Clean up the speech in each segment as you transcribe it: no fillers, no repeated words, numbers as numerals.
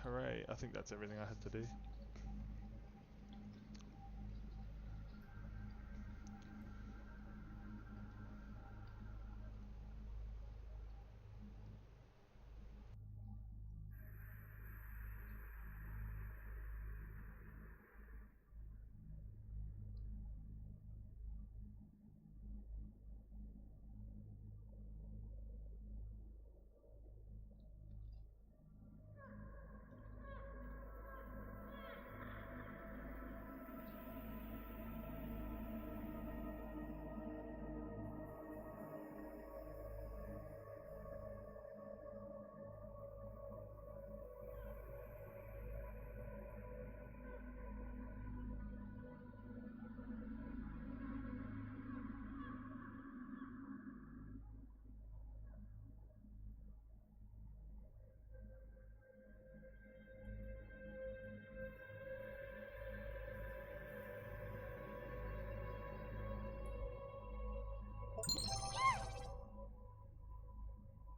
Hooray, I think that's everything I had to do.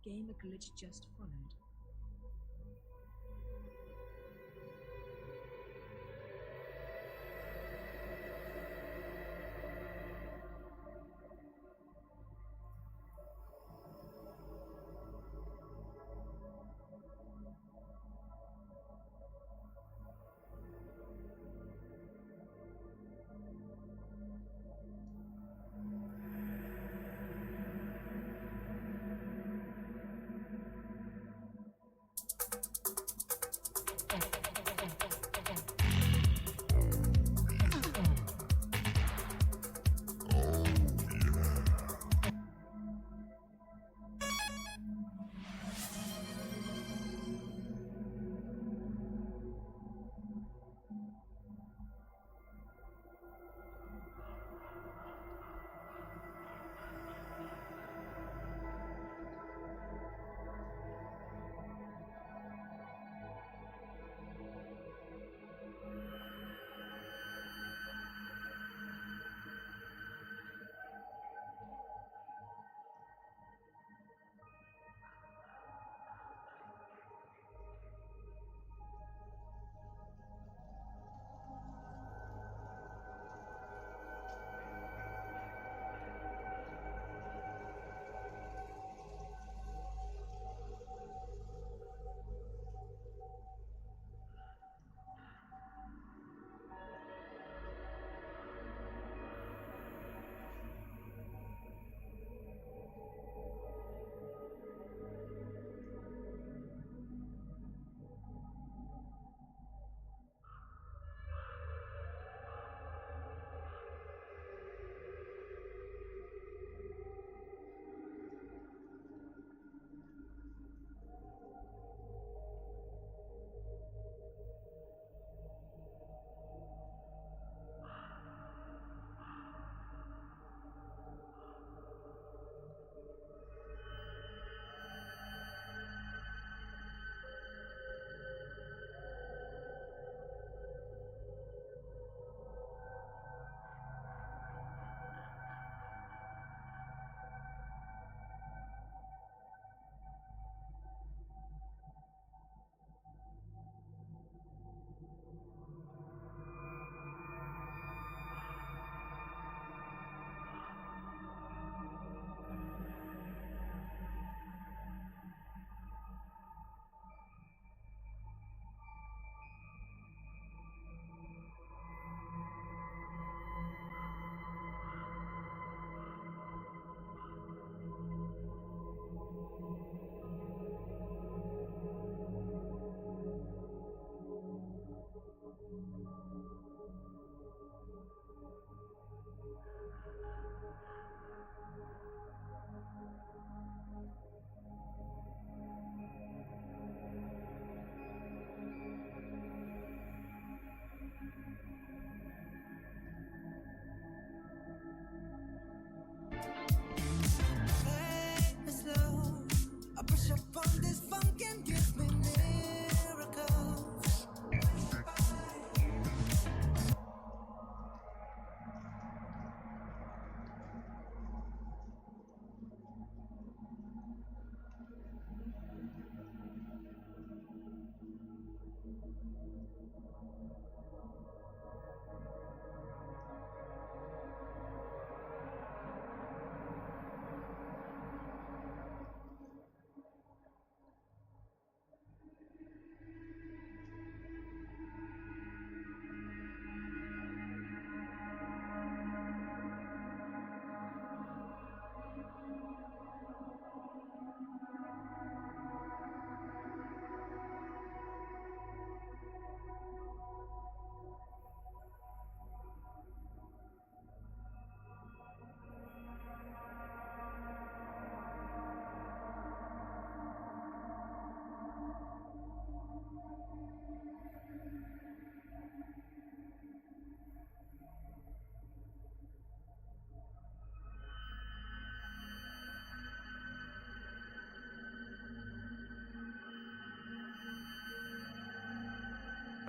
Gamer glitch just followed.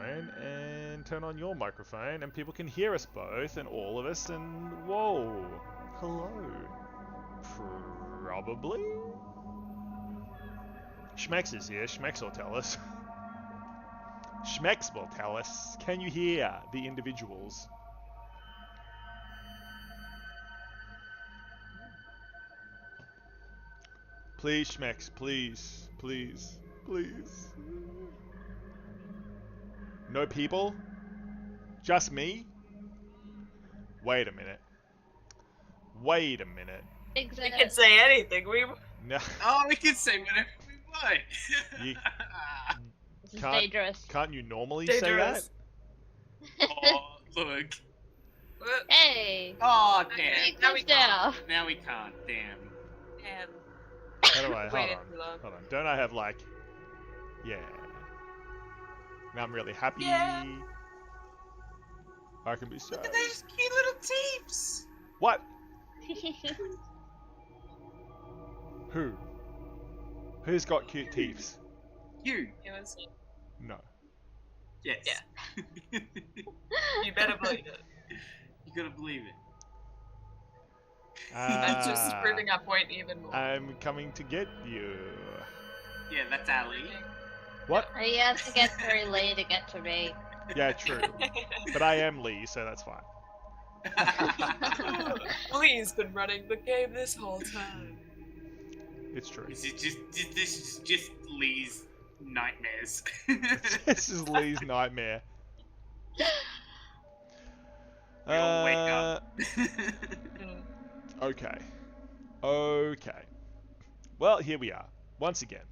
and turn on your microphone, and people can hear us both, and all of us, and whoa, hello. Probably? Schmex is here. Schmex will tell us. Schmex will tell us. Can you hear the individuals? Please, Schmex, please, please, please. No people? Just me? Wait a minute. Wait a minute. We Exactly. can say anything. No. Oh, we can say whatever we want. You This is can't- dangerous. Can't you normally Dangerous. say Oh, look. What? Hey! Oh, Okay, damn. now we down. Now we can't. Damn. Damn. that? How do I? Hold Waited on. too long. Hold on. Don't I have like... Yeah. Now I'm really happy. Yeah. I can be so... Look at those cute little teeps. What? Who? Who's got cute teeth? You. It was. No. Yes. Yeah. You better believe it. You gotta believe it. That's just proving our point even more. I'm coming to get you. Yeah, that's Ali. What? You have to get very late to get to me. Yeah, true. But I am Lee, so that's fine. Lee's been running the game this whole time. It's true. This is just Lee's nightmares. This is Lee's nightmare. We all wake up. Okay. Okay. Well, here we are. Once again.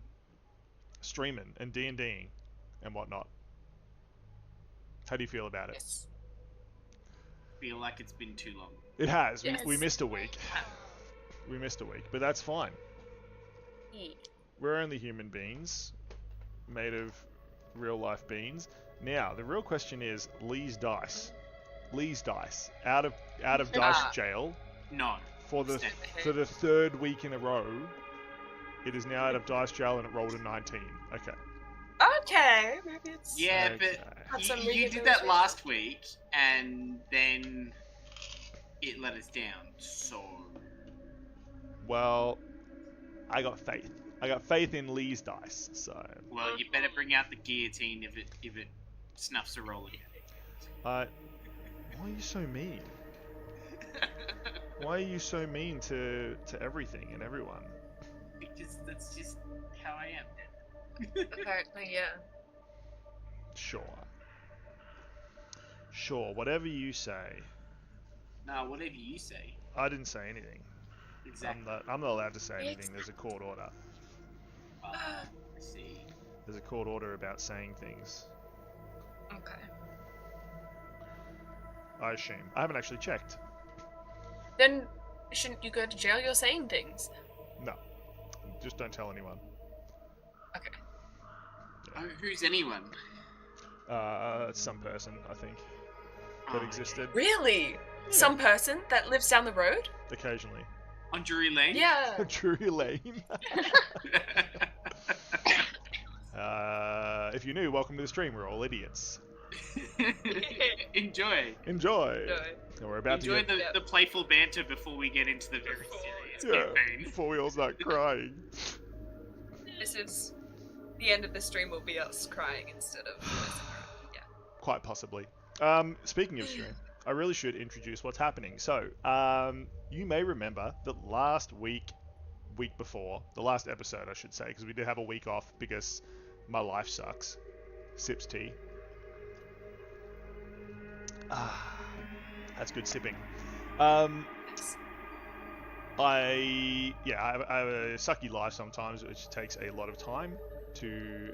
Streaming and D&Ding and whatnot. How do you feel about it? Yes. Feel like it's been too long. It has. Yes. We missed a week. We missed a week, but that's fine. We're only human beings, made of real life beans. Now, the real question is Lee's dice. Lee's dice out of dice jail No. for the Step. third week in a row. It is now out of dice jail and it rolled a 19. Okay. Okay, maybe it's. Yeah, Okay. but some you did reasons. that last week, and then it let us down. So Well, I got faith. I got faith in Lee's dice. So, well, you better bring out the guillotine if it snuffs a roll again. why are you so mean? Why are you so mean to everything and everyone? Because that's just how I am. Apparently, yeah. Sure. Sure, whatever you say. No, whatever you say. I didn't say anything. Exactly. I'm not allowed to say anything. There's a court order. I see. There's a court order about saying things. Okay. I assume. I haven't actually checked. Then shouldn't you go to jail? You're saying things. No. Just don't tell anyone. Okay. Oh, who's anyone? Some person, I think, that Oh, existed. Really? Some person that lives down the road? Occasionally. On Drury Lane? Yeah. Drury Lane. If you're new, welcome to the stream. We're all idiots. Enjoy. Enjoy. No. And we're about Enjoy to get... the playful banter before we get into the very serious Yeah, campaign. before we all start crying. This is the end of the stream. Will be us crying instead of. Yeah. Quite possibly. Speaking of stream, I really should introduce what's happening. So, you may remember that last week before, the last episode I should say, because we did have a week off because my life sucks. Sips tea. That's good sipping. Yes. I have a sucky life sometimes, which takes a lot of time to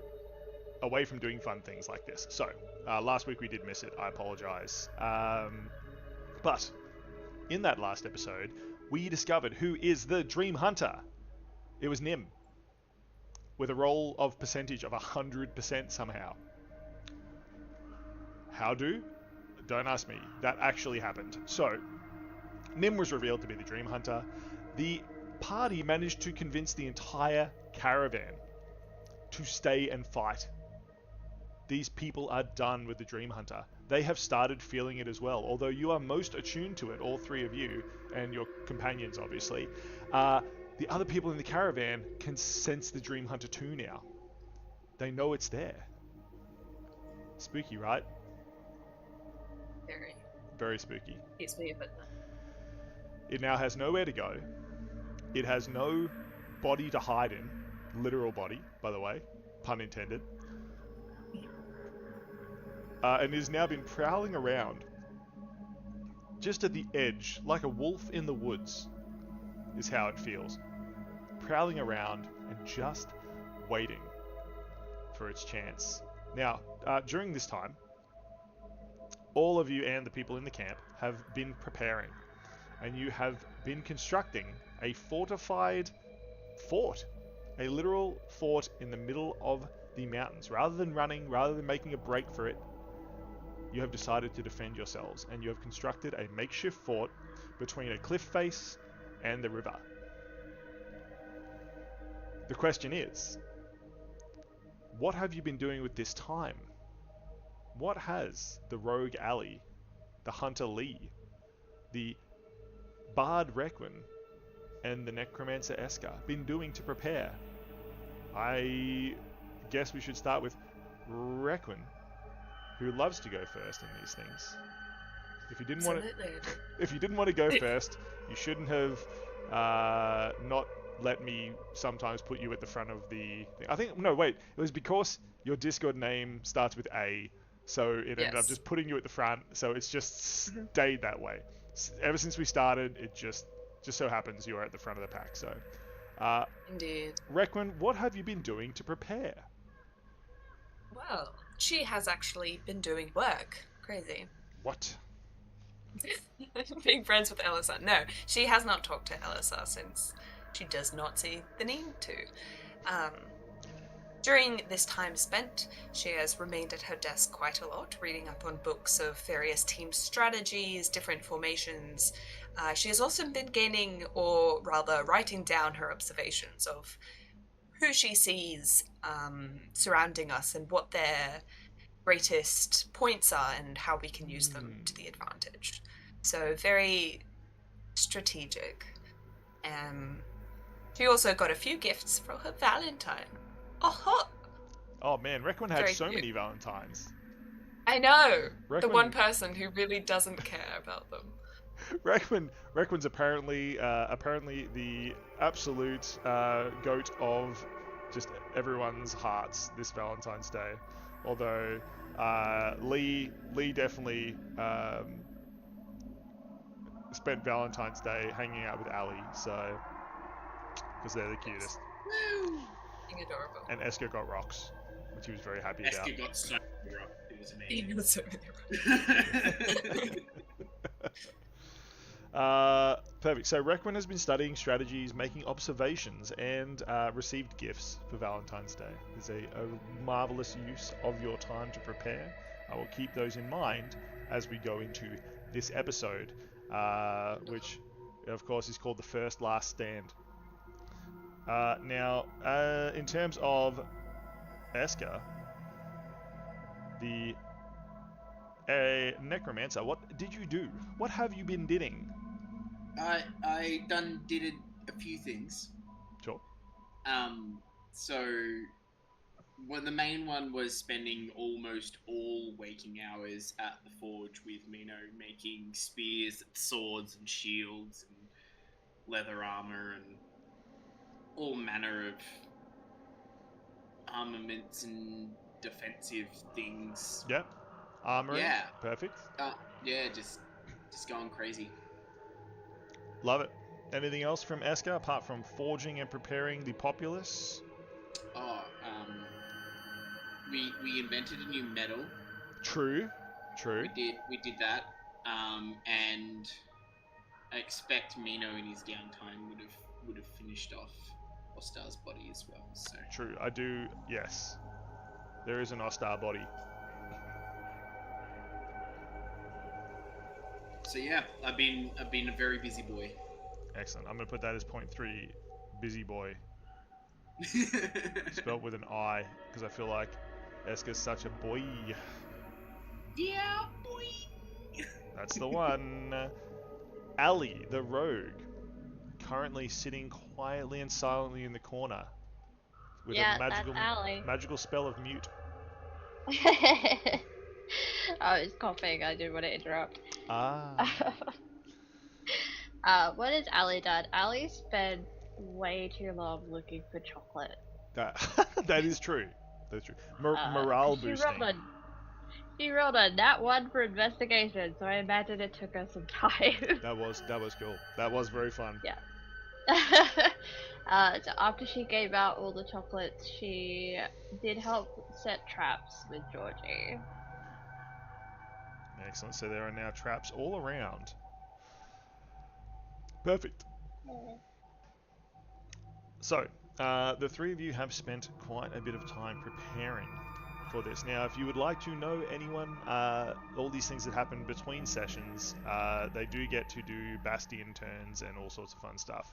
away from doing fun things like this. So, last week we did miss it. I apologize. But in that last episode, we discovered who is the Dreamhunter. It was Nim, with a roll of percentage of 100% somehow. How do? Don't ask me. That actually happened. So, Nim was revealed to be the Dreamhunter. The party managed to convince the entire caravan to stay and fight. these people are done with the Dreamhunter. They have started feeling it as well, although you are most attuned to it, all three of you, and your companions, obviously. The other people in the caravan can sense the Dreamhunter too now. They know it's there. Spooky, right? Very. Very spooky. Keeps me a bit. It now has nowhere to go. It has no body to hide in. Literal body, by the way. Pun intended. And has now been prowling around. Just at the edge, like a wolf in the woods, is how it feels. Prowling around and just waiting for its chance. Now, during this time, all of you and the people in the camp have been preparing. And you have been constructing a fortified fort. A literal fort in the middle of the mountains. Rather than running, rather than making a break for it, you have decided to defend yourselves. And you have constructed a makeshift fort between a cliff face and the river. The question is, what have you been doing with this time? What has the rogue Ali, the hunter Lee, the bard Requin, and the necromancer Esker been doing to prepare? I guess we should start with Requin, who loves to go first in these things. If you didn't want to go first, you shouldn't have not let me sometimes put you at the front of the thing. I think, no, wait, it was because your Discord name starts with A, so it ended up just putting you at the front, so it's just stayed that way. Ever since we started, it just so happens you are at the front of the pack, so. Indeed. Requin, what have you been doing to prepare? Well, she has actually been doing work. Crazy. What? Being friends with Elisa. No, she has not talked to Elisa since she does not see the need to. During this time spent, she has remained at her desk quite a lot, reading up on books of various team strategies, different formations. She has also been gaining, or rather writing down her observations of who she sees surrounding us and what their greatest points are and how we can use them to the advantage. So very strategic. She also got a few gifts for her Valentine. Oh man, Requin had Very so cute. many Valentines. I know! The Requin- one person who really doesn't care about them. Requin's apparently the absolute goat of just everyone's hearts this Valentine's Day. Although Lee definitely spent Valentine's Day hanging out with Ali, so because they're the cutest. Woo! Being adorable. And Esker got rocks, which he was very happy about. Esker got so many rocks. It was Being amazing. so many Perfect. So Requin has been studying strategies, making observations, and received gifts for Valentine's Day. It's a marvelous use of your time to prepare. I will keep those in mind as we go into this episode, which, of course, is called The First Last Stand. Now, in terms of Esker, the necromancer, what did you do? What have you been doing? I did a few things. Sure. So, well, the main one was spending almost all waking hours at the forge with Mino, making spears, swords, and shields, and leather armor, and all manner of armaments and defensive things. Yep. Armory. Yeah. Perfect. Yeah, just going crazy. Love it. Anything else from Esker apart from forging and preparing the populace? We invented a new metal. True. We did that. And I expect Mino in his downtime would have finished off Ostar's body as well. So True. I do. Yes. There is an Ostar body. So yeah, I've been a very busy boy. Excellent. I'm gonna put that as point 3. Busy boy. Spelled with an I, because I feel like Eska's such a boy. Yeah, boy. That's the one. Ali, the rogue, currently sitting quietly and silently in the corner with Yeah, a magical that's Allie. magical spell of mute. I was coughing. I didn't want to interrupt. Ah. What has Allie done? Allie spent way too long looking for chocolate. That is true. That's true. Morale boosting. She rolled a nat 1 for investigation, so I imagine it took her some time. That was cool. That was very fun. Yeah. So after she gave out all the chocolates, she did help set traps with Georgie. Excellent. So there are now traps all around. Perfect. So, the three of you have spent quite a bit of time preparing for this. Now, if you would like to know anyone, all these things that happen between sessions, they do get to do Bastion turns and all sorts of fun stuff.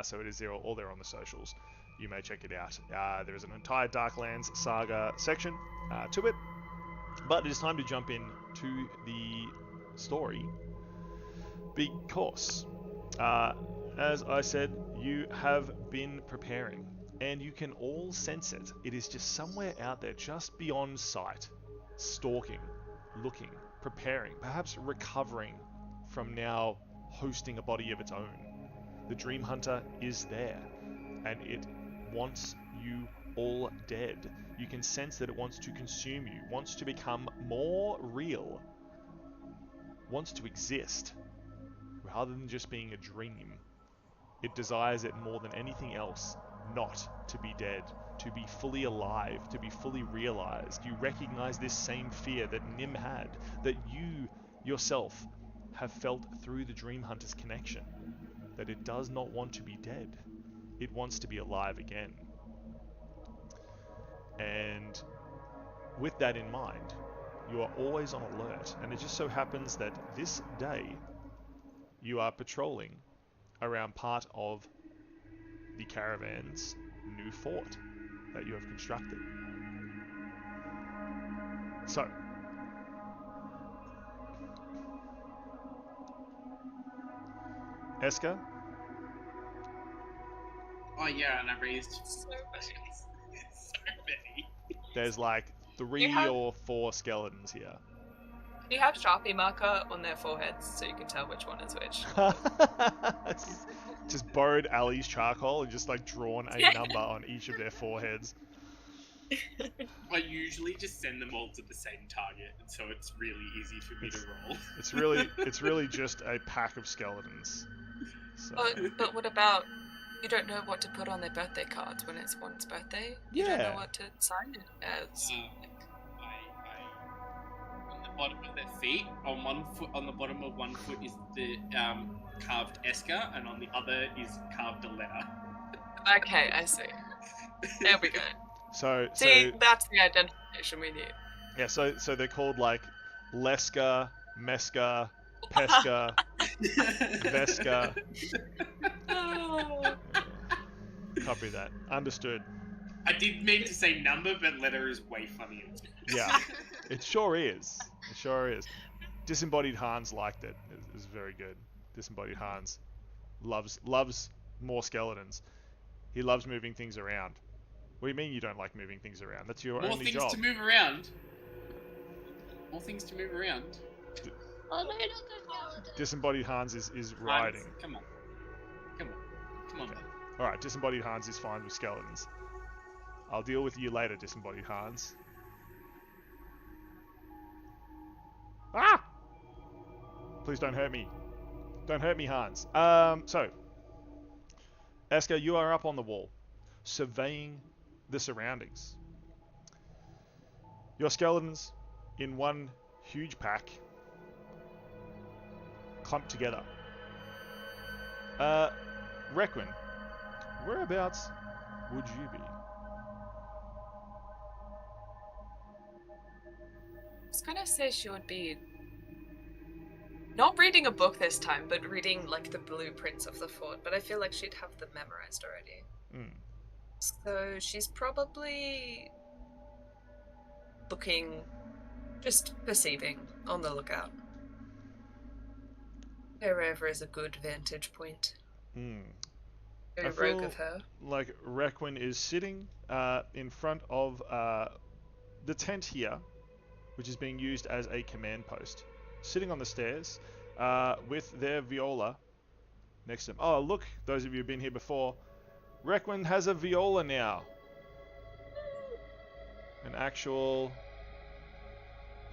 So it is there, all there on the socials. You may check it out. There is an entire Darklands saga section to it. But it is time to jump in to the story because, as I said, you have been preparing and you can all sense it. It is just somewhere out there, just beyond sight, stalking, looking, preparing, perhaps recovering from now hosting a body of its own. The Dreamhunter is there and it wants you all dead. You can sense that it wants to consume you, wants to become more real, wants to exist rather than just being a dream. It desires it more than anything else not to be dead, to be fully alive, to be fully realized. You recognize this same fear that Nim had, that you yourself have felt through the Dreamhunter's connection, that it does not want to be dead. It wants to be alive again. And with that in mind, you are always on alert, and it just so happens that this day you are patrolling around part of the caravan's new fort that you have constructed. So, Eska? Oh yeah, and I raised So many. so many. There's like 3 or 4 skeletons here. You have Sharpie marker on their foreheads so you can tell which one is which. Just borrowed Ali's charcoal and just like drawn a number on each of their foreheads. I usually just send them all to the same target, and so it's really easy for me to roll. It's really just a pack of skeletons. So. But what about, you don't know what to put on their birthday cards when it's one's birthday? You don't know what to sign it as. On the bottom of their feet, on one foot, on the bottom of one foot is the carved Eska, and on the other is carved a letter. Okay, I see. There we go. So that's the identification we need. Yeah, so they're called like Leska, Meska, Peska, Veska. Oh. Copy that. Understood. I did mean to say number, but letter is way funnier. Yeah, it sure is. It sure is. Disembodied Hans liked it. It was very good. Disembodied Hans loves more skeletons. He loves moving things around. What do you mean you don't like moving things around? That's your More only things job. to move around. More things to move around. Oh no, not the skeleton. Disembodied Hans is riding. Hans, come on. Come on, Okay. man. Alright, Disembodied Hans is fine with skeletons. I'll deal with you later, Disembodied Hans. Ah! Please don't hurt me. Don't hurt me, Hans. So, Eska, you are up on the wall, surveying the surroundings. Your skeletons, in one huge pack, clumped together. Requin, whereabouts would you be? I was gonna say she would be not reading a book this time, but reading like the blueprints of the fort, but I feel like she'd have them memorized already. Mm. So she's probably looking, just perceiving, on the lookout. Wherever is a good vantage point. Very I rogue feel of her. like Requin is sitting in front of the tent here, which is being used as a command post. Sitting on the stairs with their viola next to them. Oh, look, those of you who've been here before, Requin has a viola now. An actual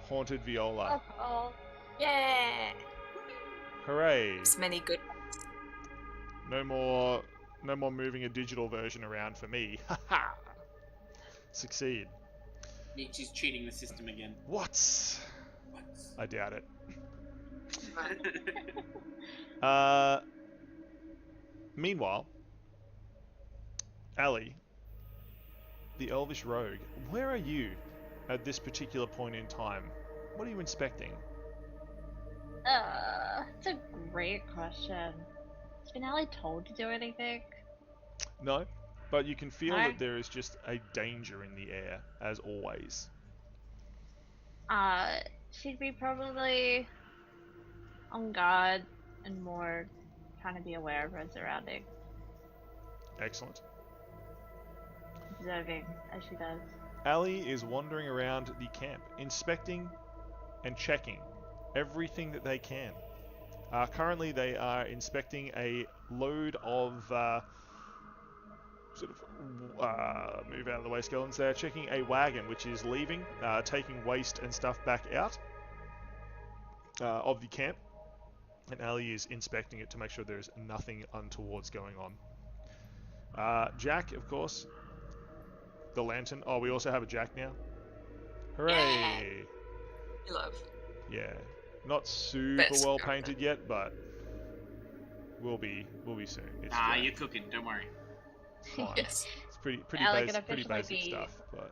haunted viola. Oh, Yeah! Hooray! There's many good No more moving a digital version around for me. Haha! Succeed. Nietzsche's cheating the system again. What? I doubt it. Meanwhile, Ali, the Elvish Rogue, where are you at this particular point in time? What are you inspecting? it's a great question. Has Finale told to do anything? No, but you can feel No? that there is just a danger in the air, as always. She'd be probably on guard and more trying to be aware of her surroundings, Excellent. observing as she does. Ali is wandering around the camp, inspecting and checking everything that they can. Currently, they are inspecting a load of move out of the way, skeletons. They're checking a wagon which is leaving, taking waste and stuff back out of the camp, and Ali is inspecting it to make sure there's nothing untowards going on. Jack, of course, the lantern. Oh, we also have a Jack now. Hooray! you love. Yeah, not super Best well character. painted yet, but we'll be soon. It's Jack. You're cooking, don't worry. Fine. Yes. It's pretty Ali basic, can pretty officially basic be- stuff, but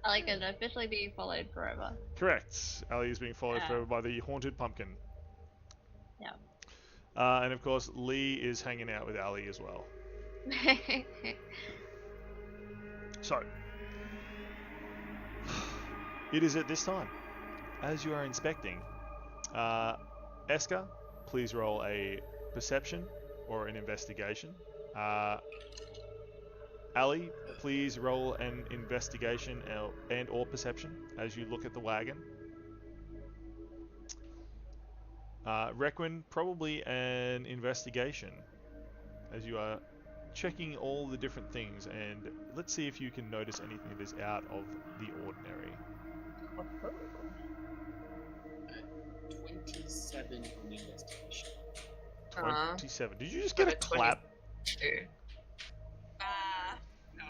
Ali can officially be followed forever. correct. Ali is being followed Yeah. forever by the haunted pumpkin. Yeah. And of course, Lee is hanging out with Ali as well. So, it is at this time, as you are inspecting, Eska, please roll a perception or an investigation. Ali, please roll an investigation and or perception as you look at the wagon. Requin, probably an investigation as you are checking all the different things, and let's see if you can notice anything that is out of the ordinary. 27 on the investigation. 27. Did you just get a got a 20. clap? Two. No.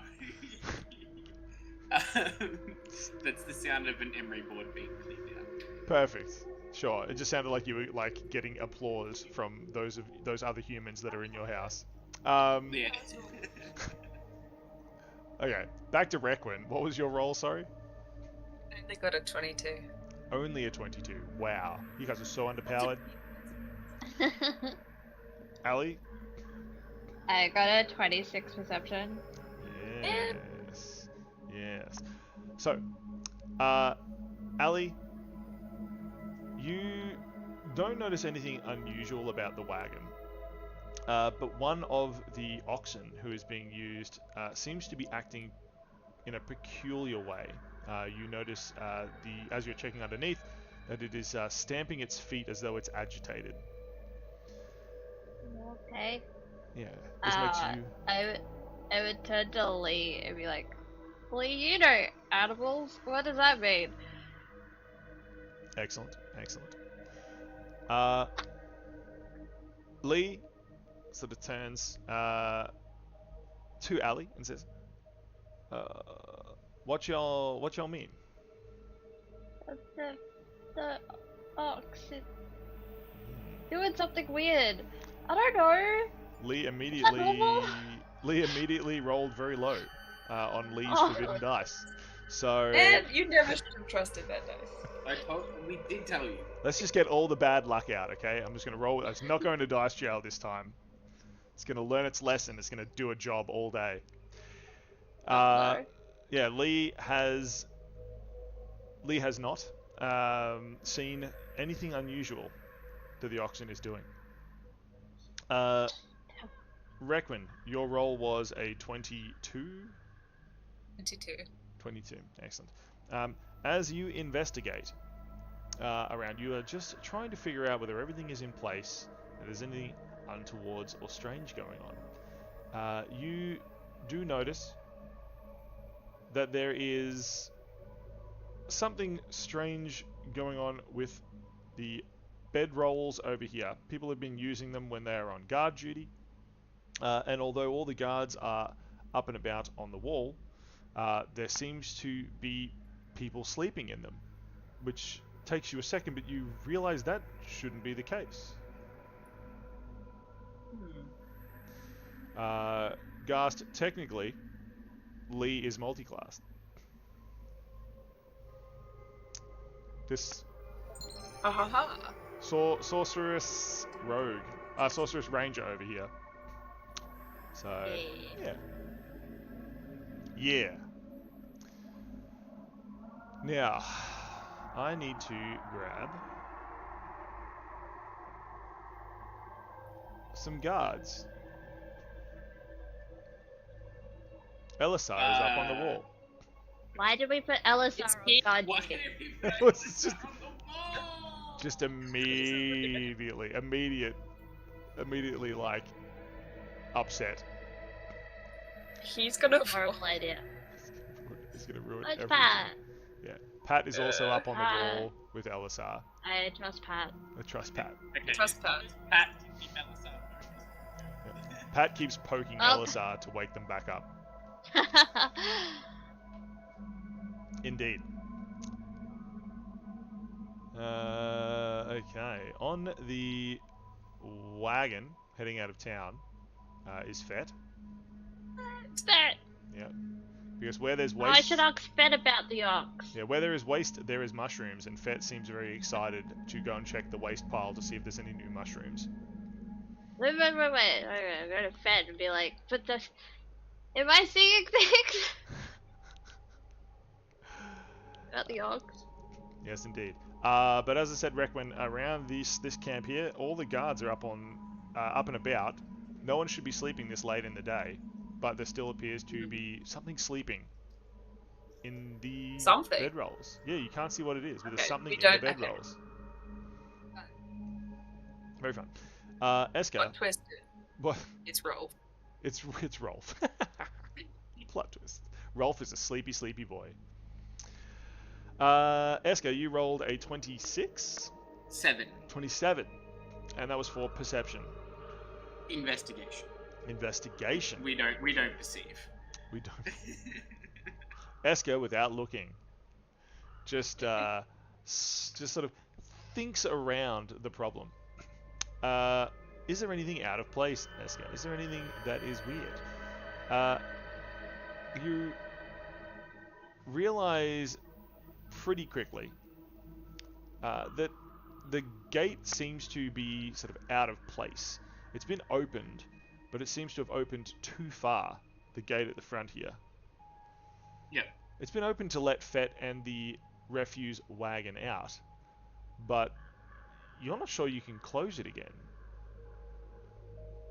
That's the sound of an emery board being cleaned out. Perfect. Sure. It just sounded like you were like getting applause from those other humans that are in your house. Yeah. Okay. Back to Requin. What was your roll? Sorry. They got a 22. Only a 22. Wow. You guys are so underpowered. Ali. I got a 26 perception. Yes. Yes. So, Ali, you don't notice anything unusual about the wagon, but one of the oxen who is being used seems to be acting in a peculiar way. You notice as you're checking underneath that it is stamping its feet as though it's agitated. Okay. Yeah, this makes you. I would turn to Lee and be like, Lee, you know animals. What does that mean? Excellent, excellent. Lee sort of turns to Ali and says, "What y'all mean?" The ox is doing something weird. I don't know. Lee normal? immediately rolled very low on Lee's Oh. forbidden dice. So And you never should have trusted that dice. We did tell you. let's just get all the bad luck out, okay? I'm just gonna roll. It's not going to dice jail this time. It's gonna learn its lesson. It's gonna do a job all day. No. Yeah, Lee has Lee has not seen anything unusual that the oxen is doing. Requin, your roll was a 22? 22. 22, excellent. As you investigate around, you are just trying to figure out whether everything is in place, if there's anything untowards or strange going on. You do notice that there is something strange going on with the bedrolls over here. People have been using them when they are on guard duty, and although all the guards are up and about on the wall, there seems to be people sleeping in them, which takes you a second, but you realize that shouldn't be the case. Gast, technically, Lee is multi-classed. This sorceress rogue, sorceress ranger over here. So yeah. Now, I need to grab some guards. Elisar is up on the wall. Why did we put Elisar on guard Why duty? have you It put was this on the wall? Just immediately like upset. He's gonna Horrible idea. He's gonna ruin Where's everything. Pat? Yeah, Pat is also up on the Pat. wall with Elisar. I trust Pat. I trust Pat. Okay. Trust Pat. Pat, keep Elsa focused. Pat keeps poking Oh. Elisar to wake them back up. Indeed. Okay. On the wagon heading out of town is Fet. It's that. Yeah. Because where there's I waste, should ask Fed about the ox. yeah, where there is waste, there is mushrooms, and Fet seems very excited to go and check the waste pile to see if there's any new mushrooms. Wait. I'm gonna go to Fed and be like, but the. Am I seeing things? About the ox? Yes, indeed. But as I said, Requin, around this camp here, all the guards are up and about. No one should be sleeping this late in the day, but there still appears to be something sleeping in the Something? bedrolls. Yeah, you can't see what it is, but there's Okay, something we in don't- the okay. bedrolls. Very fun. Eska, Plot twist. what? It's Rolf. It's Rolf. Plot twist. Rolf is a sleepy boy. Eska, you rolled a 26? 7. 27. And that was for perception. Investigation. Investigation. We don't perceive. We don't. Eska, without looking, just sort of thinks around the problem. Is there anything out of place, Eska? Is there anything that is weird? You realize pretty quickly that the gate seems to be sort of out of place. It's been opened, but it seems to have opened too far, the gate at the front here. Yep. It's been open to let Fet and the refuse wagon out, but you're not sure you can close it again.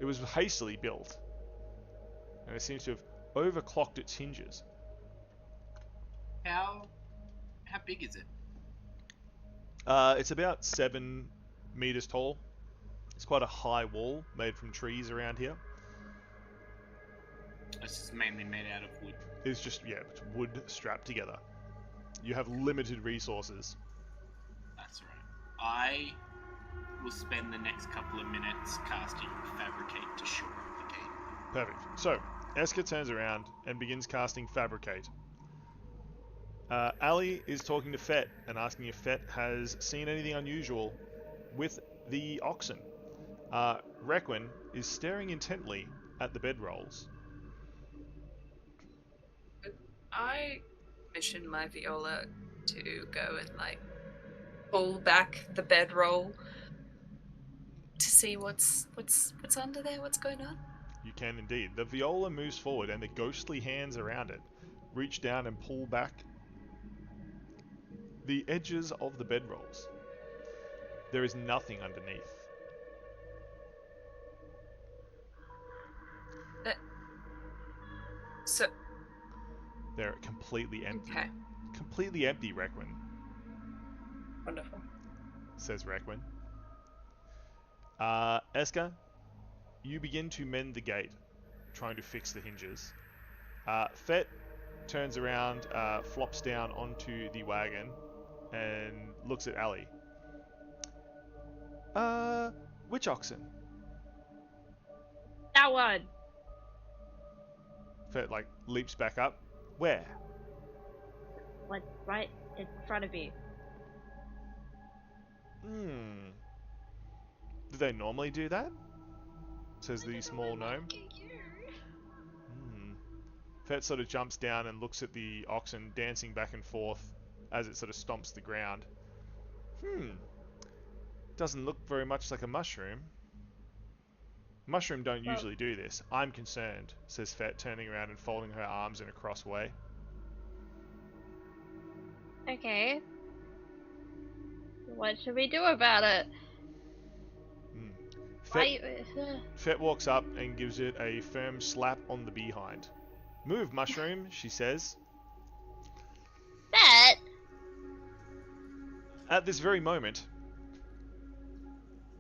It was hastily built, and it seems to have overclocked its hinges. How big is it? It's about 7 meters tall. It's quite a high wall made from trees around here. It's just mainly made out of wood. It's just, yeah, it's wood strapped together. You have limited resources. That's right. I will spend the next couple of minutes casting Fabricate to shore up the gate. Perfect. So, Eska turns around and begins casting Fabricate. Ali is talking to Fet and asking if Fet has seen anything unusual with the oxen. Requin is staring intently at the bedrolls. I mission my viola to go and pull back the bedroll to see what's under there, what's going on. You can indeed. The viola moves forward and the ghostly hands around it reach down and pull back the edges of the bedrolls. There is nothing underneath. So, They're completely empty. okay, Completely empty, Requin, wonderful. says Requin. Eska, you begin to mend the gate, trying to fix the hinges. Fet turns around, flops down onto the wagon, and looks at Ali. Which oxen? That one. Fet, like, leaps back up. Where? What's right in front of you? Hmm. Do they normally do that? Says the small gnome. Hmm. Fet sort of jumps down and looks at the oxen dancing back and forth as it sort of stomps the ground. Doesn't look very much like a mushroom. Mushroom don't usually do this. I'm concerned, says Fet, turning around and folding her arms in a cross way. Okay. What should we do about it? Fet walks up and gives it a firm slap on the behind. Move, mushroom, she says. That? At this very moment,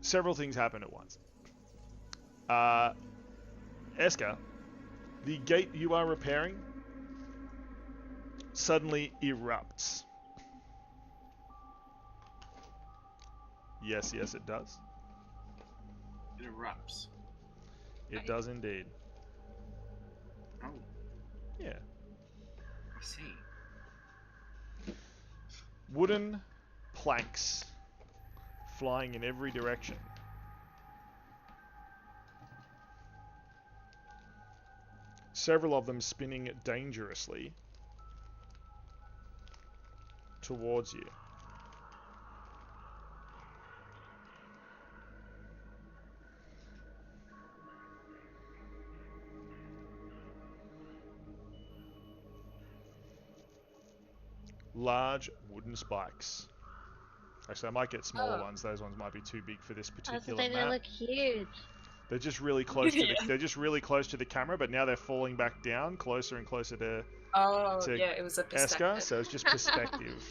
several things happen at once. Eska, the gate you are repairing suddenly erupts. Yes, it does. It erupts. It does indeed. Oh, Yeah. I see. Wooden planks flying in every direction. Several of them spinning dangerously towards you. Large wooden spikes. Actually, I might get smaller ones. Those ones might be too big for this I was particular saying they map. look huge. They're just really close to the, they're just really close to the camera, but now they're falling back down, closer and closer to It was a perspective. Eska, so it's just perspective.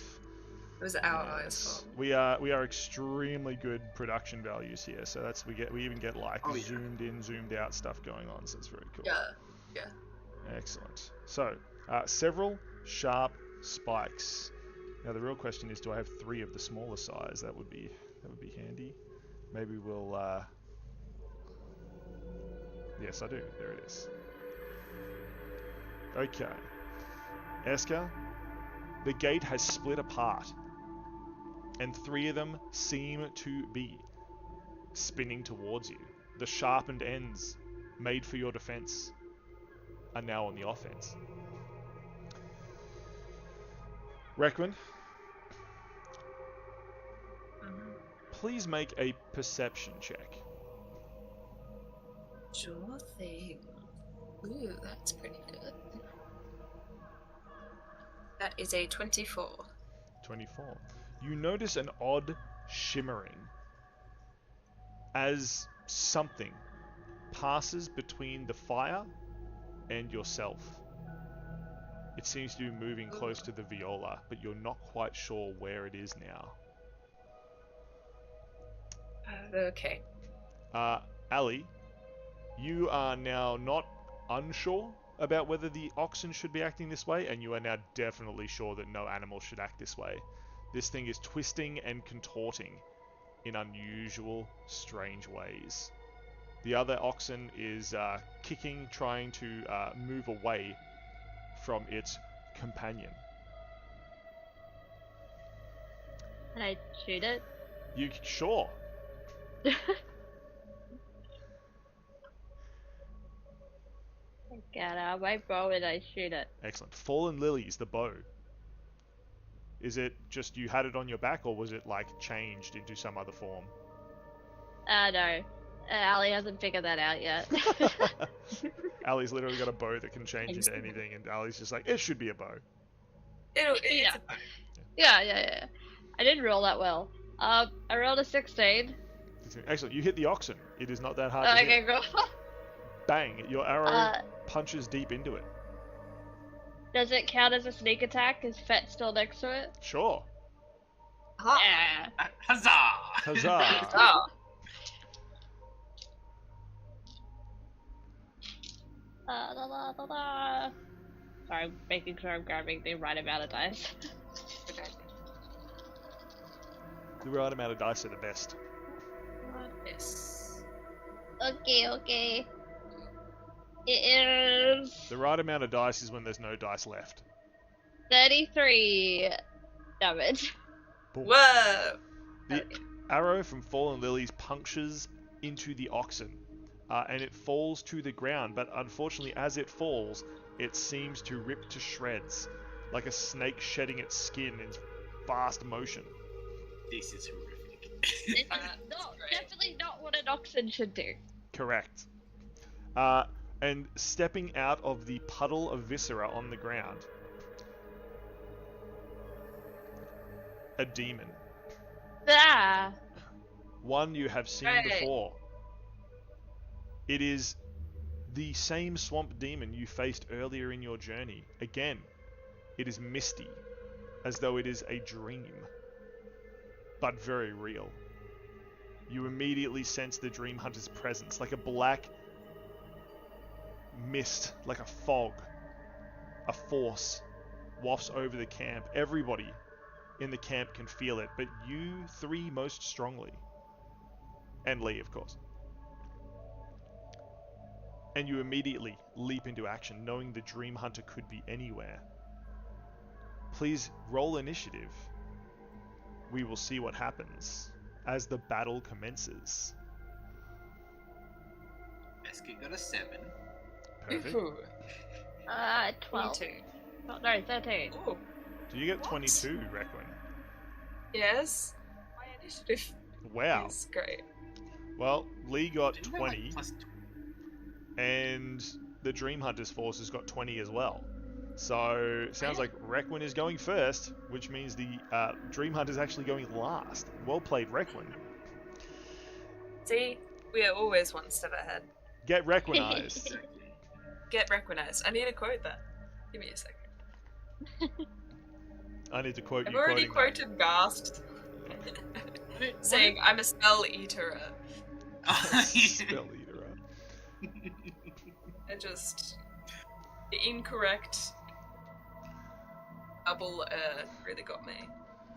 It was our eyes fault. We are extremely good production values here, so we even get like zoomed in, zoomed out stuff going on, so it's very cool. Yeah. Excellent. So, several sharp spikes. Now the real question is, do I have 3 of the smaller size? That would be handy. Maybe we'll. Yes, I do. There it is. Okay. Eska, the gate has split apart, and 3 of them seem to be spinning towards you. The sharpened ends, made for your defense, are now on the offense. Requin, please make a perception check. Sure thing. Ooh, that's pretty good. That is a 24. 24. You notice an odd shimmering as something passes between the fire and yourself. It seems to be moving close to the viola, but you're not quite sure where it is now. Okay. Ali, you are now not unsure about whether the oxen should be acting this way, and you are now definitely sure that no animal should act this way. This thing is twisting and contorting in unusual, strange ways. The other oxen is kicking, trying to move away from its companion. Can I shoot it? You sure? Get out my bow and I shoot it. Excellent. Fallen Lilies, the bow. Is it just you had it on your back, or was it like changed into some other form? No. Ali hasn't figured that out yet. Ali's literally got a bow that can change into anything, and Ali's just like, it should be a bow. It's a bow. Yeah. I didn't roll that well. I rolled a 16. Excellent. You hit the oxen. It is not that hard to Okay, hit. go. Bang! Your arrow punches deep into it. Does it count as a sneak attack? Is Fett still next to it? Sure. Yeah. Huzzah! Huzzah! Oh, Sorry, I'm making sure I'm grabbing the right amount of dice. okay. The right amount of dice are the best. Yes. Okay. It is The right amount of dice is when there's no dice left. 33 damage. Boom. Whoa! The arrow from Fallen Lilies punctures into the oxen, and it falls to the ground, but unfortunately as it falls, it seems to rip to shreds, like a snake shedding its skin in fast motion. This is horrific. Definitely not what an oxen should do. Correct. And stepping out of the puddle of viscera on the ground, a demon. Ah! One you have seen Hey. before. It is the same swamp demon you faced earlier in your journey. Again, it is misty, as though it is a dream, but very real. You immediately sense the Dreamhunter's presence, like a black mist, like a fog. A force wafts over the camp. Everybody in the camp can feel it, but you three most strongly. And Lee, of course. And you immediately leap into action, knowing the Dreamhunter could be anywhere. Please roll initiative. We will see what happens as the battle commences. Beskett got a 7. Perfect. Ooh, 12. 22. Oh, no, 13. Ooh, Do you get What? 22, Requin? yes. My initiative Wow. is great. Well, Lee got Didn't we, like, 20, plus and the Dreamhunter's force has got 20 as well. So, sounds like Requin is going first, which means the Dreamhunter's actually going last. Well played, Requin. See, we are always one step ahead. Get Requinized. Exactly. Get recognized. I need to quote that. Give me a second. I need to quote I've you already quoting quoted Gast, saying I'm a spell eater. that. Spell eater. I just the incorrect double really got me.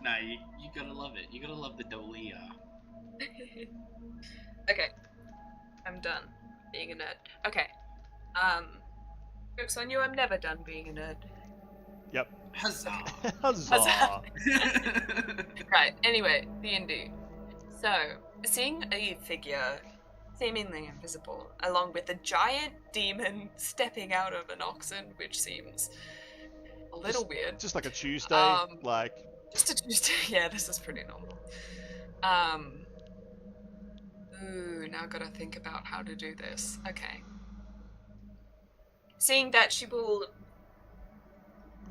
No, you gotta love it. You gotta love the double ER. Okay, I'm done being a nerd. Okay, jokes on you. I'm never done being a nerd. Yep. Huzzah! Huzzah! Right. Anyway, D&D. So, seeing a figure seemingly invisible, along with a giant demon stepping out of an oxen, which seems a little weird. Just like a Tuesday, like... Just a Tuesday. Yeah, this is pretty normal. Ooh, now I've got to think about how to do this. Okay. Seeing that she will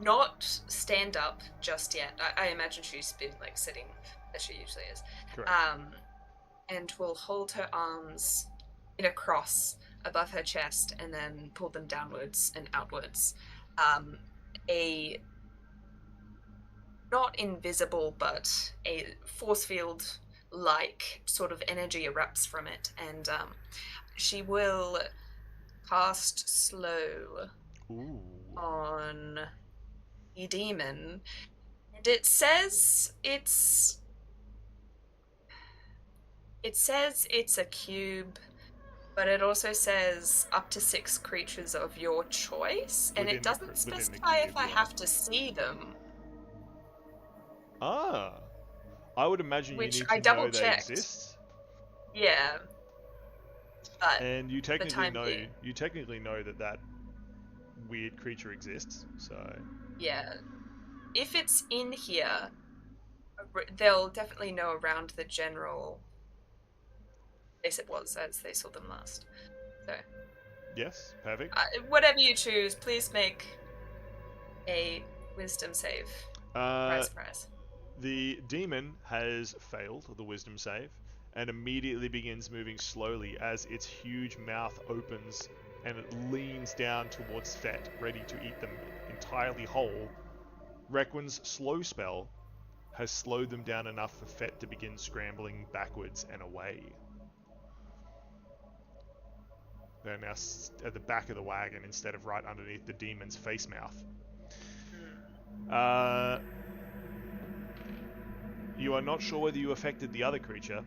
not stand up just yet. I imagine she's been like sitting as she usually is. Correct. And will hold her arms in a cross above her chest and then pull them downwards and outwards. A not invisible, but a force field like sort of energy erupts from it, and she will cast slow Ooh. on the demon, and it says it's a cube, but it also says up to 6 creatures of your choice, and Within it the doesn't within the specify if cube, I yeah. have to see them, Ah. I would imagine Which you need I to know they double-checked. exist. yeah, but And you technically time know being. you technically know that weird creature exists. So yeah, if it's in here, they'll definitely know around the general place it was as they saw them last. So, yes, perfect. whatever you choose, please make a wisdom save. Uh, Surprise. The demon has failed the wisdom save and immediately begins moving slowly as its huge mouth opens and it leans down towards Fet, ready to eat them entirely whole. Requin's slow spell has slowed them down enough for Fet to begin scrambling backwards and away. They're now at the back of the wagon instead of right underneath the demon's face mouth. You are not sure whether you affected the other creature,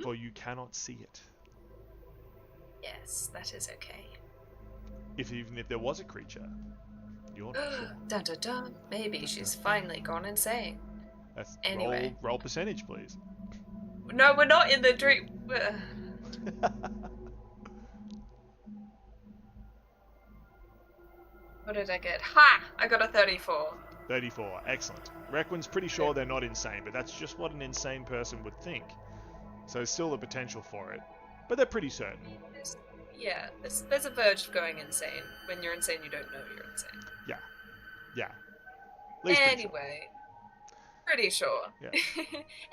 for you cannot see it. Yes, that is okay. Even if there was a creature, you're not sure. Dun dun dun. Maybe she's finally gone insane. That's Anyway. roll percentage, please. No, we're not in the dream. What did I get? Ha! I got a 34. 34, excellent. Requin's pretty sure they're not insane, but that's just what an insane person would think. So there's still the potential for it, but they're pretty certain. Yeah, there's a verge of going insane. When you're insane, you don't know you're insane. Yeah. At least pretty sure. Anyway, pretty sure. Yeah.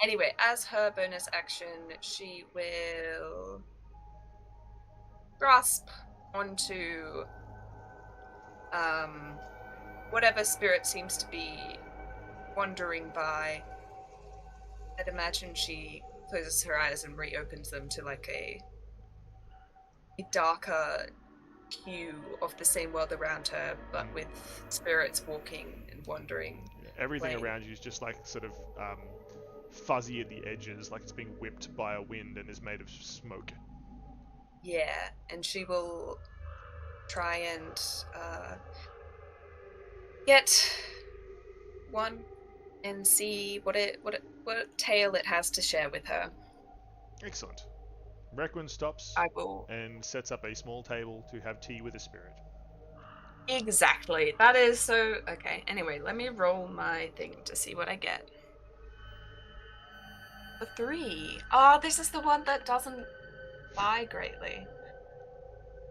Anyway, as her bonus action, she will grasp onto whatever spirit seems to be wandering by. I'd imagine she closes her eyes and reopens them to like a darker hue of the same world around her, but with spirits walking and wandering. Yeah, everything away. around you is just like sort of fuzzy at the edges, like it's being whipped by a wind and is made of smoke. Yeah, and she will try and get one and see what tale it has to share with her. Excellent. Requin stops I will. and sets up a small table to have tea with a spirit. Exactly. That is so... Okay, anyway, let me roll my thing to see what I get. A 3. Ah, this is the one that doesn't buy greatly.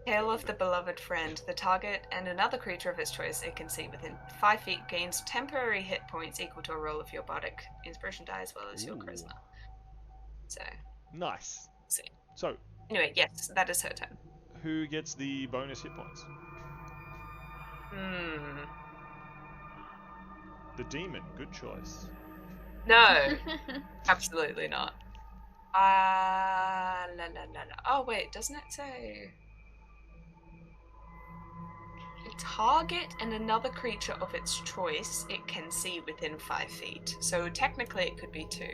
Tale of the beloved friend. The target and another creature of its choice it can see within 5 feet gains temporary hit points equal to a roll of your bardic inspiration die as well as your charisma. So, Nice. see. So, Anyway, yes, that is her turn. who gets the bonus hit points? The demon. Good choice. No, absolutely not. No. Oh wait, doesn't it say? A target and another creature of its choice it can see within 5 feet. So technically it could be 2.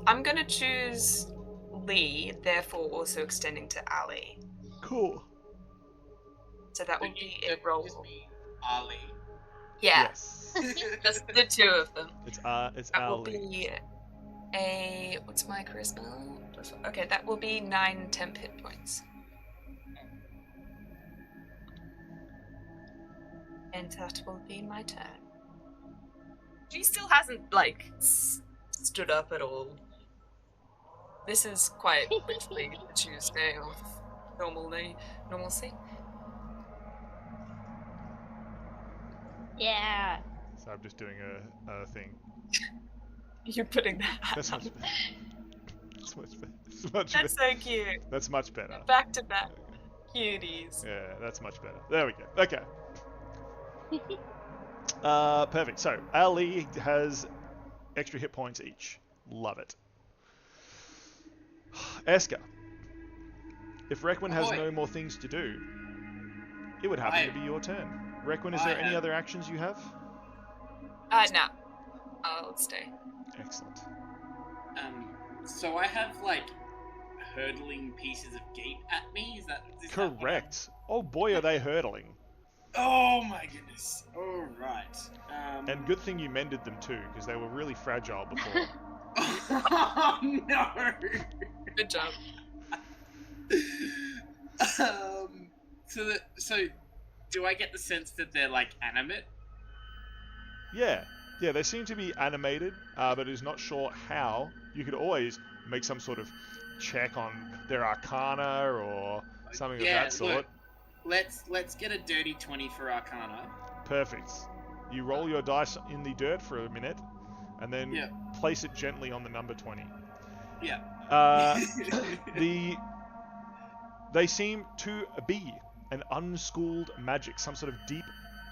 I'm gonna choose Lee, therefore also extending to Ali. Cool. So that will be a roll. Ali. Yeah, Yes. just the 2 of them. It's That will Ali. be a... What's my charisma? Okay, that will be 9 temp hit points. And that will be my turn. She still hasn't, like, stood up at all. This is quite literally the Tuesday of normalcy. Yeah. So I'm just doing a thing. You're putting that That's out. much better. That's much better. That's much That's better. so cute. That's much better. Back to back. Cuties. Yeah, that's much better. There we go. Okay. Perfect. So, Ali has extra hit points each. Love it. Eska, if Requin has no more things to do, it would happen to be your turn. Requin, is there any other actions you have? No. I'll stay. Excellent. So I have like hurtling pieces of gate at me. Is that Correct. Oh boy, are they hurtling. Oh my goodness. All right. And good thing you mended them too, because they were really fragile before. Oh no. Good job. So do I get the sense that they're like animate? Yeah, they seem to be animated, but is not sure how. You could always make some sort of check on their arcana or something of that sort. Look, let's get a dirty 20 for arcana. Perfect. You roll your dice in the dirt for a minute, and then Yeah. place it gently on the number 20. Yeah. They seem to be an unschooled magic, some sort of deep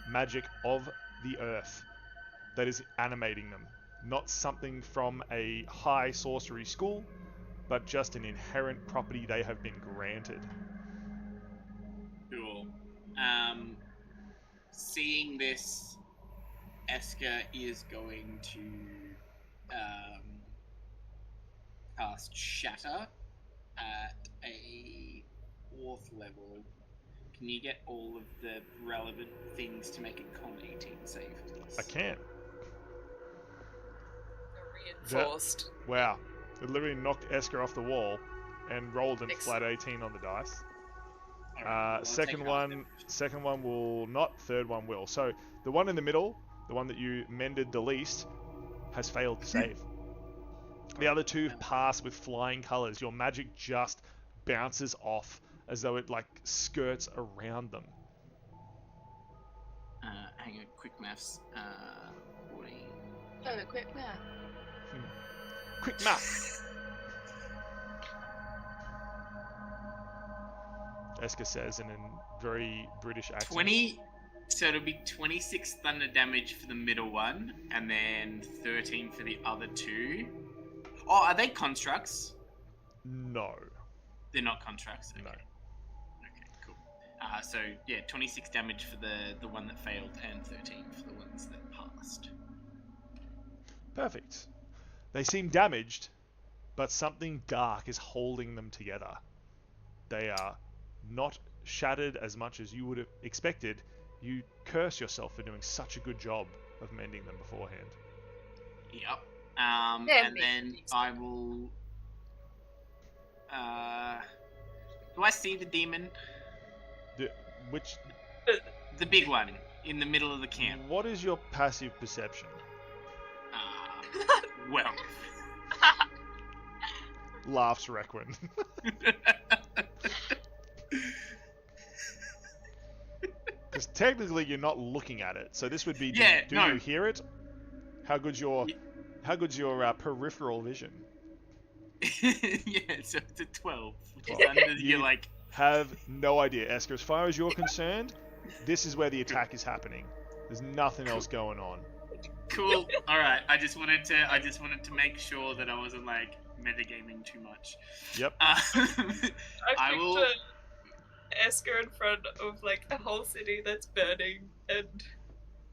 magic of the earth that is animating them. Not something from a high sorcery school, but just an inherent property they have been granted. Cool. Seeing this, Esker is going to cast Shatter at a 4th level. Can you get all of the relevant things to make a con 18 save, please? I can. Reinforced. Wow. It literally knocked Esker off the wall and rolled a flat 18 on the dice. Alright, Second one will not, third one will. So the one in the middle, the one that you mended the least, has failed to save. The other two pass with flying colors. Your magic just bounces off as though it like skirts around them. Hang on, quick maths. 14. Oh, quick math. Quick math. Esker says in a very British accent. 20. So it'll be 26 thunder damage for the middle one, and then 13 for the other two. Oh, are they constructs? No. They're not constructs. Okay. No. Okay, cool. So yeah, 26 damage for the one that failed, and 13 for the ones that passed. Perfect. They seem damaged, but something dark is holding them together. They are not shattered as much as you would have expected. You curse yourself for doing such a good job of mending them beforehand. Yep. Yeah, and then I will. Do I see the demon? Which? The big one in the middle of the camp. What is your passive perception? Well. Laughs Requin. Because technically you're not looking at it, so this would be: do you hear it? How good's your peripheral vision? Yeah, so it's a 12. Which is under you like have no idea, Esker. As far as you're concerned, this is where the attack is happening. There's nothing else going on. Cool. All right. I just wanted to make sure that I wasn't like metagaming too much. Yep. I will. Esker in front of like a whole city that's burning and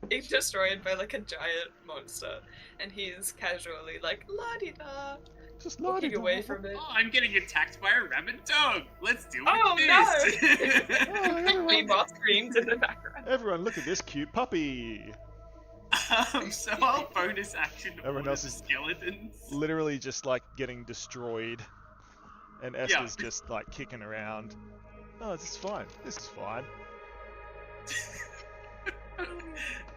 being destroyed by like a giant monster, and he's casually like la-di-da, Just walking away from it. Oh, I'm getting attacked by a rabid dog. Let's deal with Oh this. no! Meanwhile, screams in the background. Everyone, look at this cute puppy. So I'll bonus action Everyone all else the is skeletons. Literally just like getting destroyed, and Esker's just like kicking around. Oh, this is fine. This is fine.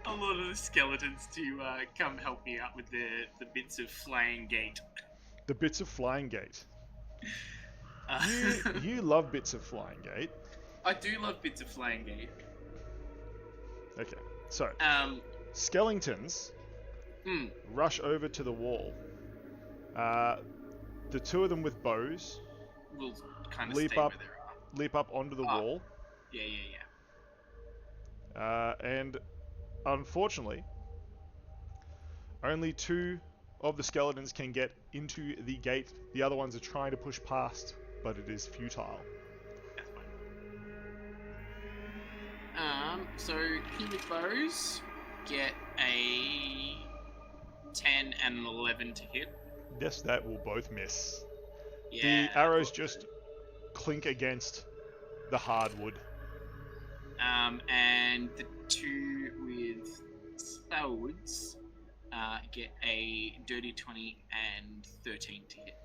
A lot of the skeletons to come help me out with the bits of flying gate. The bits of flying gate. You love bits of flying gate. I do love bits of flying gate. Okay, so skeletons rush over to the wall. The two of them with bows We'll kind of leap stay up, where they are. leap up onto the wall, Yeah. and unfortunately, only two of the skeletons can get into the gate. The other ones are trying to push past, but it is futile. That's fine. So two with bows get a 10 and an 11 to hit. Yes, that will both miss. Yeah. The arrows just clink against the hardwood. And the two with swords get a dirty 20 and 13 to hit.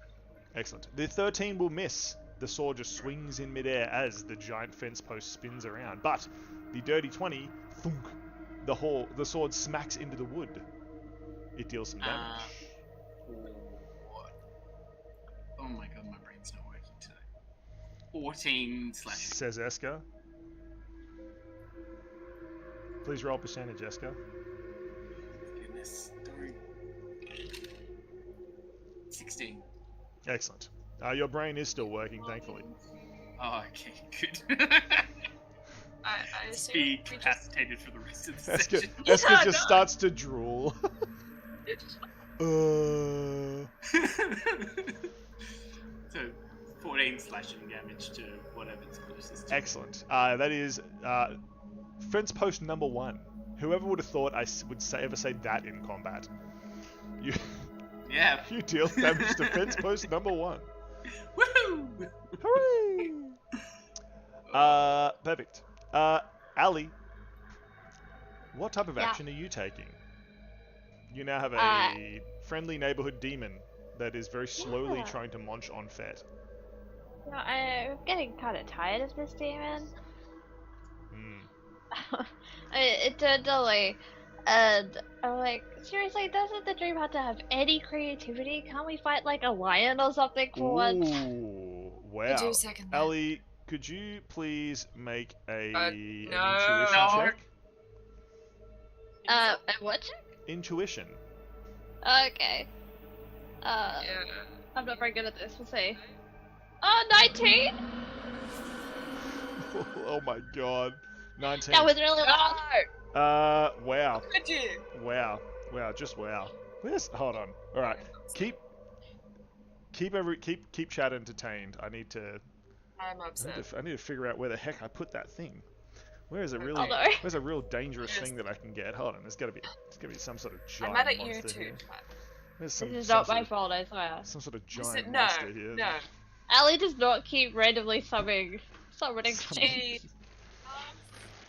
Excellent. The 13 will miss. The sword just swings in midair as the giant fence post spins around. But the dirty 20, thunk, the sword smacks into the wood. It deals some damage. Oh my god, my brain's not working today. 14 slashing. Says Esker. Please roll percentage, Esker. this. Don't. 16. Excellent. Your brain is still working, thankfully. Oh, okay, good. I assume Be we just... incapacitated for the rest of the Eska session. just no. starts to drool. So, 14 slashing damage to whatever's closest to. Excellent. That is fence post number 1. Whoever would have thought I would ever say that in combat? You Yeah. you deal damage to fence post number 1. Woohoo! Hooray! Perfect. Ali, what type of Yeah. action are you taking? You now have a friendly neighborhood demon that is very slowly Yeah. trying to munch on Fet. I'm getting kind of tired of this demon. Hmm. Totally. And I'm like, seriously, doesn't the Dreamhunter have any creativity? Can't we fight like a lion or something for once? Ooh, I wow. do second that. Ali, could you please make an no. intuition No. check? And what check? Intuition. Okay. Yeah. I'm not very good at this. We'll see. 19. Oh my god. 19. That was really loud. Wow. Could you? Wow. Wow, just wow. Hold on. Alright. Keep chat entertained. I need to I'm upset. I need to figure out where the heck I put that thing. Where's a real dangerous thing that I can get? Hold on, there's gotta be some sort of giant I'm mad at you monster too. here. There's This is some not sort my of- fault, I swear. Some sort of No, giant monster here. no. Ali does not keep randomly summoning Summoning. things.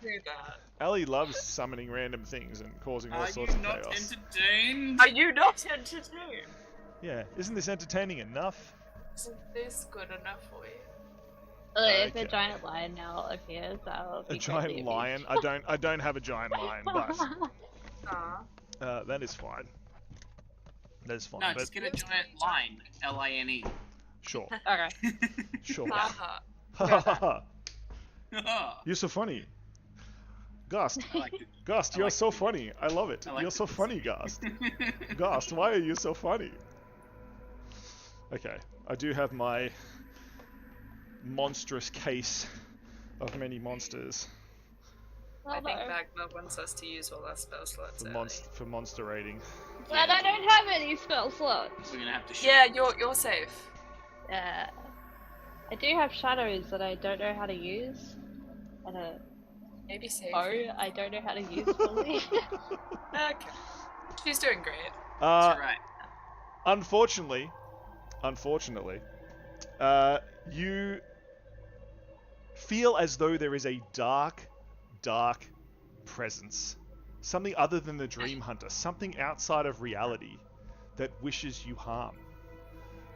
Do that. Ali loves summoning random things and causing all Are you sorts of not chaos. entertained? Are you not entertained? Yeah, isn't this entertaining enough? Isn't this good enough for you? If a Okay. giant lion now appears, that'll be A giant greatly lion? I don't have a giant lion, but that is fine. That is fine. No, but just get a giant line. Line. sure, Okay. sure. Haha. You're so funny. Gast, I like it. Gast, I you're like so it. funny. I love it. I like You're it. so funny, Gast. Gast, why are you so funny? Okay, I do have my monstrous case of many monsters I think Although- Magma wants us to use all our spell slots. for monster rating. But I don't have any spell slots. We're gonna have to shoot. Yeah, you're safe. I do have shadows that I don't know how to use. And a Maybe safe. I don't know how to use fully. Okay. She's doing great. That's right. Unfortunately, you feel as though there is a dark presence. Something other than the Dreamhunter. Something outside of reality that wishes you harm.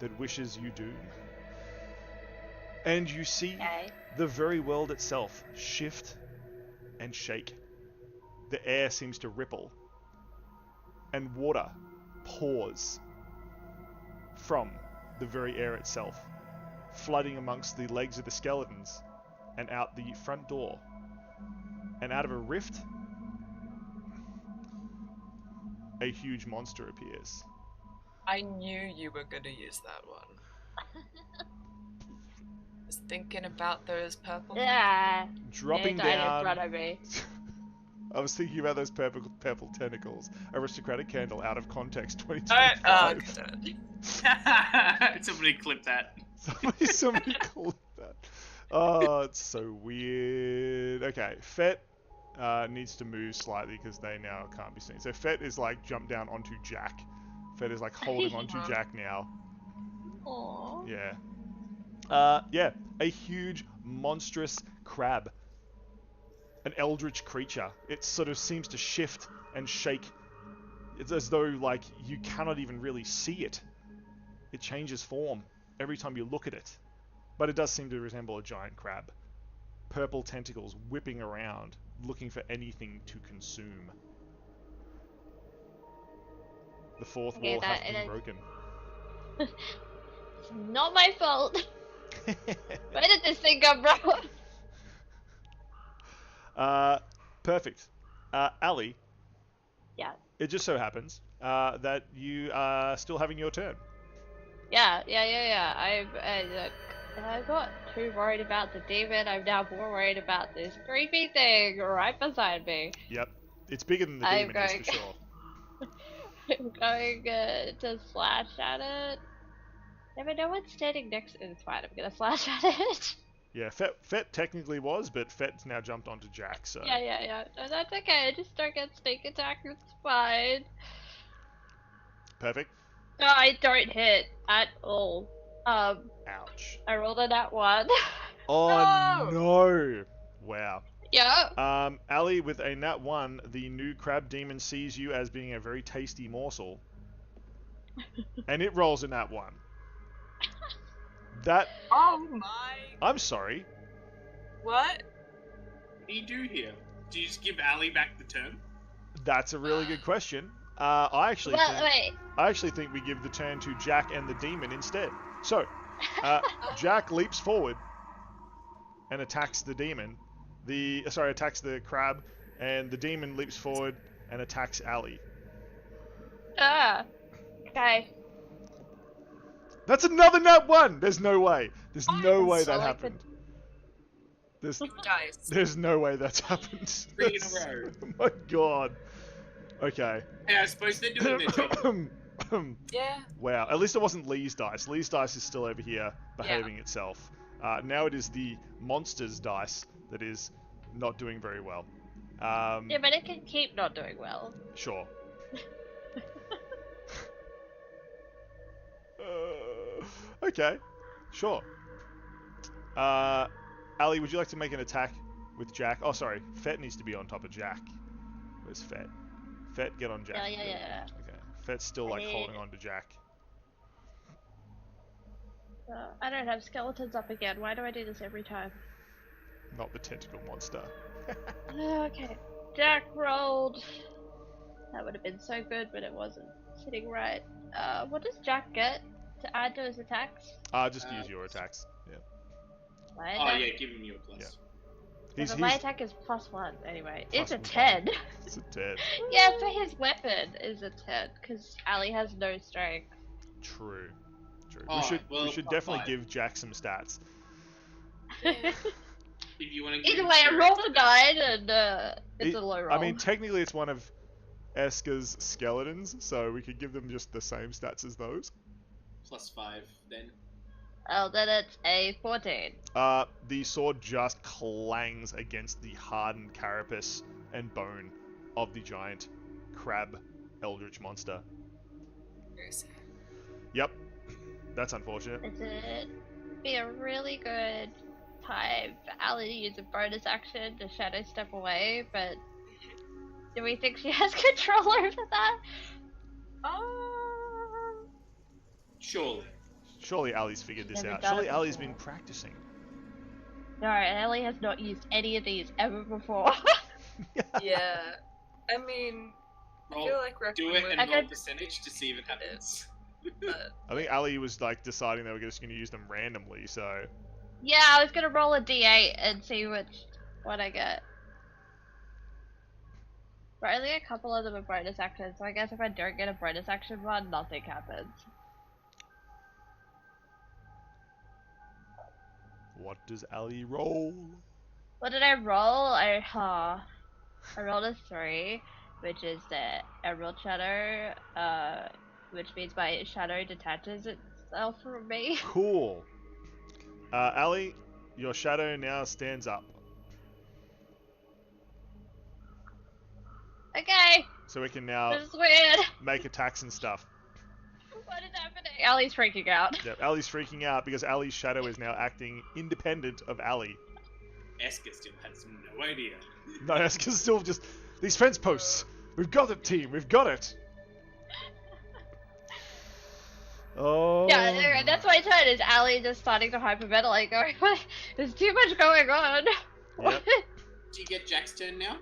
That wishes you doom. And you see Okay. the very world itself shift and shake. The air seems to ripple. And water pours from the very air itself, flooding amongst the legs of the skeletons and out the front door. And out of a rift, a huge monster appears. I knew you were gonna use that one. Just thinking about those purple. Yeah. Dropping Died in down. front of me. I was thinking about those purple tentacles. Aristocratic candle out of context. Oh, 2025. Somebody clip that. Somebody clip that. Oh, it's so weird. Okay, Fet needs to move slightly because they now can't be seen. So Fet is like jumped down onto Jack. Fet is like holding onto Jack now. Aww. Yeah. Yeah, a huge, monstrous crab. An eldritch creature. It sort of seems to shift and shake. It's as though, like, you cannot even really see it. It changes form every time you look at it. But it does seem to resemble a giant crab. Purple tentacles whipping around, looking for anything to consume. The fourth Okay, wall has that- been and broken. It's not my fault. Where did this thing come from? Perfect. Ali, Yeah. it just so happens that you are still having your turn. Yeah. I'm not too worried about the demon. I'm now more worried about this creepy thing right beside me. Yep. It's bigger than the I'm demon is going- for sure. I'm going to slash at it. Never know what's standing next. It's fine. I'm gonna slash at it. Yeah, Fet technically was, but Fet's now jumped onto Jack, so... Yeah. No, that's okay. Just don't get sneak attack. It's fine. Perfect. No, I don't hit at all. Ouch. I rolled a nat 1. Oh, no! Wow. Yeah. Ali, with a nat 1, the new crab demon sees you as being a very tasty morsel. And it rolls a nat 1. That... Oh my. I'm sorry. What? What do you do here? Do you just give Ali back the turn? That's a really good question. I actually Wait. think we give the turn to Jack and the demon instead. So, Jack leaps forward and attacks the demon. Attacks the crab, and the demon leaps forward and attacks Ali. Okay. That's another nat 1! There's no way. There's no way so that I happened. Dice. There's no way that's happened. 3 in a row. Oh my god. Okay. Hey, I suppose they're doing their job. Yeah. Wow. At least it wasn't Lee's dice. Lee's dice is still over here behaving itself. Now it is the monster's dice that is not doing very well. Yeah, but it can keep not doing well. Sure. Okay. Sure. Ali, would you like to make an attack with Jack? Oh, sorry. Fet needs to be on top of Jack. Where's Fet? Fet, get on Jack. Yeah. Okay. Fet's still like holding on to Jack. I don't have skeletons up again. Why do I do this every time? Not the tentacle monster. Okay. Jack rolled. That would have been so good, but it wasn't sitting right. What does Jack get to add to his attacks? Just use your attacks. Yeah. My Oh attack? yeah, give him your plus. Yeah, but my attack is +1 anyway. It's a +1. 10. It's a 10. Yeah, but his weapon is a 10 because Ali has no strength. True. Oh, we should definitely give Jack some stats. If you want to give Either him way, I your rolled extra- a 9 and it's a low roll. I mean, technically it's one of Eska's skeletons, so we could give them just the same stats as those. +5 then. Oh, then it's a 14. The sword just clangs against the hardened carapace and bone of the giant crab eldritch monster. Very sad. Yep. That's unfortunate. It'd be a really good time for Ali to use a bonus action to shadow step away, but do we think she has control over that? Surely. Surely Ali's figured this Never out. done it Surely Ali's before. been practicing. No, Ali has not used any of these ever before. Yeah. I mean, I Roll, feel like do Requiem it would and I roll could- percentage to see if it happens. but I think Ali was like deciding they were just going to use them randomly, so... Yeah, I was gonna roll a d8 and see which one I get. But only a couple of them are bonus actions, so I guess if I don't get a bonus action one, nothing happens. What does Ali roll? What did I roll? I rolled a 3, which is the Emerald Shadow, which means my shadow detaches itself from me. Cool. Ali, your shadow now stands up. Okay, So we can now this is weird. make attacks and stuff. What is happening? Ali's freaking out. Yep, Ali's freaking out because Ali's shadow is now acting independent of Ali. Eska still has no idea. No, Eska's still just... These fence posts! We've got it, team! We've got it! Oh... Yeah, that's my turn. Is Ali just starting to hyperventilate, going, "What? There's too much going on." Yep. Do you get Jack's turn now?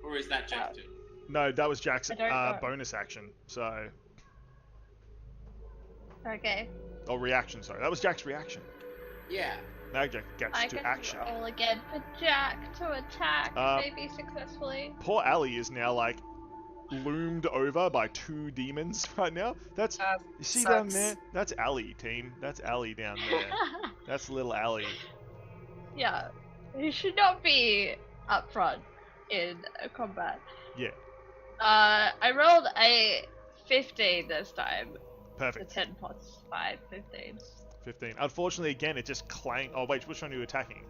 Or is that Jack's turn? No, that was Jack's I don't know. bonus action, so... Okay. Oh, reaction, sorry. That was Jack's reaction. Yeah. Now Jack gets I to can action. roll again for Jack to attack, maybe successfully. Poor Ali is now like loomed over by 2 demons right now. That's you see down there? That's Allie, team. That's Allie down there. That's little Allie. Yeah, you should not be up front in combat. Yeah. I rolled a 15 this time. Perfect. The 10 plus 5, 15. 15. Unfortunately, again, it just clang. Oh wait, which one are you attacking?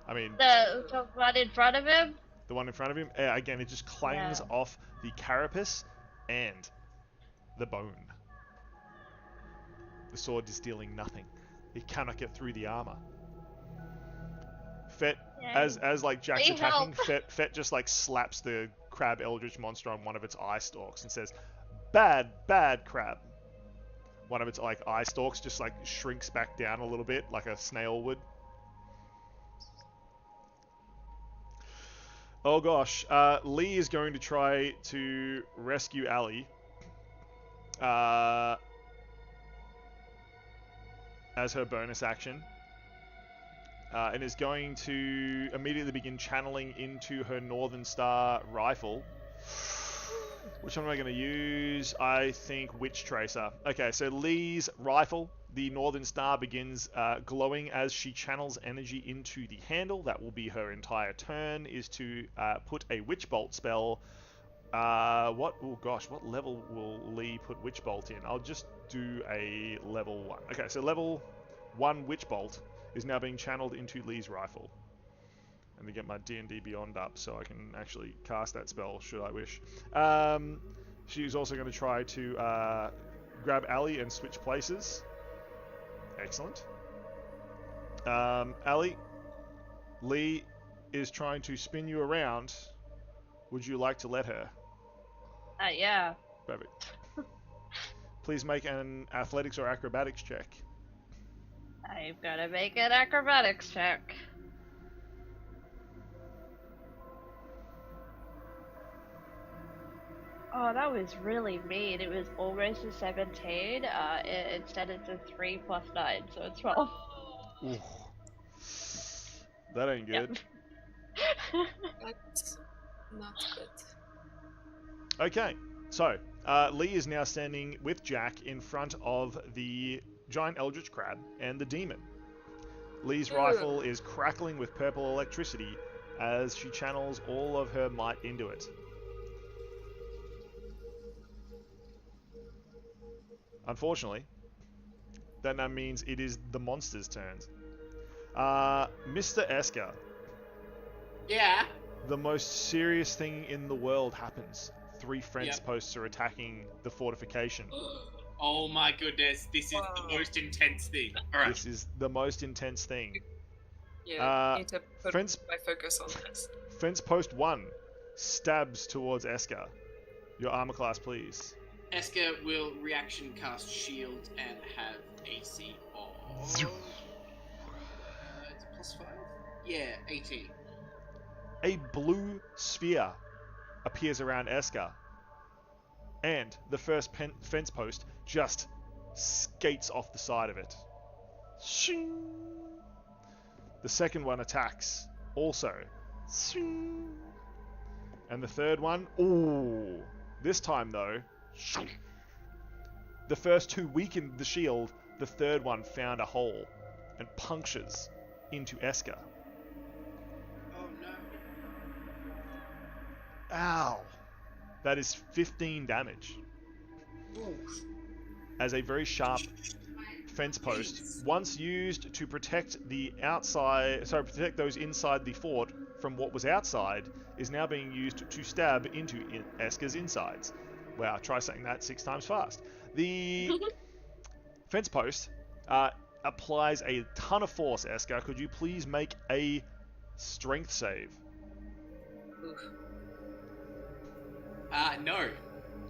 I mean, The one in front of him. the one in front of him. Again, it just clangs off the carapace and the bone. The sword is dealing nothing. It cannot get through the armor. Fet, as like Jack's attacking, Fet just like slaps the crab eldritch monster on one of its eye stalks and says, "Bad, bad crab." One of its like eye stalks just like shrinks back down a little bit, like a snail would. Oh gosh, Lee is going to try to rescue Allie. As her bonus action. And is going to immediately begin channeling into her Northern Star rifle. Which one am I going to use? I think Witch Tracer. Okay, so Lee's rifle, the Northern Star, begins glowing as she channels energy into the handle. That will be her entire turn, is to put a Witch Bolt spell. Oh gosh, what level will Lee put Witch Bolt in? I'll just do a level 1. Okay, so level 1 Witch Bolt is now being channeled into Lee's rifle. And to get my D&D Beyond up so I can actually cast that spell, should I wish. She's also going to try to grab Allie and switch places. Excellent. Allie, Lee is trying to spin you around. Would you like to let her? Yeah. Perfect. Please make an athletics or acrobatics check. I've got to make an acrobatics check. Oh, that was really mean. It was almost a 17. Instead it's a 3 plus 9, so it's 12. Ooh. That ain't good. Yep. That's not good. Okay, so Lee is now standing with Jack in front of the giant eldritch crab and the demon. Lee's rifle is crackling with purple electricity as she channels all of her might into it. Unfortunately, that now means it is the monster's turns. Mr. Esker. Yeah. The most serious thing in the world happens. 3 fence posts are attacking the fortification. Oh my goodness, this is the most intense thing. Alright. This is the most intense thing. Yeah, I need to put fence- my focus on this. Fence post 1 stabs towards Esker. Your armor class, please. Esker will reaction cast shield and have AC of... it's +5? Yeah, 18. A blue sphere appears around Esker. And the first fence post just skates off the side of it. Shing. The second one attacks also. Shing. And the third one, ooh. This time though, shing. The first 2 weakened the shield, the third one found a hole and punctures into Esker. Oh no. Ow. That is 15 damage. Oof. As a very sharp fence post, once used to protect protect those inside the fort from what was outside, is now being used to stab into Esker's insides. Wow, try saying that 6 times fast. The fence post applies a ton of force, Esker. Could you please make a strength save? Oof. No.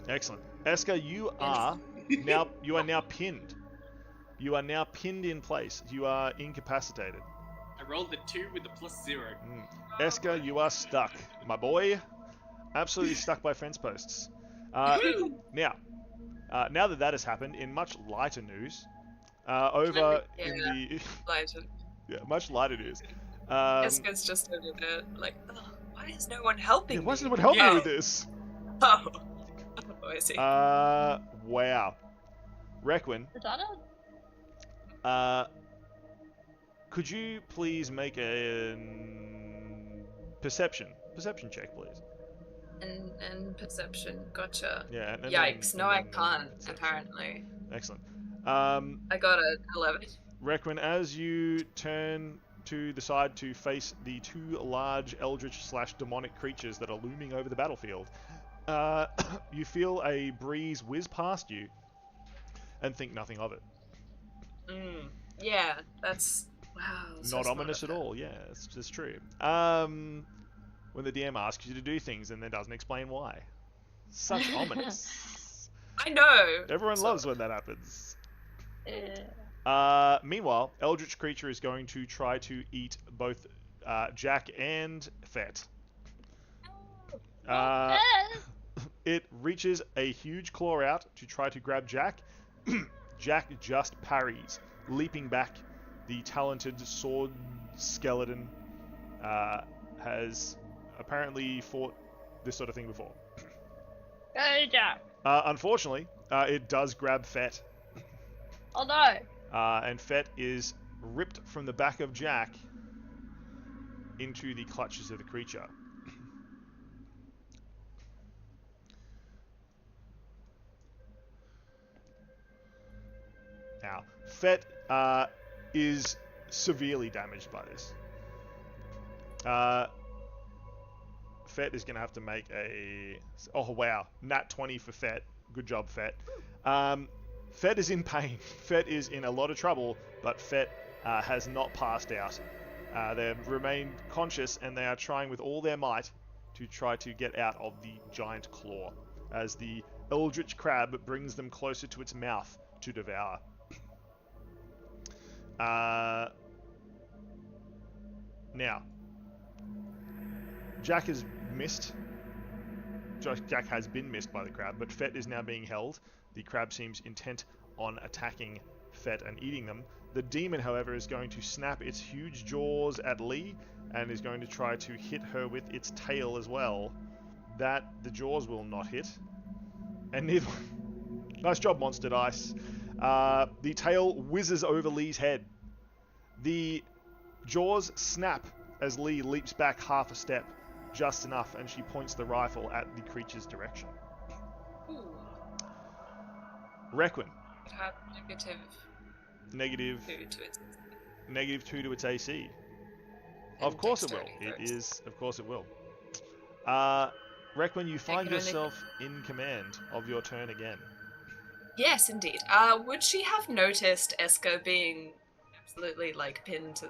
Excellent. Esker, you are now pinned. You are now pinned in place. You are incapacitated. I rolled the 2 with the +0. Esker, you are stuck, my boy. Absolutely stuck by fence posts. Now that has happened, in much lighter news, over in the much lighter news. Esker's just over there, like, oh, why is no one helping me? Why is no one helping me with this? Oh. Oh, I see. Wow. Requin, Is that could you please make a perception check, please? And perception. Gotcha. Yeah. And Yikes. No, I can't, perception. apparently. Excellent. I got an 11. Requin, as you turn to the side to face the two large eldritch/demonic creatures that are looming over the battlefield, you feel a breeze whiz past you and think nothing of it. Yeah, that's... Wow. So Not smart ominous of at her. all, yeah, it's true. When the DM asks you to do things and then doesn't explain why. Such ominous. I know! Everyone Sort loves of. when that happens. yeah. Meanwhile, Eldritch Creature is going to try to eat both Jack and Fet. It reaches a huge claw out to try to grab Jack. Jack just parries, leaping back. The talented sword skeleton has apparently fought this sort of thing before. Go, Jack. Unfortunately, it does grab Fet. Oh no. And Fet is ripped from the back of Jack into the clutches of the creature. Now, Fet is severely damaged by this. Fet is going to have to make a... Oh, wow. Nat 20 for Fet. Good job, Fet. Fet is in pain. Fet is in a lot of trouble, but Fet has not passed out. They've remained conscious, and they are trying with all their might to try to get out of the giant claw, as the eldritch crab brings them closer to its mouth to devour. Now, Jack has missed. Jack has been missed by the crab, but Fet is now being held. The crab seems intent on attacking Fet and eating them. The demon, however, is going to snap its huge jaws at Lee and is going to try to hit her with its tail as well. That the jaws will not hit. And neither... Nice job, Monster Dice. The tail whizzes over Lee's head. The jaws snap as Lee leaps back half a step, just enough, and she points the rifle at the creature's direction. Ooh. Requin. It had Negative 2 to its... -2 to its AC. And Of course it will. dexterity It throws. is. Of course it will. Requin, you find can only- yourself in command of your turn again. Yes, indeed. Would she have noticed Eska being absolutely, like, pinned to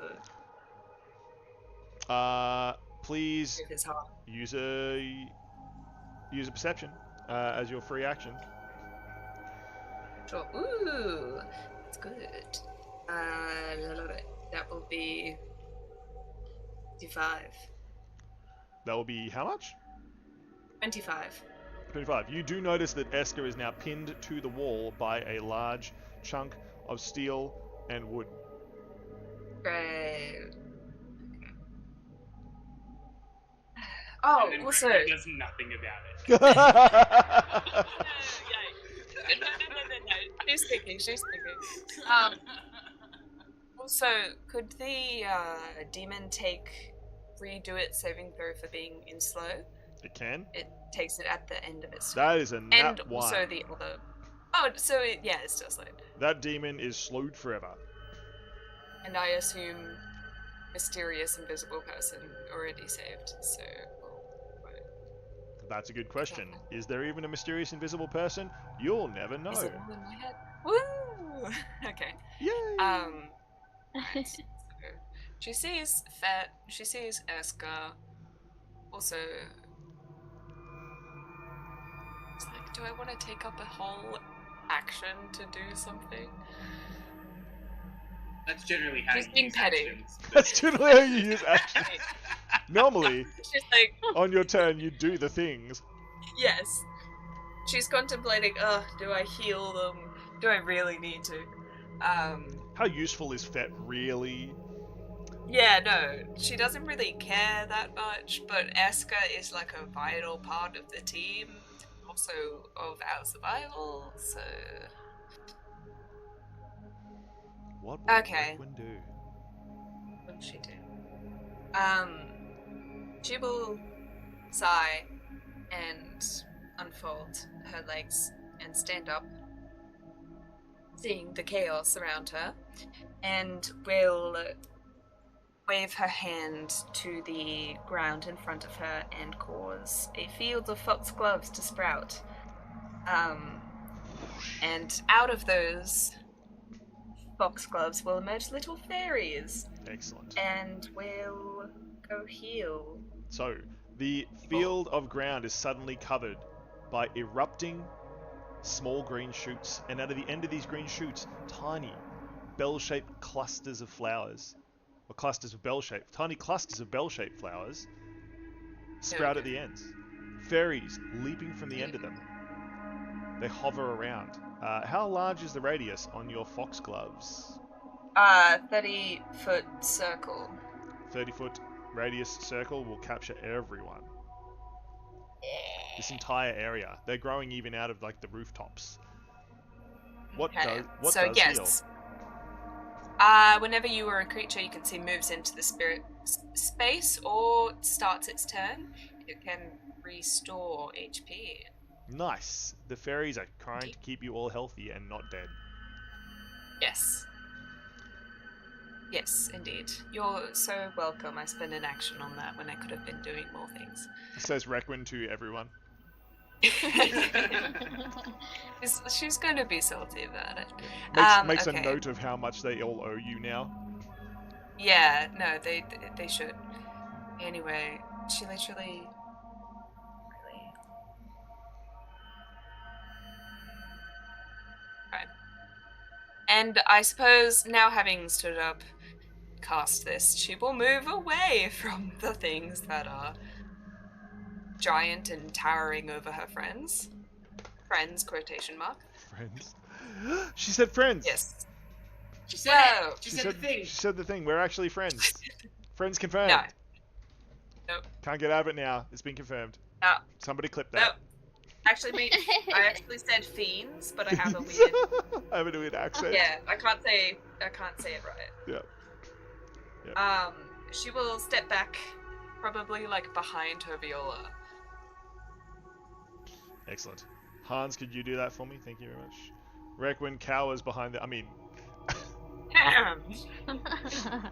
Please his heart? use a perception as your free action. Sure. Ooh, that's good. That will be 25. That will be how much? 25. 25. You do notice that Eska is now pinned to the wall by a large chunk of steel and wood. Great. Oh, And then also... Requin does nothing about it. No. She's thinking. Also, could the demon redo its saving throw for being in slow? It can. It takes it at the end of its turn. That is a nat And 1. also the other... Oh, so it's still slow. That demon is slowed forever. And I assume mysterious invisible person already saved, so... That's a good question. Is there even a mysterious invisible person? You'll never know. Is it all in my head? Woo! Okay. Yay! Right. So, she sees Fet, she sees Eska. Also, it's like, do I want to take up a whole action to do something? That's generally how She's you being use petty. actions. That's generally how you use action. Normally, She's like, on your turn, you do the things. yes. She's contemplating, do I heal them? Do I really need to? How useful is Fet really? Yeah, no, she doesn't really care that much, but Eska is like a vital part of the team also of our survival, so... What will Okay. Requin do? What will she do? She will sigh and unfold her legs and stand up, seeing the chaos around her, and will wave her hand to the ground in front of her and cause a field of foxgloves to sprout. And out of those foxgloves will emerge little fairies Excellent. and will go heal. So, the field of ground is suddenly covered by erupting small green shoots, and out of the end of these green shoots, tiny bell-shaped clusters of flowers, or clusters of bell-shaped, tiny clusters of bell-shaped flowers sprout at the ends. Fairies leaping from the end of them. They hover around. How large is the radius on your foxgloves? 30-foot circle. 30-foot radius circle will capture everyone. This entire area. They're growing even out of like the rooftops. What does heal? Whenever you are a creature you can see moves into the spirit space or starts its turn, it can restore HP. Nice. The fairies are trying to keep you all healthy and not dead. Yes. Yes, indeed. You're so welcome. I spent an action on that when I could have been doing more things. Says Requin to everyone. She's going to be salty about it. Makes okay. a note of how much they all owe you now. Yeah, no, they should. Anyway, she literally... Really... Right. And I suppose, now having stood up, cast this, she will move away from the things that are giant and towering over her friends. Friends, quotation mark. Friends. She said friends. Yes. She said Whoa. it. She said the thing. She said the thing. We're actually friends. Friends confirmed. No. Nope. Can't get out of it now. It's been confirmed. No. Somebody clip Nope. that. Actually, I actually said fiends, but I have a weird... I have a weird accent. Yeah, I can't say it right. Yeah. She will step back, probably like behind her viola. Excellent. Hans, could you do that for me? Thank you very much. Requin cowers behind the...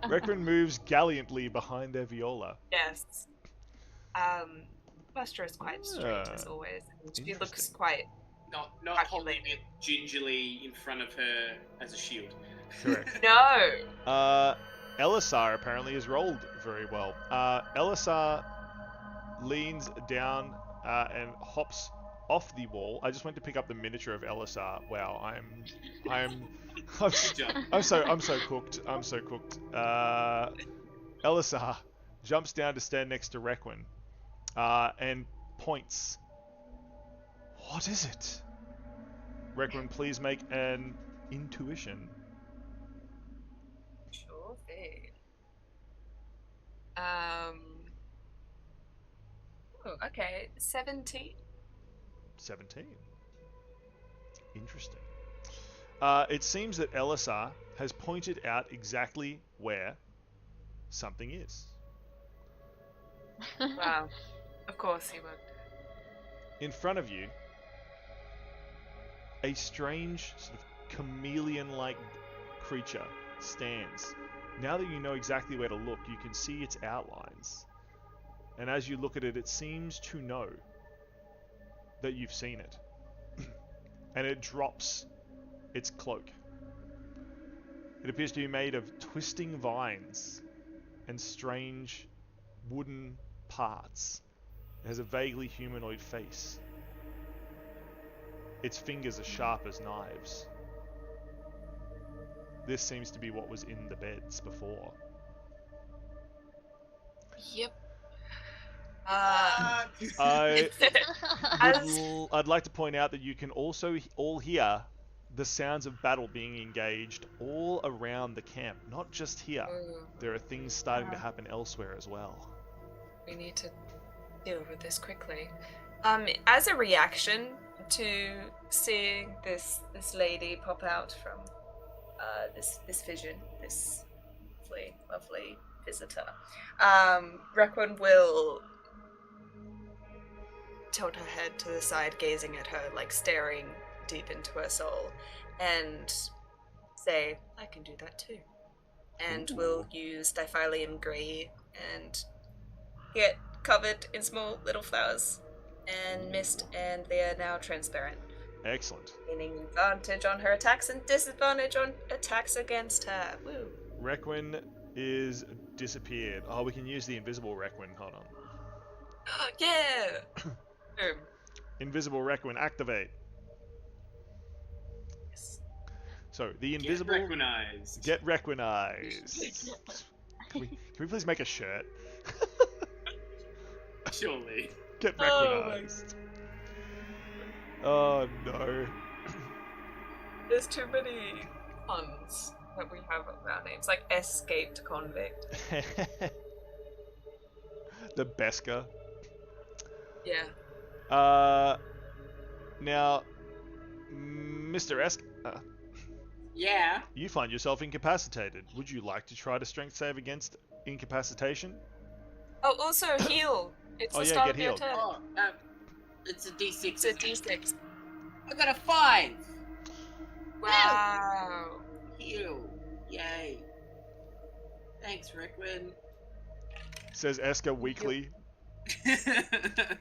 Requin moves gallantly behind their viola. Yes. Buster is quite straight as always. She looks quite... Not holding it gingerly in front of her as a shield. Correct. No! Elisar apparently has rolled very well. Elisar leans down and hops off the wall. I just went to pick up the miniature of Elisar. Wow, I'm so cooked. I'm so cooked. Elisar jumps down to stand next to Requin and points. What is it? Requin, please make an intuition. Sure thing. Oh, okay. 17. 17. Interesting. It seems that Elisar has pointed out exactly where something is. Wow. Of course he would. In front of you, a strange, sort of chameleon-like creature stands. Now that you know exactly where to look, you can see its outlines. And as you look at it, it seems to know that you've seen it. And it drops its cloak. It appears to be made of twisting vines and strange wooden parts. It has a vaguely humanoid face. Its fingers are sharp as knives. This seems to be what was in the beds before. Yep. I'd like to point out that you can also all hear the sounds of battle being engaged all around the camp, not just here. There are things starting to happen elsewhere as well. We need to deal with this quickly. As a reaction to seeing this lady pop out from this vision, this lovely visitor, Requin will tilt her head to the side, gazing at her, like staring deep into her soul, and say, "I can do that too." And we'll use Diphylium Grey and get covered in small little flowers and mist, and they are now transparent. Excellent. Gaining advantage on her attacks and disadvantage on attacks against her. Woo. Requin is disappeared. Oh, we can use the invisible Requin. Hold on. Yeah! Boom. Invisible Requin, activate. Yes. So, the invisible... Get recognized. Get Requinized. Can we please make a shirt? Surely. Get Oh my- Requinized. Oh, no. There's too many puns that we have on our names, like escaped convict. The Beska. Yeah. Now, Mr. Esk, Yeah. you find yourself incapacitated. Would you like to try to strength save against incapacitation? Oh, also heal. It's Oh, the yeah, start get of your healed. turn. Oh, it's a D6. It's a D6. I got a 5. Wow. Heal. Yay. Thanks, Requin. Says Eska weakly,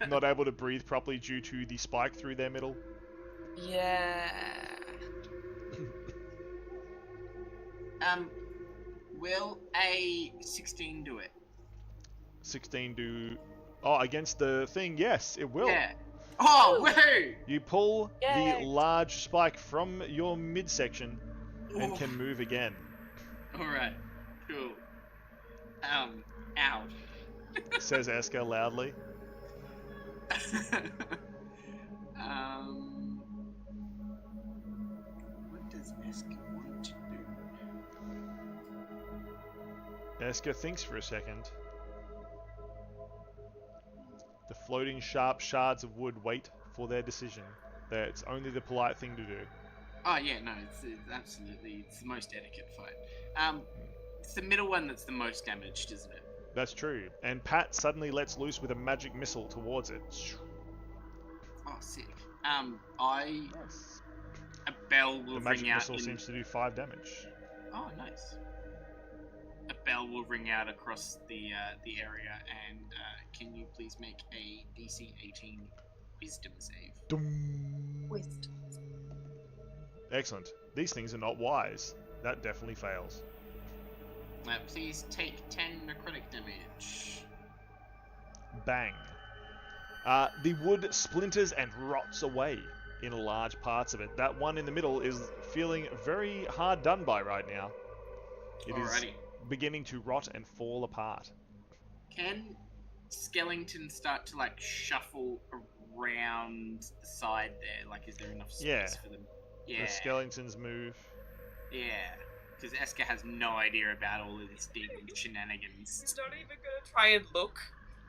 not able to breathe properly due to the spike through their middle. Yeah. Will a 16 do it? 16 do... Oh, against the thing, yes, it will. Yeah. Oh, woohoo! You pull Yay. the large spike from your midsection and Ooh. can move again. Alright, cool. Ow. Says Eska loudly. What does Eska want to do? Eska thinks for a second. The floating sharp shards of wood wait for their decision. It's only the polite thing to do. Oh yeah, no, it's absolutely, it's the most etiquette fight. It's the middle one that's the most damaged, isn't it? That's true. And Pat suddenly lets loose with a magic missile towards it. Oh, sick. Nice. A bell will The magic ring out. missile seems to do 5 damage. Oh, nice. A bell will ring out across the area, and can you please make a DC 18 Wisdom save? Dum. Wisdom. Excellent. These things are not wise. That definitely fails. Please take 10 necrotic damage. Bang. The wood splinters and rots away in large parts of it. That one in the middle is feeling very hard done by right now. It is Alrighty. beginning to rot and fall apart. Can Skellington start to like shuffle around the side there? Like, is there enough space Yeah. for them? Yeah. The skeletons move. Yeah. Because Eska has no idea about all of this demon shenanigans. He's not even gonna try and look.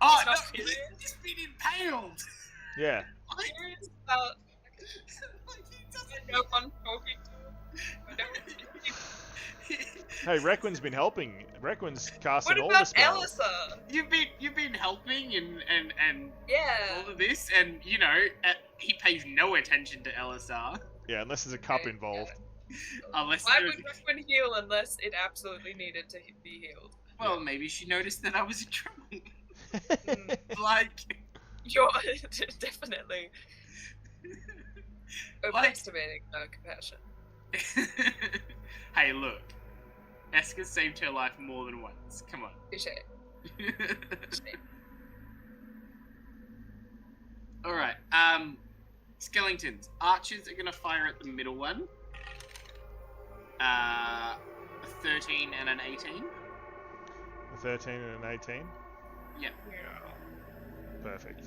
Oh He's no! not curious. He's been impaled. Yeah. Curious about Like, he doesn't no one talking to him. Hey, Requin's been helping. Requin's What casting all the about spells. Elisa? You've been helping and Yeah. all of this, and you know he pays no attention to LSR Yeah, unless there's a cup Okay, involved. unless Why there's. would Requin heal unless it absolutely needed to be healed? Well, maybe she noticed that I was in trouble. Mm. Like, You're definitely Like- overestimating compassion. hey, look, Eska saved her life more than once. Come on. Touche. All right. Skellingtons. Archers are gonna fire at the middle one. A 13 and an 18. A 13 and an 18. Yeah. Perfect.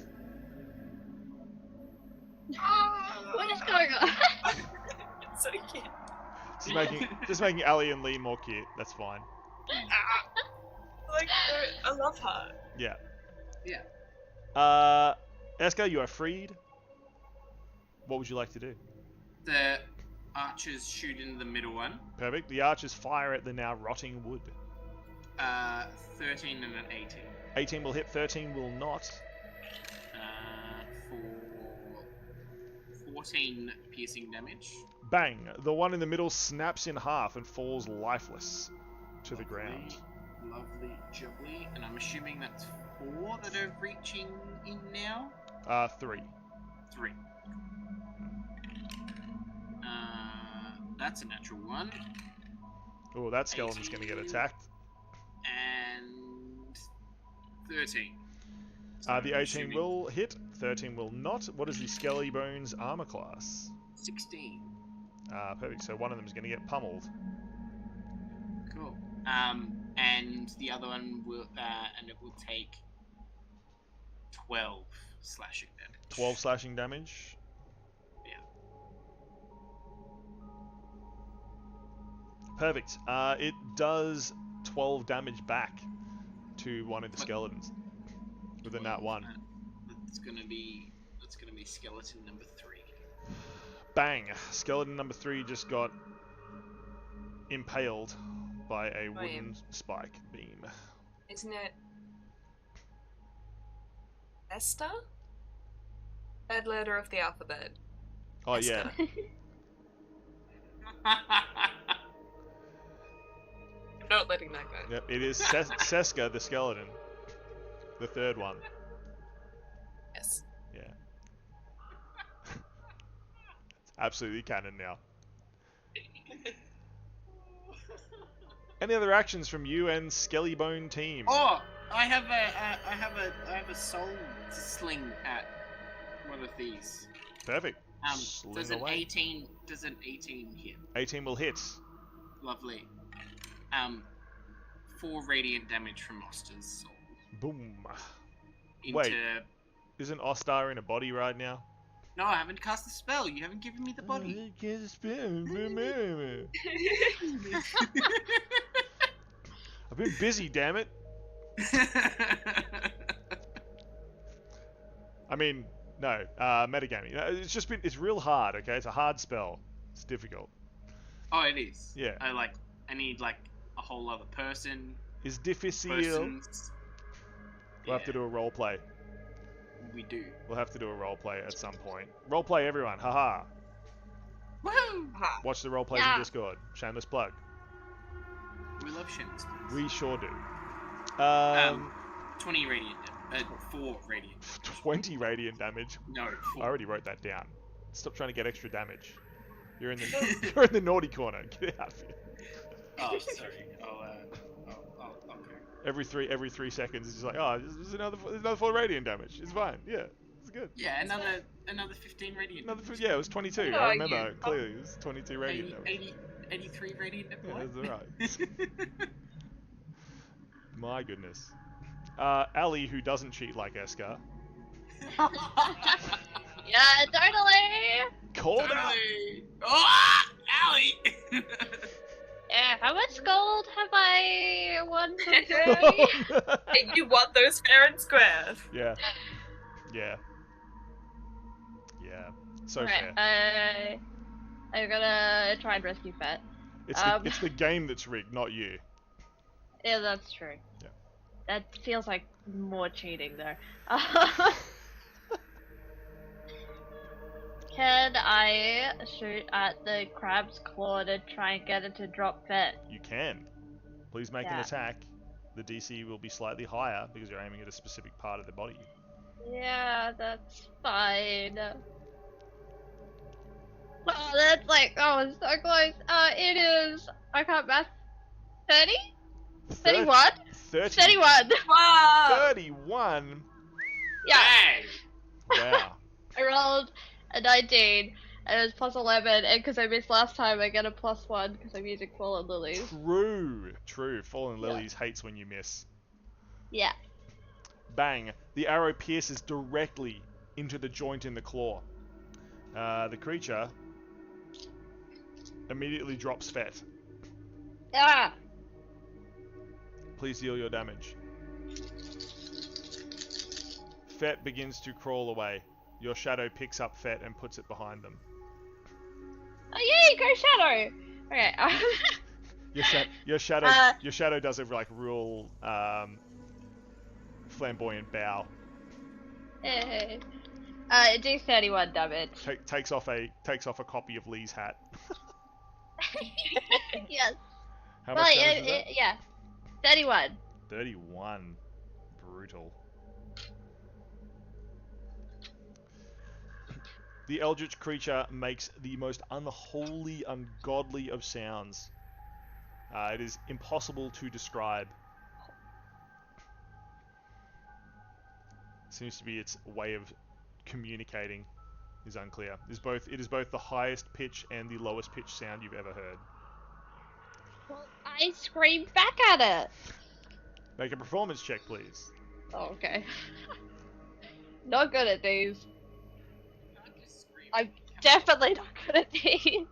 What is going on? It's so cute. Just making Ali and Lee more cute. That's fine. Like, I love her. Yeah. Yeah. Eska, you are freed. What would you like to do? The archers shoot into the middle one. Perfect. The archers fire at the now rotting wood. 13 and an 18. 18 will hit, 13 will not. For 14 piercing damage. Bang! The one in the middle snaps in half and falls lifeless to the ground. Lovely, jubbly. And I'm assuming that's 4 that are reaching in now? 3. 3. That's a natural 1. Oh, that skeleton's going to get attacked. And 13. The 18 will hit, 13 will not. What is the Skelly Bones armor class? 16. Perfect. So one of them is going to get pummeled. Cool. And the other one will, and it will take 12 slashing damage. 12 slashing damage. Yeah. Perfect. It does 12 damage back to one of the skeletons with a nat 1. That's gonna be skeleton number 3. Bang! Skeleton number 3 just got impaled by a wooden spike beam. Isn't it Esther? Third letter of the alphabet. Oh Esther. yeah. I'm not letting that go. Yep, it is Seska the skeleton. The third one. Yes. Yeah. It's absolutely canon now. Any other actions from you and Skellybone team? Oh, I have a soul sling at one of these. Perfect. Does Sling an away. 18 hit? 18 will hit. Lovely. 4 radiant damage from Oster's soul. Boom. Into... Wait. Isn't Ostar in a body right now? No, I haven't cast the spell. You haven't given me the body. I've been busy, damn it. I mean, no, metagaming. It's real hard, okay? It's a hard spell. It's difficult. Oh, it is. Yeah. I need a whole other person. It's difficile. Persons. We'll have to do a role play. We do. We'll have to do a role play at some point. Role play, everyone. Haha. Woohoo! Watch the role plays in Discord. Shameless plug. We love shameless plugs. We sure do. 20 radiant. 4 radiant. 20 radiant damage. No, 4. I already wrote that down. Stop trying to get extra damage. You're in the you're in the naughty corner. Get out of here. Oh, sorry. Okay. Every 3 seconds, it's just like, oh, there's another 4 radiant damage. It's fine. Yeah, it's good. Yeah, another 15 radiant. Yeah, it was 22. Oh, I remember you- clearly. It was 22 radiant damage. 83 radiant. Yeah, that's alright. My goodness. Ali, who doesn't cheat like Eska, Yeah, totally. called out. Totally. Oh, Allie! Yeah, how much gold have I won for free? Hey, you want those fair and square. Yeah. Yeah. Yeah. So Alright, fair. I'm gonna try and rescue Fett. It's the game that's rigged, not you. Yeah, that's true. Yeah. That feels like more cheating there. Can I shoot at the crab's claw to try and get it to drop Fett? You can. Please make an Yeah. attack. The DC will be slightly higher because you're aiming at a specific part of the body. Yeah, that's fine. Oh, that's so close. It is, I can't math, 30? 31? 30, 31! Wow! 31? Yeah, Dang! Wow. I rolled a 19, and it was plus 11, and because I missed last time, I get a plus 1 because I'm using Fallen Lilies. True. Fallen Yeah. Lilies hates when you miss. Yeah. Bang. The arrow pierces directly into the joint in the claw. The creature immediately drops Fett. Ah! Please deal your damage. Fet begins to crawl away. Your shadow picks up Fet and puts it behind them. Oh yay, go shadow! Okay. Your shadow does a like real flamboyant bow. It do 31 damage. Takes off a copy of Lee's hat. Yes. How much damage is that? Yeah. 31. 31. Brutal. The eldritch creature makes the most unholy, ungodly of sounds. It is impossible to describe. Seems to be its way of communicating is unclear. It is both the highest pitch and the lowest pitch sound you've ever heard. Well, I screamed back at it. Make a performance check, please. Oh, okay. Not good at these. I'm definitely not good at these.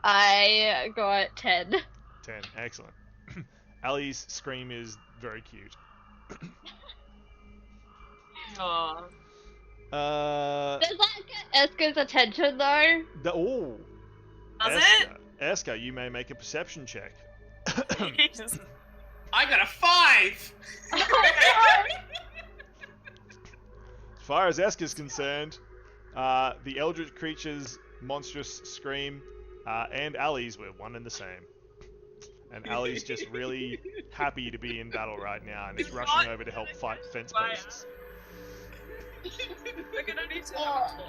I got 10. 10. Excellent. Ali's scream is very cute. Aww. Does that get Eska's attention though? Does it? Eska, you may make a perception check. I got a 5! As far as Eska's concerned, the eldritch creature's monstrous scream and Ali's were one and the same. And Ali's just really happy to be in battle right now and is rushing over to help fight fence posts. We're gonna need to have a talk.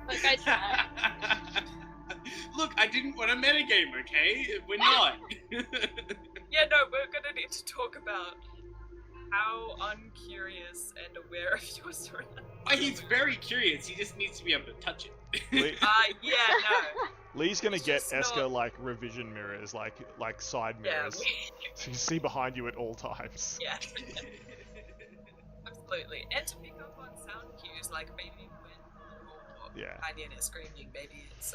Like I tried. Look, I didn't want a metagame, okay? We're not. Yeah, no, we're gonna need to talk about how uncurious and aware of your surroundings. He's very curious, he just needs to be able to touch it. Yeah, no. Lee's gonna It's get just Eska not- like revision mirrors, like side Yeah, mirrors, so you see behind you at all times. yeah. Absolutely. And to pick up on sound cues, like maybe when your companion is screaming, maybe it's...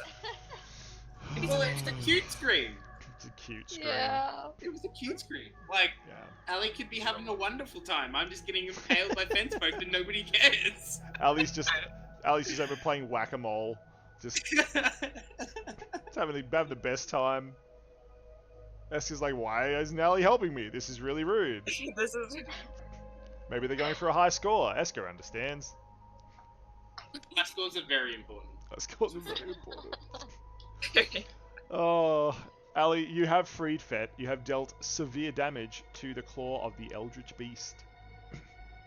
Well, it's the cute scream. It's a cute scream. Yeah. It was a cute scream. Like, Yeah. Ali could be having a wonderful time. I'm just getting impaled by fence posts and nobody cares. Ali's just over playing whack-a-mole, just having the best time. Eska's like, why isn't Ali helping me? This is really rude. This is... Maybe they're going for a high score. Eska understands. My scores are very important. High scores are very important. Oh, Ali, you have freed Fet. You have dealt severe damage to the claw of the eldritch beast.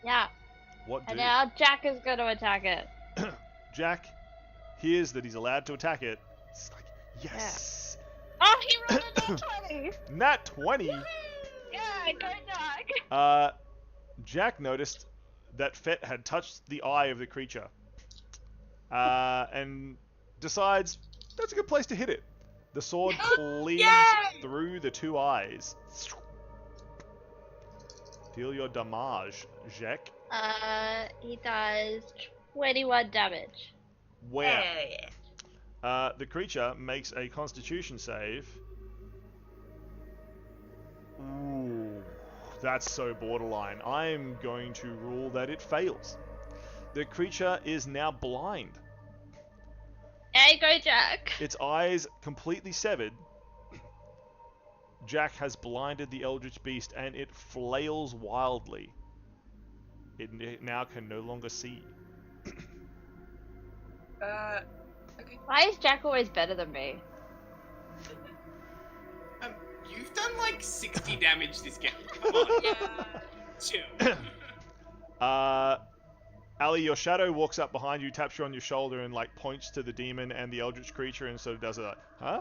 Yeah. What do? And now Jack is going to attack it. Jack hears that he's allowed to attack it. It's like, yes! Oh, he rolled a nat 20! Nat 20? Yeah, go Jack! Jack noticed that Fet had touched the eye of the creature. And decides that's a good place to hit it. The sword cleaves through the two eyes. Deal your damage, Jack. He does 21 damage. Where? The creature makes a constitution save. Ooh, that's so borderline. I'm going to rule that it fails. The creature is now blind. Hey, go Jack! Its eyes completely severed. Jack has blinded the eldritch beast and it flails wildly. It now can no longer see. Okay. Why is Jack always better than me? You've done like 60 damage this game. Come on. Yeah. Chill. Ali, your shadow walks up behind you, taps you on your shoulder, and like points to the demon and the eldritch creature, and sort of does a huh?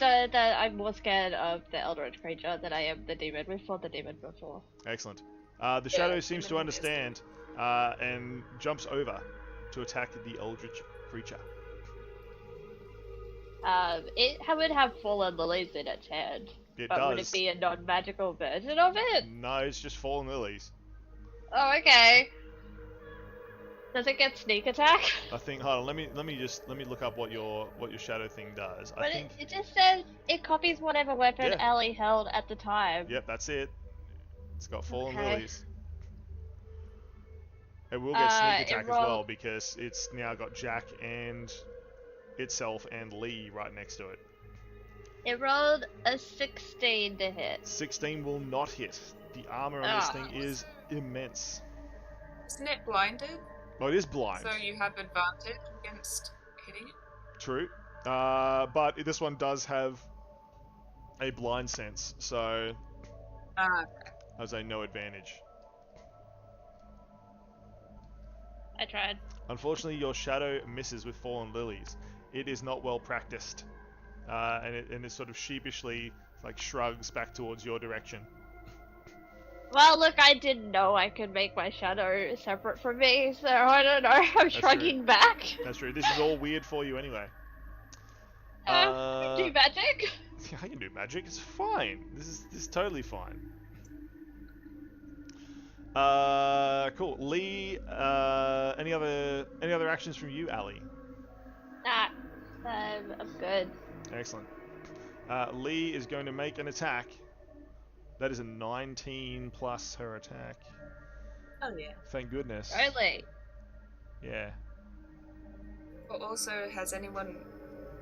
I'm more scared of the eldritch creature than I am the demon. We've fought the demon before. Excellent. The shadow seems to demon understand and jumps over to attack the eldritch creature. It would have fallen lilies in its hand. It But does. would it be a non-magical version of it? No, it's just fallen lilies. Oh, okay. Does it get sneak attack? I think. Hold on. Let me look up what your shadow thing does. But I think. it just says it copies whatever weapon Yeah. Ellie held at the time. Yep, that's it. It's got fallen Okay. lilies. It will get sneak It attack as well rolled- because it's now got Jack and itself and Lee right next to it. It rolled a 16 to hit. 16 will not hit. The armor on this thing is immense. Isn't it blinded? Oh, it is blind. So you have advantage against hitting it? True. But this one does have a blind sense, so has a no advantage. I tried. Unfortunately, your shadow misses with fallen lilies. It is not well practiced, and it sort of sheepishly like shrugs back towards your direction. Well, look, I didn't know I could make my shadow separate from me, so I don't know. I'm shrugging back. That's true. This is all weird for you anyway. Do magic? Yeah, I can do magic. It's fine. This is totally fine. Cool. Lee, any other actions from you, Ali? Nah, I'm good. Excellent. Lee is going to make an attack. That is a 19 plus her attack. Oh yeah. Thank goodness. Really? Yeah. But also, has anyone,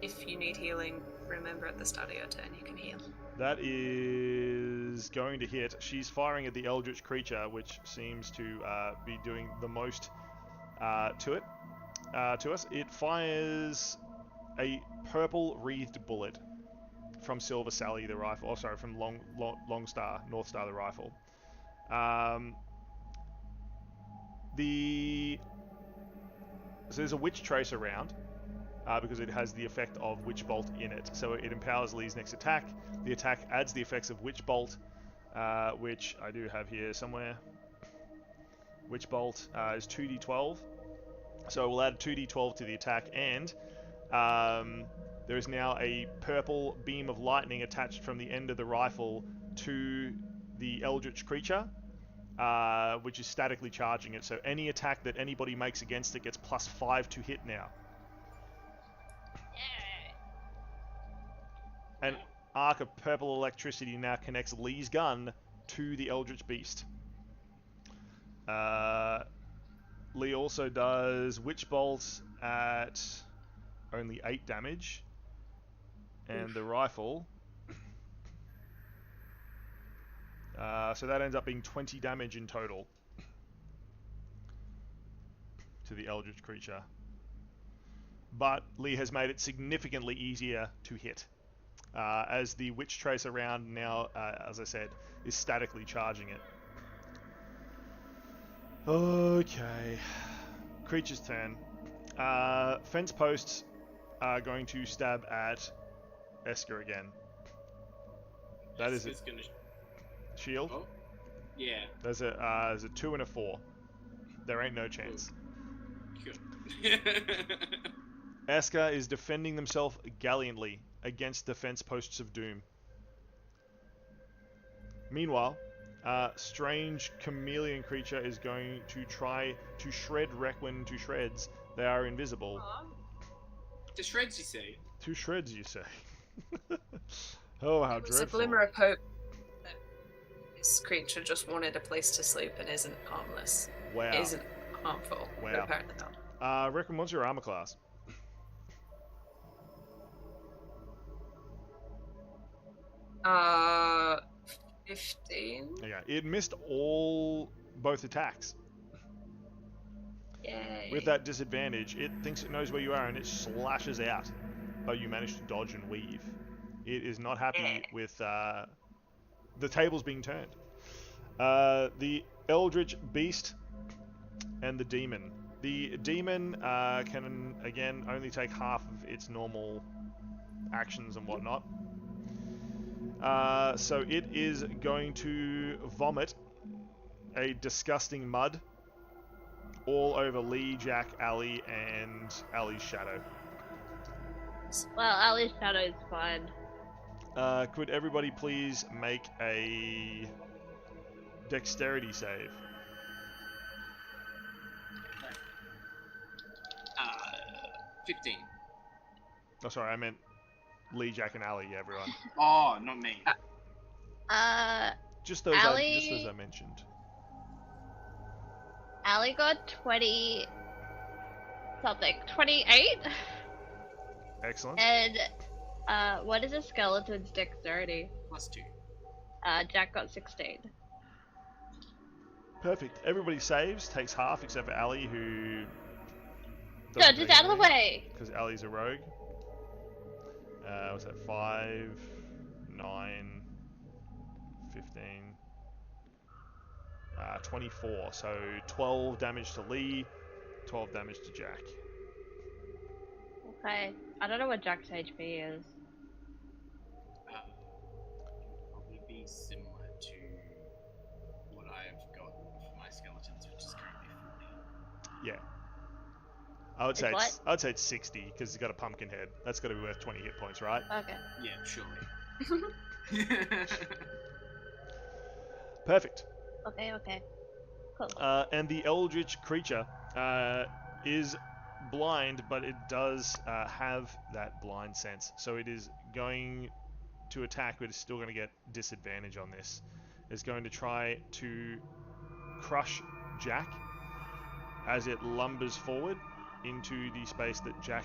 if you need healing, remember at the start of your turn you can heal. That is going to hit. She's firing at the eldritch creature, which seems to be doing the most to us. It fires a purple wreathed bullet from Silver Sally the rifle. Oh, sorry, from Long Star, North Star the rifle. So there's a witch trace around. Because it has the effect of Witch Bolt in it. So it empowers Lee's next attack. The attack adds the effects of Witch Bolt, which I do have here somewhere. Witch Bolt is 2d12. So we'll add 2d12 to the attack, and there is now a purple beam of lightning attached from the end of the rifle to the eldritch creature, which is statically charging it. So any attack that anybody makes against it gets +5 to hit now. An arc of purple electricity now connects Lee's gun to the eldritch beast. Lee also does Witch Bolt at only 8 damage. And the rifle... so that ends up being 20 damage in total to the eldritch creature. But Lee has made it significantly easier to hit. As the witch trace around now, as I said, is statically charging it. Okay. Creature's turn. Fence posts are going to stab at Esker again. That is it. Gonna... Shield? Oh, yeah. There's a 2 and a 4. There ain't no chance. Cool. Esker is defending themselves gallantly against the fence posts of doom. Meanwhile, strange chameleon creature is going to try to shred Requin to shreds. They are invisible. To shreds, you say? To shreds, you say. Oh, how There's a dreadful. glimmer of hope that this creature just wanted a place to sleep and isn't harmless. Wow. Isn't harmful. Wow. But apparently not. Requin, what's your armor class? 15? Yeah, it missed both attacks. Yay. With that disadvantage, it thinks it knows where you are and it slashes out, but you manage to dodge and weave. It is not happy with the tables being turned. The Eldritch Beast and the Demon. The Demon can, again, only take half of its normal actions and whatnot. So it is going to vomit a disgusting mud all over Lee, Jack, Ali, and Ali's shadow. Well, Ali's shadow is fine. Could everybody please make a dexterity save? 15. Oh, sorry, I meant Lee, Jack, and Ali, everyone. Oh, not me. Just those Ali- I mentioned. Ali got 20 something. 28? Excellent. And what is a skeleton's dexterity? +2. Jack got 16. Perfect. Everybody saves, takes half except for Ali, who. No, just out of the way. Because Ali's a rogue. What's that? 5, 9, 15, 24. So 12 damage to Lee, 12 damage to Jack. Okay. I don't know what Jack's HP is. Probably be similar to what I've got for my skeletons, which is currently 40. Yeah. I would say what? it's 60 because he's got a pumpkin head. That's got to be worth 20 hit points, right? Okay. Yeah, surely. Perfect. Okay. Cool. And the eldritch creature is blind, but it does have that blind sense. So it is going to attack, but it's still going to get disadvantage on this. It's going to try to crush Jack as it lumbers forward into the space that Jack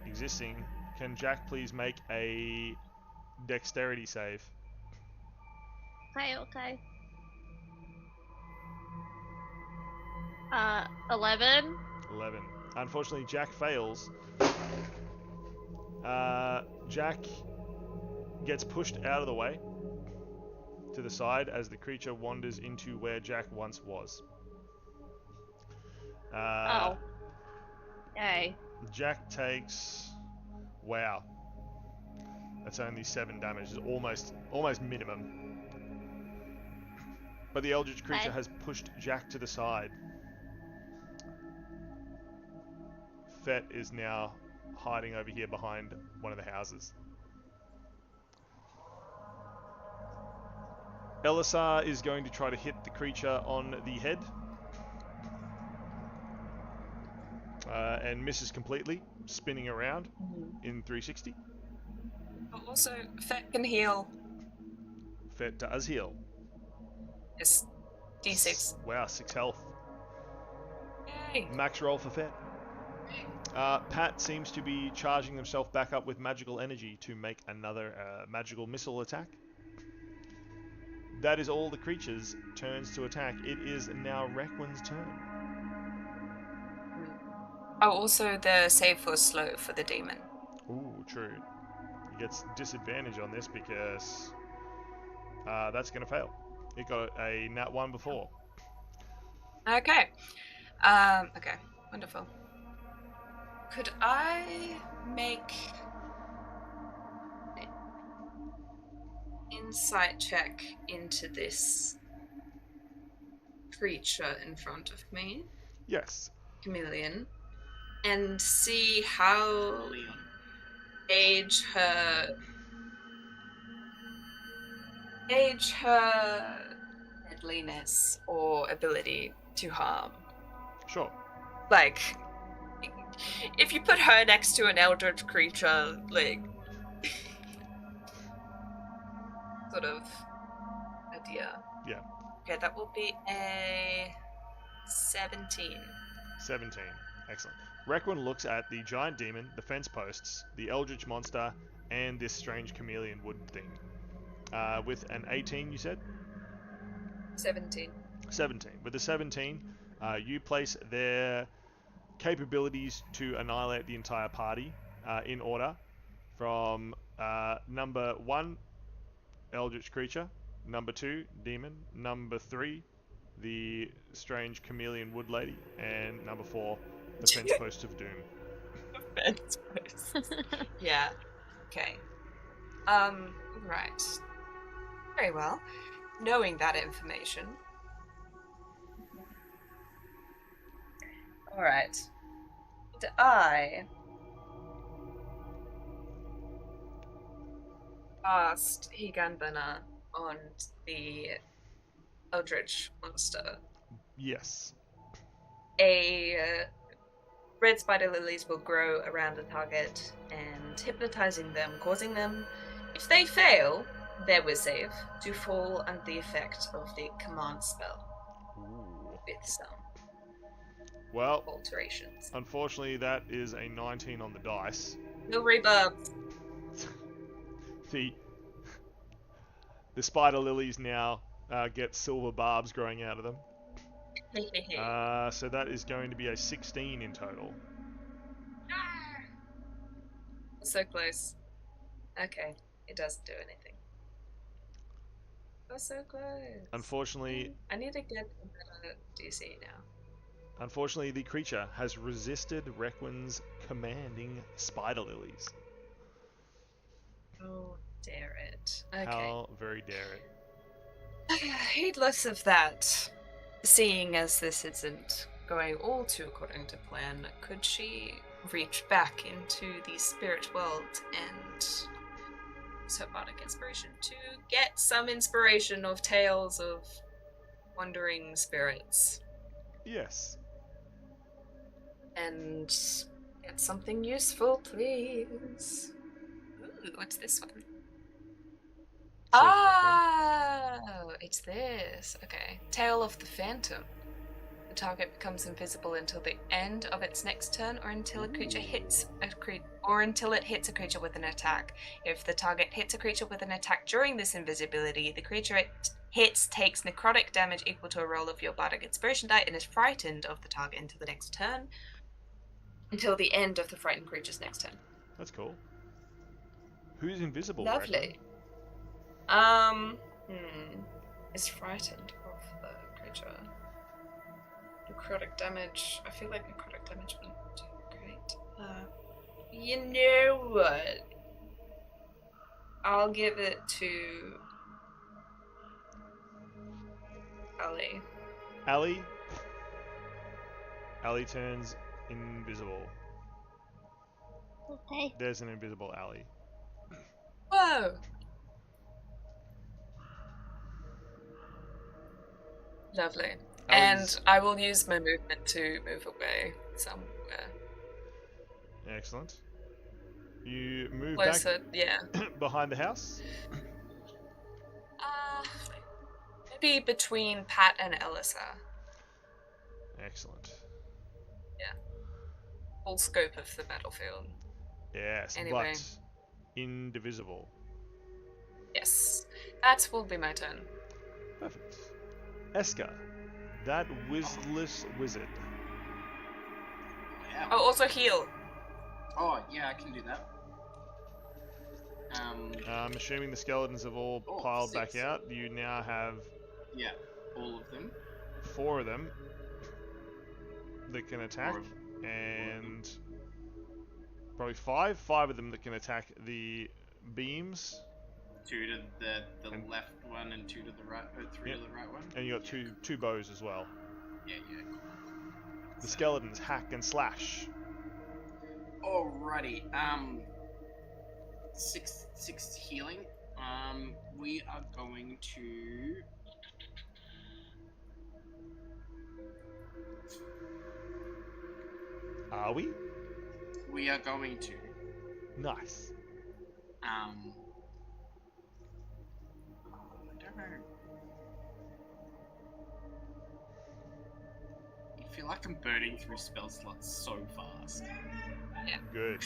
exists in. Can Jack please make a dexterity save? Okay. 11. 11. Unfortunately, Jack fails. Jack gets pushed out of the way to the side as the creature wanders into where Jack once was. Oh. Yay. Jack takes... Wow. That's only 7 damage. It's almost minimum. But the eldritch creature has pushed Jack to the side. Fet is now hiding over here behind one of the houses. Elisar is going to try to hit the creature on the head. And misses completely, spinning around in 360. But also, Fet can heal. Fet does heal. Yes. D6. Wow, 6 health. Yay! Max roll for Fet. Pat seems to be charging himself back up with magical energy to make another magical missile attack. That is all the creatures' turns to attack. It is now Requin's turn. Oh, also the save was slow for the demon. Ooh, true. He gets disadvantage on this because that's going to fail. It got a nat 1 before. Okay. Okay. Wonderful. Could I make an insight check into this creature in front of me, Yes. chameleon, and see how gauge her deadliness or ability to harm? Sure. Like, if you put her next to an eldritch creature, like, sort of idea. Yeah. Okay, that will be a 17. 17. Excellent. Requin looks at the giant demon, the fence posts, the eldritch monster, and this strange chameleon wood thing. With an 18, you said? 17. 17. With the 17, you place their capabilities to annihilate the entire party in order from number 1, eldritch creature, number 2, demon, number 3, the strange chameleon wood lady, and number 4, the fence post of doom. Fence post. Yeah. Okay. Right. Very well. Knowing that information. Alright. I cast Higanbana on the Eldritch monster. Yes. Red spider lilies will grow around the target and hypnotizing them, causing them, if they fail their will save, to fall under the effect of the command spell. Ooh. with some Well, alterations. unfortunately, that is a 19 on the dice. No reverb. The spider lilies now get silver barbs growing out of them. So that is going to be a 16 in total. So close. Okay, it doesn't do anything. We're so close. Unfortunately, I need to get a better DC now. Unfortunately, the creature has resisted Requin's commanding spider lilies. Oh, dare it. Okay. How very dare it. Heedless of that, seeing as this isn't going all too according to plan, could she reach back into the spirit world and so bardic inspiration to get some inspiration of tales of wandering spirits? Yes. And get something useful, please. Ooh, what's this one? Oh, it's this. Okay. Tale of the Phantom. The target becomes invisible until the end of its next turn, or until a creature hits until it hits a creature with an attack. If the target hits a creature with an attack during this invisibility, the creature it hits takes necrotic damage equal to a roll of your bardic inspiration die and is frightened of the target until the next turn. Until the end of the frightened creature's next turn. That's cool. Who's invisible? Lovely. Is frightened of the creature. Necrotic damage. I feel like necrotic damage wouldn't do great. You know what? I'll give it to Ali. Ali turns invisible. Okay. There's an invisible Ali. Whoa! Lovely. Ali's... And I will use my movement to move away somewhere. Excellent. You move Closer, back yeah. behind the house? Maybe between Pat and Elissa. Excellent. Yeah. Full scope of the battlefield. Yes, Anyway. but indivisible. Yes. That will be my turn. Perfect. Eska, that wizless wizard. Yeah. Oh, also heal. Oh, yeah, I can do that. I'm assuming the skeletons have all piled 6. back out. You now have Yeah, all of them. 4 of them that can attack, 4 of them. and probably 5 of them that can attack the beams. 2 to the And- left one and 2 to the right, 3 Yep. to the right one. And you got two bows as well. Yeah, cool. The skeletons hack and slash. Alrighty, 6 healing. We are going to... Are we? We are going to... Nice. I don't know. I feel like I'm burning through spell slots so fast. Good.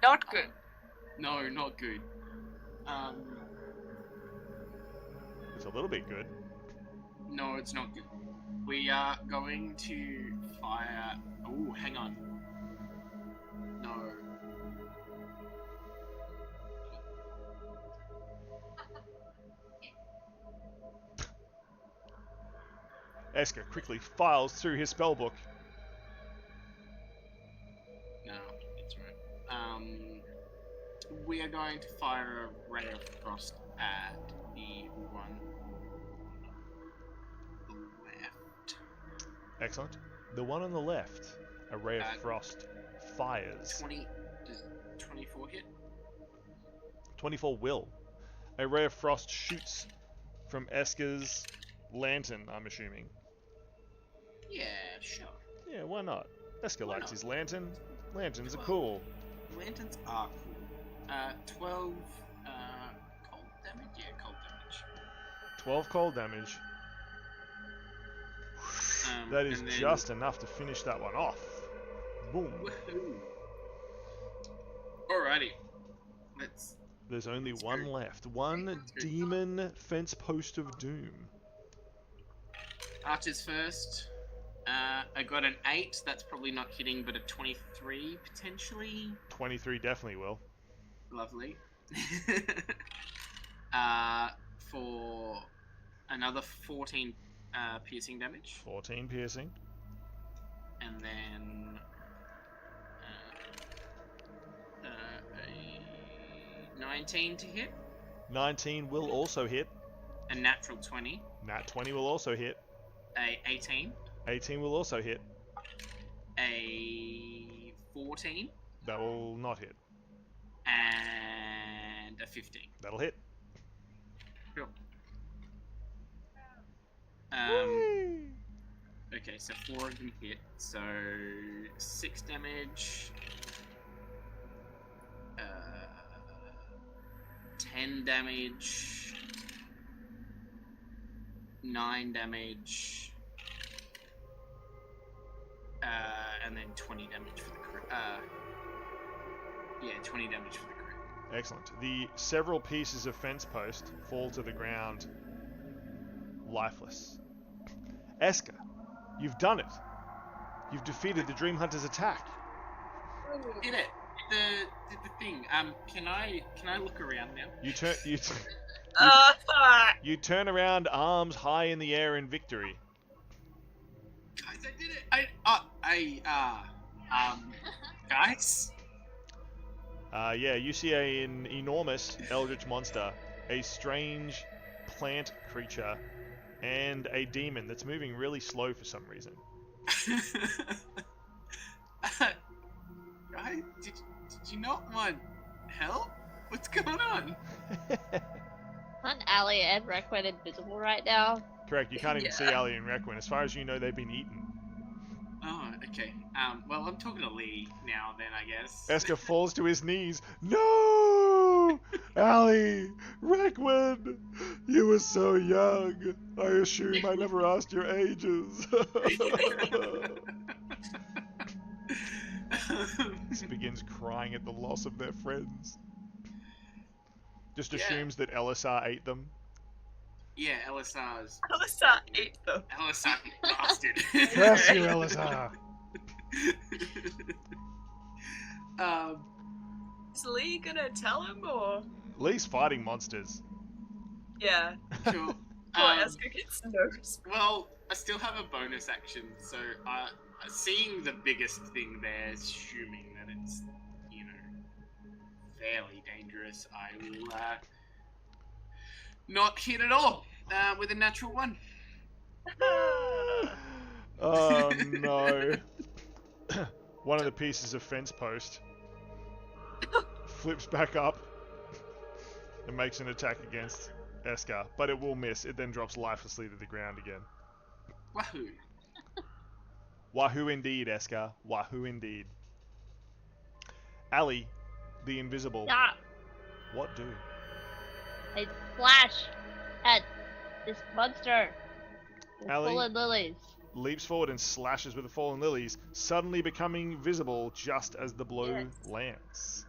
Not good. No, not good. It's a little bit good. No, it's not good. We are going to fire... Oh, hang on. No. Eska quickly files through his spellbook. No, that's right. We are going to fire a ray of frost at the one on the left. Excellent. The one on the left, a ray of frost, fires. 20. Does 24 hit? 24 will. A ray of frost shoots from Eska's lantern, I'm assuming. Yeah, sure. Yeah, why not? Eska Why likes not? his lantern. Lanterns are 12. cool. Lanterns are cool. 12 cold damage? Yeah, cold damage. 12 cold damage. That is and then- just enough to finish that one off. Boom. Woohoo. Alrighty. Let's. There's only That's one good. left. One That's good. demon fence post of doom. Archers first. I got an 8. That's probably not hitting, but a 23 potentially. 23 definitely will. Lovely. For another 14 piercing damage, 14 piercing. and then a 19 to hit, 19 will also hit. a natural 20, Nat 20 will also hit. a 18, 18 will also hit. a 14, That will not hit. and a 15. That'll hit. Cool. Okay, so 4 of them hit, so 6 damage, 10 damage, 9 damage, and then 20 damage for the crit. 20 damage for the crit. Excellent. The several pieces of fence post fall to the ground, lifeless. Eska, you've done it. You've defeated the Dreamhunter's attack. Did it? The thing. Can I look around now? You turn around, arms high in the air in victory. Guys, I did it! Guys? Yeah, you see an enormous eldritch monster, a strange plant creature, and a demon that's moving really slow for some reason. Guys, did you not want help? What's going on? Aren't Ali and Requin invisible right now? Correct, you can't even see Ali and Requin. As far as you know, they've been eaten. Oh, okay. Well, I'm talking to Lee now then, I guess. Eska falls to his knees. No! Ali! Requin! You were so young. I assume I never asked your ages. This begins crying at the loss of their friends. Just Yeah. assumes that Elisar ate them. Yeah, LSR's. Alyssa ate them. LSR bastard. Curse you, Elisar! Is Lee gonna tell him or? Lee's fighting monsters. Yeah. Cool. Poor Eska gets no response. Well, I still have a bonus action, so seeing the biggest thing there, assuming that it's, fairly dangerous, I will not hit at all with a natural 1. Oh no. One of the pieces of fence post flips back up and makes an attack against Eska, but it will miss. It then drops lifelessly to the ground again. Wahoo! Wahoo indeed, Eska. Wahoo indeed. Ali, the invisible. Yeah, What do? I slash at this monster with Ali? fallen lilies. Leaps forward and slashes with the fallen lilies, suddenly becoming visible just as the blow Yes. lands.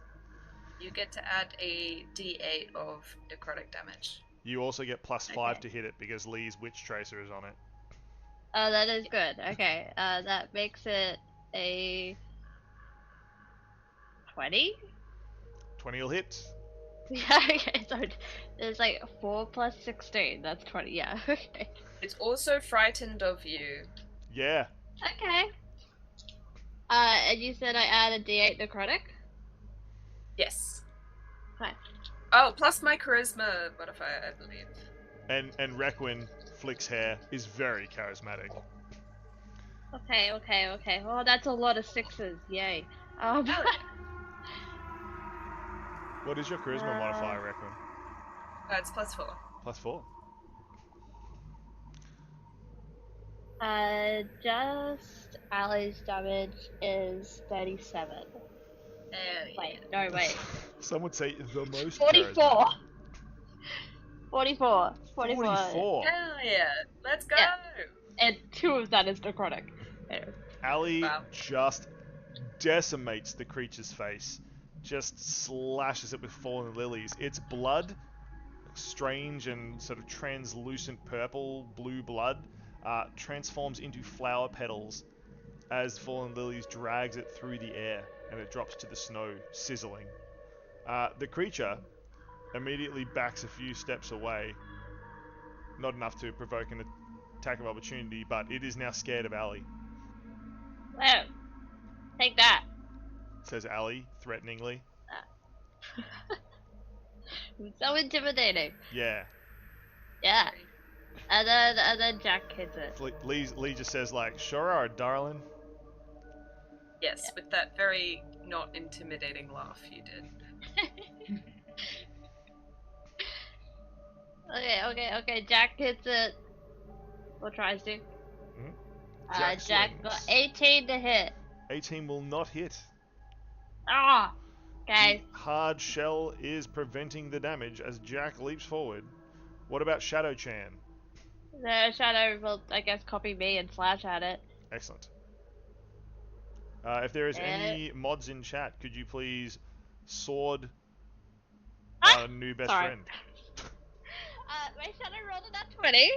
You get to add a d8 of necrotic damage. You also get +5 Okay. to hit it because Lee's Witch Tracer is on it. Oh, that is good. Okay, that makes it a 20? 20 will hit. Yeah, okay, so there's like 4 plus 16, that's 20, yeah, okay. It's also frightened of you. Yeah. Okay. And you said I add a d8 necrotic? Yes. Okay. Oh, plus my charisma modifier, I believe. And Requin, Flick's hair, is very charismatic. Okay. Oh, that's a lot of 6s, yay. What is your charisma modifier, Requin? It's +4. +4. Just Ali's damage is 37. Wait, no, wait. Some would say the most 44! charismatic. 44. 44. Hell yeah, let's go! Yeah. 2 of that is necrotic. Anyway. Ali Wow. just decimates the creature's face, just slashes it with fallen lilies. Its blood, strange and sort of translucent purple, blue blood, transforms into flower petals as fallen lilies drags it through the air and it drops to the snow, sizzling. The creature immediately backs a few steps away, not enough to provoke an attack of opportunity, but it is now scared of Ali, Well, take that. says Ali threateningly. It's so intimidating. Yeah. Yeah. And then Jack hits it. Lee just says like, sure are, darling. Yes, with that very not intimidating laugh you did. Okay. Jack hits it. Or tries to. Jack got 18 to hit. 18 will not hit. Ah! Okay. The hard shell is preventing the damage as Jack leaps forward. What about Shadow Chan? The shadow will, I guess, copy me and slash at it. Excellent. If there is any mods in chat, could you please sword our new best friend? My shadow rolled a nat 20.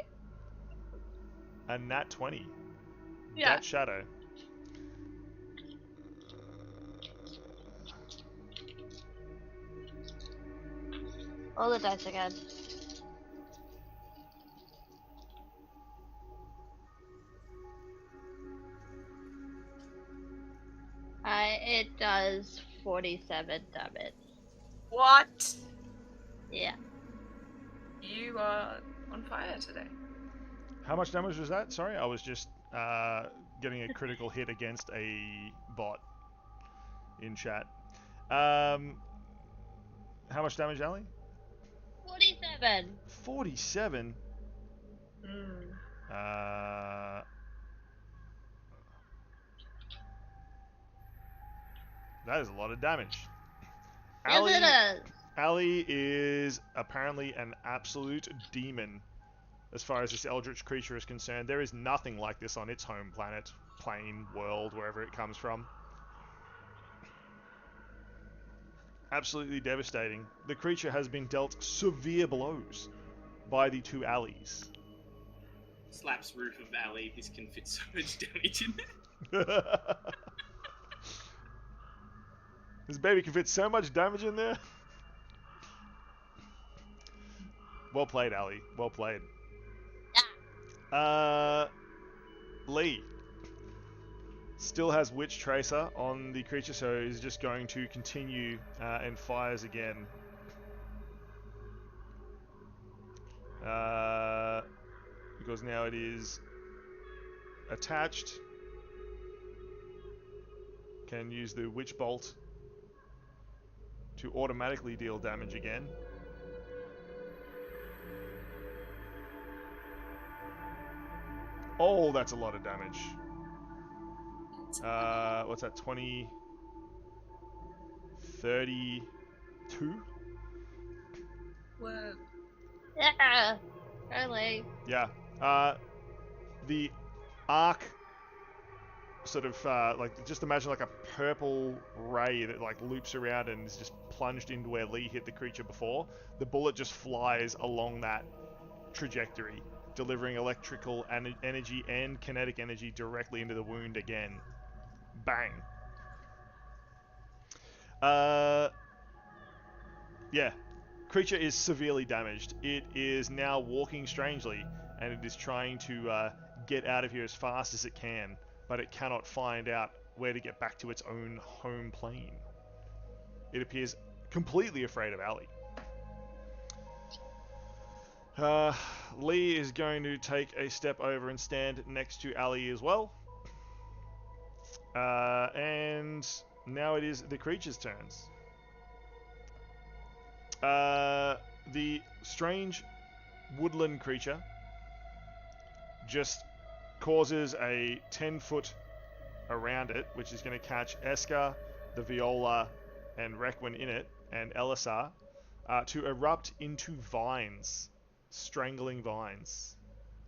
A nat 20. Yeah. That shadow. Roll the dice again. It does 47 damage. What? Yeah. You are on fire today. How much damage was that? Sorry, I was just getting a critical hit against a bot in chat. How much damage, Ali? 47. 47? That is a lot of damage. Yes, it is. Ali is apparently an absolute demon as far as this eldritch creature is concerned. There is nothing like this on its home planet, plane, world, wherever it comes from. Absolutely devastating. The creature has been dealt severe blows by the two Allies. Slaps roof of alley. This can fit so much damage in it. This baby can fit so much damage in there. Well played, Ali. Well played. Lee still has Witch Tracer on the creature, so he's just going to continue and fires again. Because now it is attached. Can use the Witch Bolt to automatically deal damage again. Oh, that's a lot of damage. What's that? 20, 32? Whoa. Yeah. Early. Yeah. The arc sort of like, just imagine like a purple ray that like loops around and is just plunged into where Lee hit the creature before. The bullet just flies along that trajectory, delivering electrical energy and kinetic energy directly into the wound again. Bang. Yeah. Creature is severely damaged. It is now walking strangely, and it is trying to get out of here as fast as it can, but it cannot find out where to get back to its own home plane. It appears completely afraid of Ali. Lee is going to take a step over and stand next to Ali as well. And now it is the creature's turns. The strange woodland creature just causes a 10-foot around it, which is going to catch Eska, the Viola, and Requin in it, and Elisar, to erupt into vines. Strangling vines.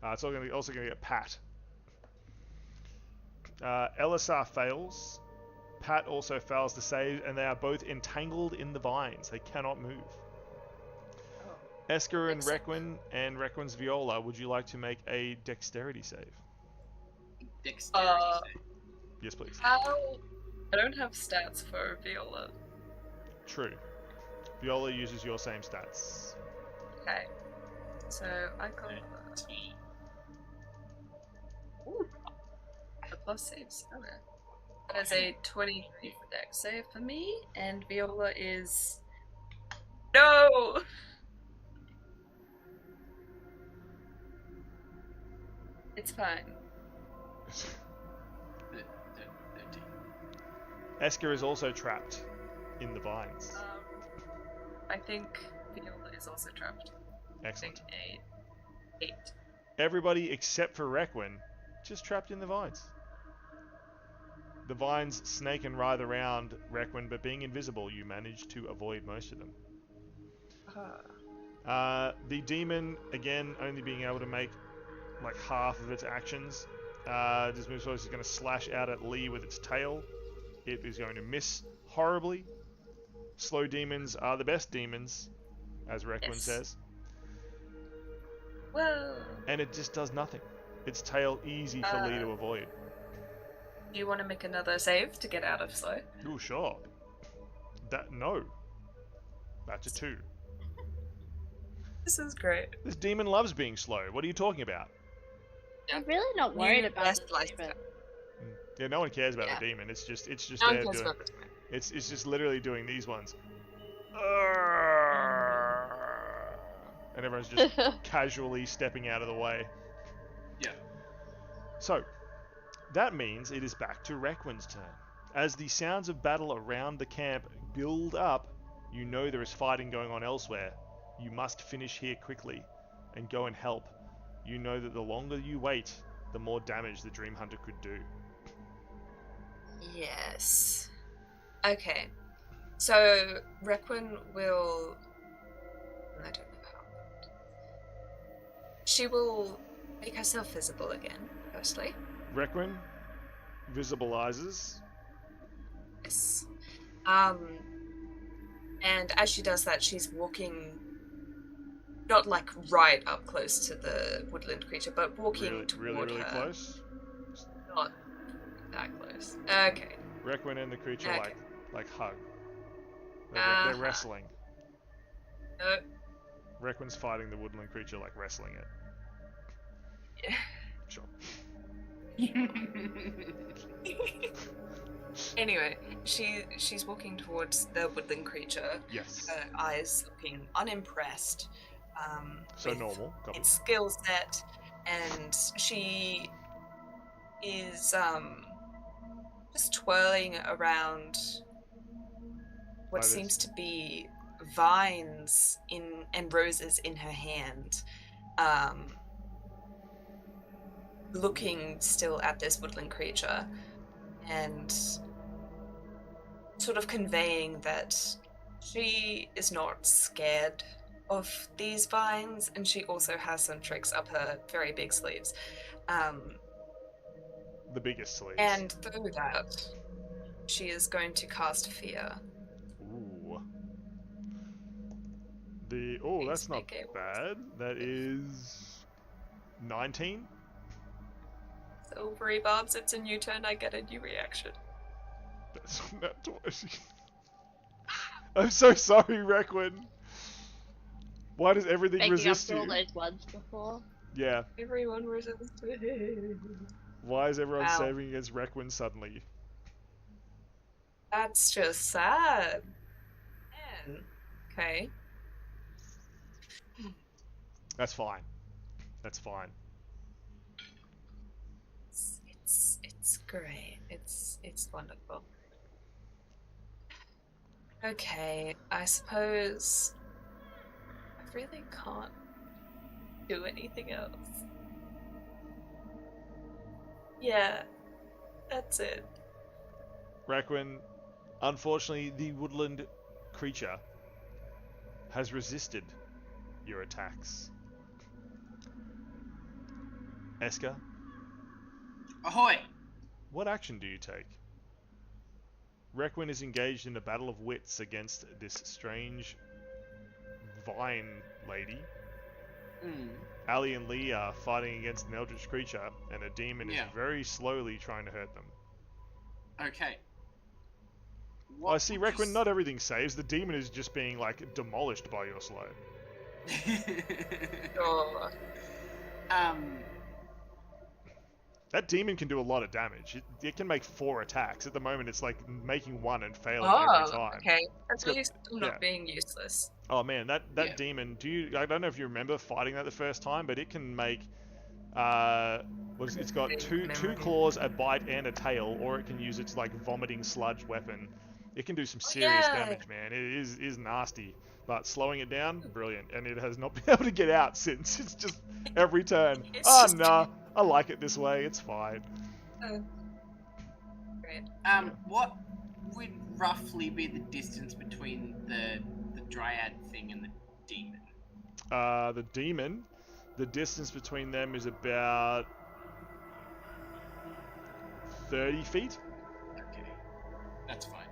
It's also going to get Pat. Elisar fails. Pat also fails to save, and they are both entangled in the vines. They cannot move. Esker and Requin and Requin's Viola, would you like to make a dexterity save? Dexterity save. Yes, please. How? I don't have stats for Viola. True. Viola uses your same stats. Okay. So I got Ooh. The plus saves. Okay. That is a 23 for dex save for me, and Viola is no. It's fine. 13. Esker is also trapped in the vines. I think Viola is also trapped. Excellent. I think 8. Everybody except for Requin, just trapped in the vines. The vines snake and writhe around Requin, but being invisible, you manage to avoid most of them. The demon, again, only being able to make like half of its actions. This move is going to slash out at Lee with its tail. It is going to miss horribly. Slow demons are the best demons, as Requin says. Whoa. And it just does nothing. Its tail easy for Lee to avoid. Do you want to make another save to get out of slow? Ooh, sure. No. That's a 2. This is great. This demon loves being slow. What are you talking about? I'm really not worried about best this life. demon. Yeah, no one cares about Yeah. the demon. It's just No one there cares doing. about this one. It's just literally doing these ones. And everyone's just casually stepping out of the way. Yeah. So, that means it is back to Requin's turn. As the sounds of battle around the camp build up, you know there is fighting going on elsewhere. You must finish here quickly and go and help. You know that the longer you wait, the more damage the Dreamhunter could do. Yes. Okay. So Requin will. I don't know how. She will make herself visible again. Firstly. Requin visibilizes. Yes. And as she does that, she's walking. Not like right up close to the woodland creature, but walking toward really her. close. Not that close. Okay. Requin and the creature Okay. like hug. They're wrestling. No. Requin's fighting the woodland creature like wrestling it. Yeah. Sure. Anyway, she's walking towards the woodland creature. Yes. Her eyes looking unimpressed. So with normal. Copy. its skill set, and she is just twirling around what seems to be vines and roses in her hand, looking still at this woodland creature and sort of conveying that she is not scared of these vines, and she also has some tricks up her very big sleeves. The biggest sleeves. And through that, she is going to cast fear. Ooh. That's not make a bad. That is 19. Silvery Barbs, it's a new turn, I get a new reaction. That's not 20. I'm so sorry, Requin. Why does everything Making resist up for you? all those ones before. Yeah. Everyone resists me. Why is everyone Wow. saving against Requin suddenly? That's just sad. Man. Okay. That's fine. That's fine. It's great. It's wonderful. Okay, I suppose I really can't do anything else. Yeah, that's it. Requin, unfortunately, the woodland creature has resisted your attacks. Esker, Ahoy! What action do you take? Requin is engaged in a battle of wits against this strange vine lady. Ali and Lee are fighting against an eldritch creature, and a demon is very slowly trying to hurt them. Okay. I see, Requin, not everything saves. The demon is just being, like, demolished by your slow. Oh. That demon can do a lot of damage. It can make 4 attacks. At the moment, it's like making 1 and failing every time. Okay. That's really still not being useless. Oh man, that demon. I don't know if you remember fighting that the first time, but it can make. It's got two claws, a bite, and a tail, or it can use its like vomiting sludge weapon. It can do some serious damage, man. It is nasty. But slowing it down, brilliant. And it has not been able to get out since. It's just every turn. Nah. I like it this way. It's fine. Great. What would roughly be the distance between the dryad thing and the demon? The demon, the distance between them is about 30 feet. Okay, that's fine.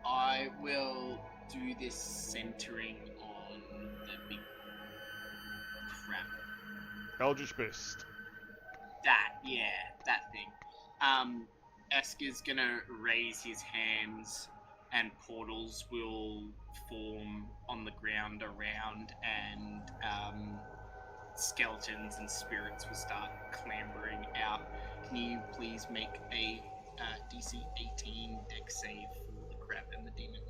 I will do this centering on the big crap. Eldritch Burst. That thing. Esker's gonna raise his hands, and portals will form on the ground around, and skeletons and spirits will start clambering out. Can you please make a DC 18 dex save for the crab and the demon?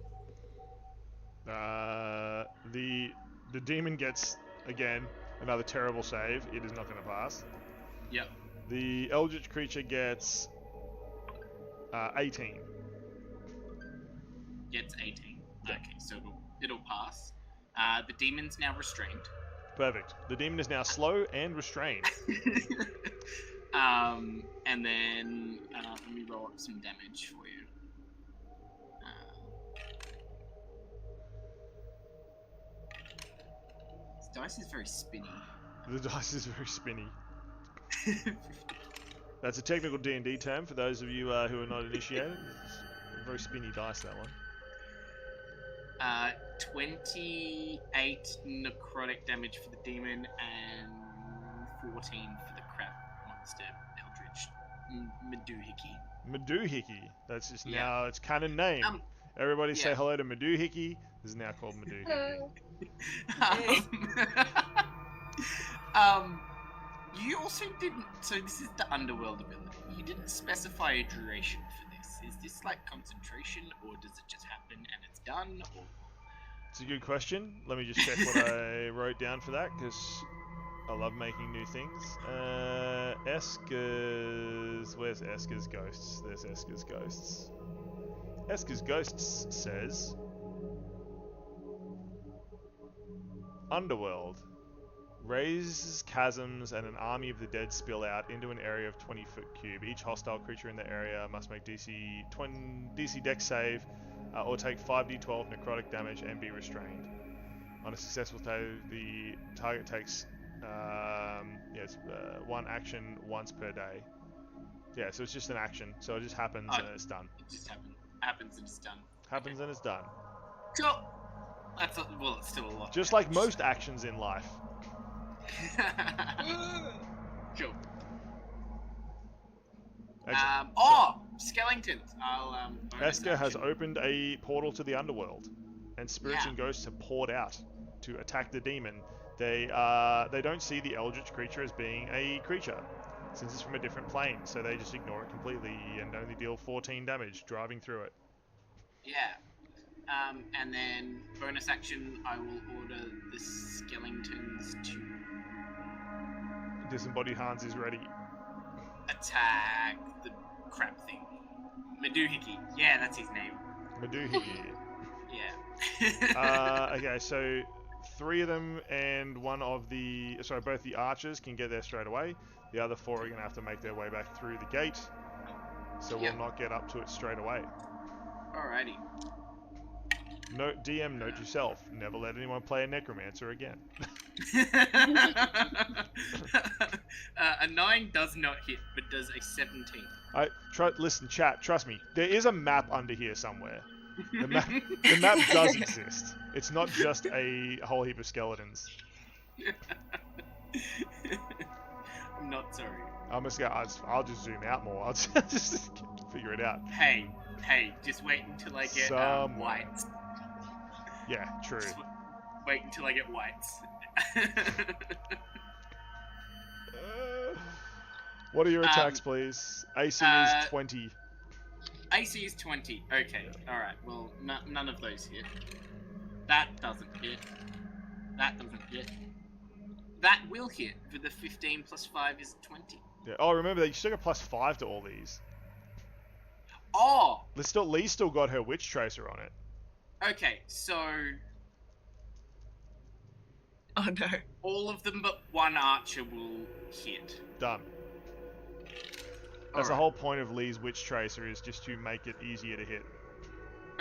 The demon gets, again, another terrible save. It is not going to pass. Yep. The eldritch creature gets 18. Gets 18. Okay, so it'll pass. The demon's now restrained. Perfect. The demon is now slow and restrained. And then let me roll up some damage for you. This dice is very spinny. The dice is very spinny. That's a technical D&D term for those of you who are not initiated. It's a very spinny dice, that one. 28 necrotic damage for the demon and 14 for the crab monster Eldritch Meduhickey. That's just now its canon name. Everybody say hello to Meduhickey. This is now called Meduhickey. You also didn't. So this is the underworld ability. You didn't specify a duration for this. Is this like concentration, or does it just happen and it's done? Or it's a good question. Let me just check what I wrote down for that, because I love making new things. Esker's... Where's Esker's Ghosts? There's Esker's Ghosts. Esker's Ghosts says... Underworld. Raises chasms and an army of the dead spill out into an area of 20 foot cube. Each hostile creature in the area must make DC dex save or take 5d12 necrotic damage and be restrained. On a successful save, the target takes one action once per day. Yeah, so it's just an action. So it just happens and it's done. It just happens and it's done. Happens and it's done. Cool. It's still a lot. Just like most actions in life. Cool. Skeletons. Esker has opened a portal to the underworld, and spirits and ghosts have poured out to attack the demon. They don't see the eldritch creature as being a creature, since it's from a different plane, so they just ignore it completely and only deal 14 damage driving through it. Yeah. And then bonus action, I will order the skeletons to Disembodied Hans is ready. Attack the crap thing. Meduhickey. Yeah, that's his name. Meduhickey. Yeah. Okay, so 3 of them and both the archers can get there straight away. The other 4 are going to have to make their way back through the gate, so we'll not get up to it straight away. Alrighty. DM, note yourself. Never let anyone play a necromancer again. A 9 does not hit, but does a 17. Listen, chat. Trust me. There is a map under here somewhere. The map does exist. It's not just a whole heap of skeletons. I'm not sorry. I'll just zoom out more. I'll just figure it out. Hey, just wait until I get whites. Yeah, true. Wait until I get whites. What are your attacks, please? AC is 20. AC is 20. Okay, alright. Well, none of those hit. That doesn't hit. That doesn't hit. That will hit, for the 15 plus 5 is 20. Yeah. Oh, remember that you still got +5 to all these. Oh! Lee's still got her Witch Tracer on it. Okay, so... Oh no. all of them but one archer will hit. Done. That's the whole point of Lee's Witch Tracer, is just to make it easier to hit.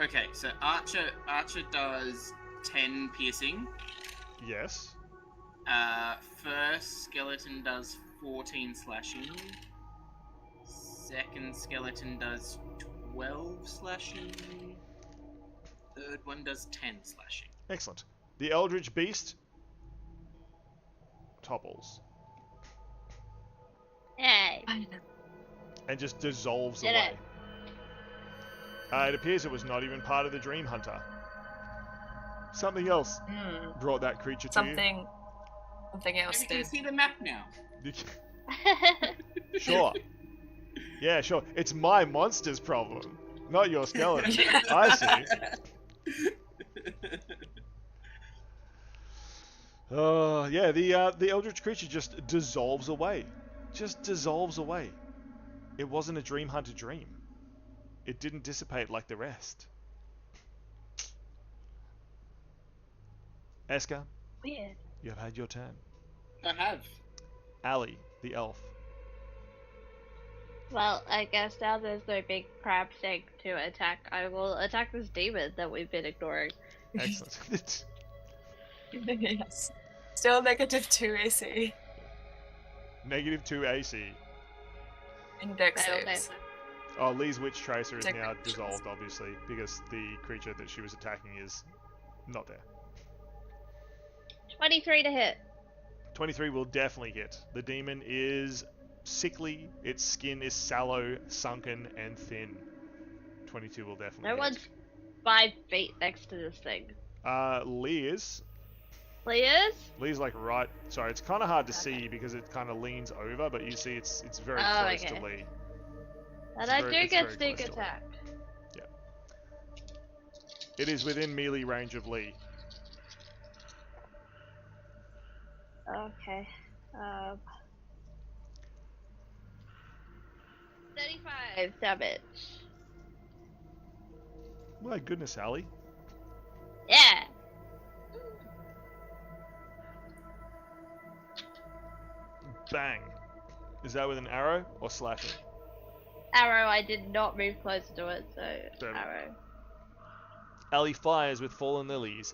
Okay, so Archer does 10 piercing. Yes. First skeleton does 14 slashing. Second skeleton does 12 slashing. Third one does 10 slashing. Excellent. The Eldritch Beast topples. Hey. And just dissolves Did away. It appears it was not even part of the Dreamhunter. Something else brought that creature to Something else You can did. see the map now. you. Sure. Yeah, sure. It's my monster's problem, not your skeleton. I see. Yeah, the Eldritch creature just dissolves away. Just dissolves away. It wasn't a Dreamhunter dream. It didn't dissipate like the rest. Eska, Weird. you have had your turn. I have. Ali, the elf. Well, I guess now there's no big crab thing to attack. I will attack this demon that we've been ignoring. Excellent. Yes. Still -2 AC. -2 AC. Index Fail, saves. fail. Oh, Lee's Witch Tracer is now Decorations. dissolved, obviously, because the creature that she was attacking is not there. 23 to hit. 23 will definitely hit. The demon is sickly, its skin is sallow, sunken, and thin. 22 will definitely No hit. one's 5 feet next to this thing. Lee is. Players? Lee's like right. Sorry, it's kind of hard to see because it kind of leans over, but you see it's very Oh, close okay. to Lee. And It's I very- do it's get very sneak close to Lee. attack. It is within melee range of Lee. Okay. 35 damage. My goodness, Ali. Yeah. Bang. Is that with an arrow or slashing? Arrow, I did not move close to it, so Damn it. arrow. Ali fires with fallen lilies,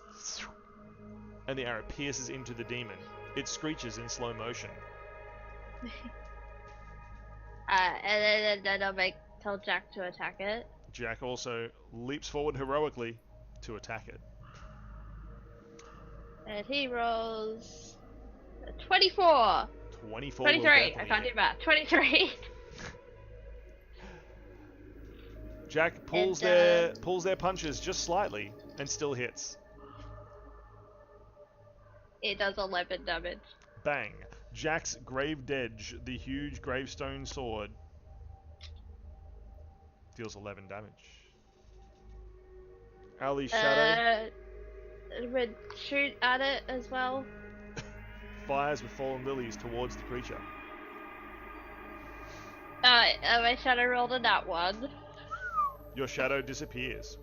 and the arrow pierces into the demon. It screeches in slow motion. And then I'll tell Jack to attack it. Jack also leaps forward heroically to attack it. And he rolls a 24. 24 23. will I definitely can't hit. do math. 23. Jack pulls And, pulls their punches just slightly and still hits. It does 11 damage. Bang. Jack's Graved Edge, the huge gravestone sword, deals 11 damage. Ali's shadow Would shoot at it as well. fires with fallen lilies towards the creature. My shadow rolled a nat 1. Your shadow disappears.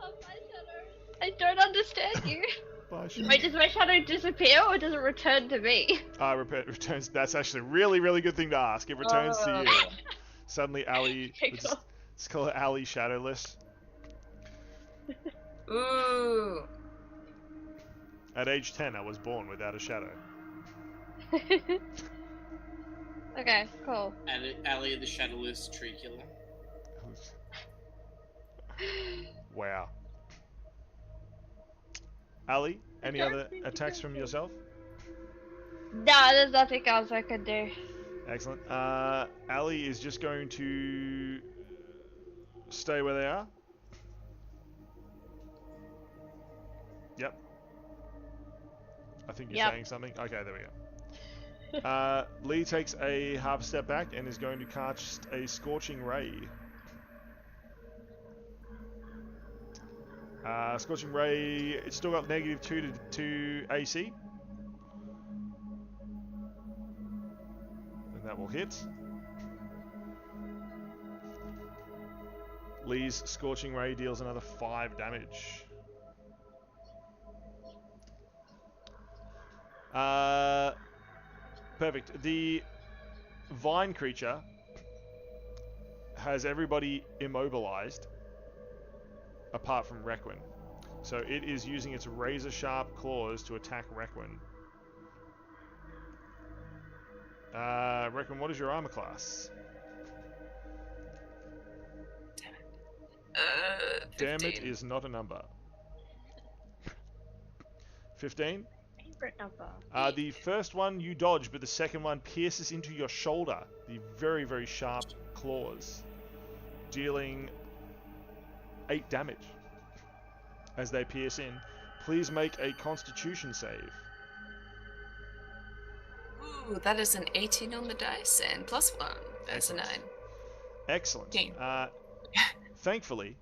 Oh, my shadow. I don't understand you. Bye, shadow. Wait, does my shadow disappear or does it return to me? Returns. That's actually a really, really good thing to ask. It returns to you. Oh. Suddenly, Ali. Okay, cool. Let's call it Ali Shadowless. Ooh. At age 10, I was born without a shadow. Okay, cool. Ali the Shadowless Tree Killer. Wow. Ali, any other attacks from yourself? No, there's nothing else I could do. Excellent. Ali is just going to stay where they are. Yep. I think you're Yep. saying something. Okay, there we go. Lee takes a half step back and is going to cast a Scorching Ray. Scorching Ray, it's still got -2 to AC. And that will hit. Lee's Scorching Ray deals another 5 damage. Perfect. The vine creature has everybody immobilized apart from Requin. So it is using its razor sharp claws to attack Requin. Requin, what is your armor class? Damn 15. it is not a number. 15? Favorite number. The first one you dodge, but the second one pierces into your shoulder. The very, very sharp claws, dealing 8 damage as they pierce in. Please make a Constitution save. Ooh, that is an 18 on the dice and +1. That's a 9. Excellent. 15. Thankfully,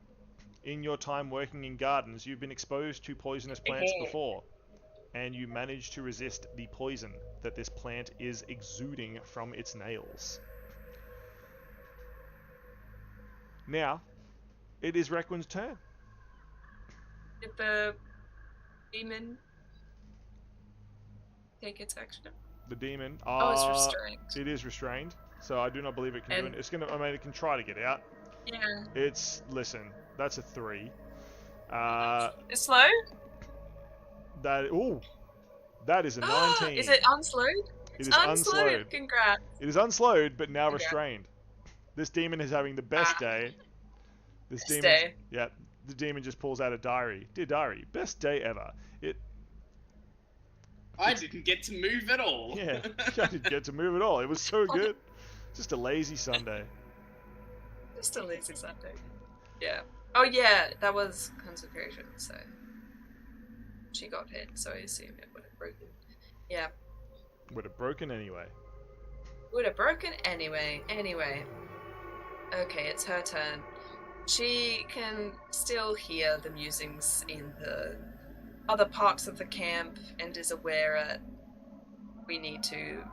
in your time working in gardens, you've been exposed to poisonous plants before, and you managed to resist the poison that this plant is exuding from its nails. Now, it is Requin's turn. Did the demon take its action? The demon. Oh, it's restrained. It is restrained, so I do not believe it can do And- it. It's gonna. I mean, it can try to get out. Yeah. Listen. That's a 3. It's slow? That is a 19. Is it unslowed? It It's is unslowed. Congrats. It is unslowed, but now Okay. restrained. This demon is having the best day. Best Demon. day. Yeah. The demon just pulls out a diary. Dear diary, best day ever. I didn't get to move at all. Yeah, I didn't get to move at all. It was so good. Just a lazy Sunday. Just a lazy Sunday. Yeah. Oh yeah, that was consecration, so she got hit, so I assume it would have broken. Yeah. Would have broken anyway. Would have broken anyway. Anyway. Okay, it's her turn. She can still hear the musings in the other parts of the camp and is aware that we need to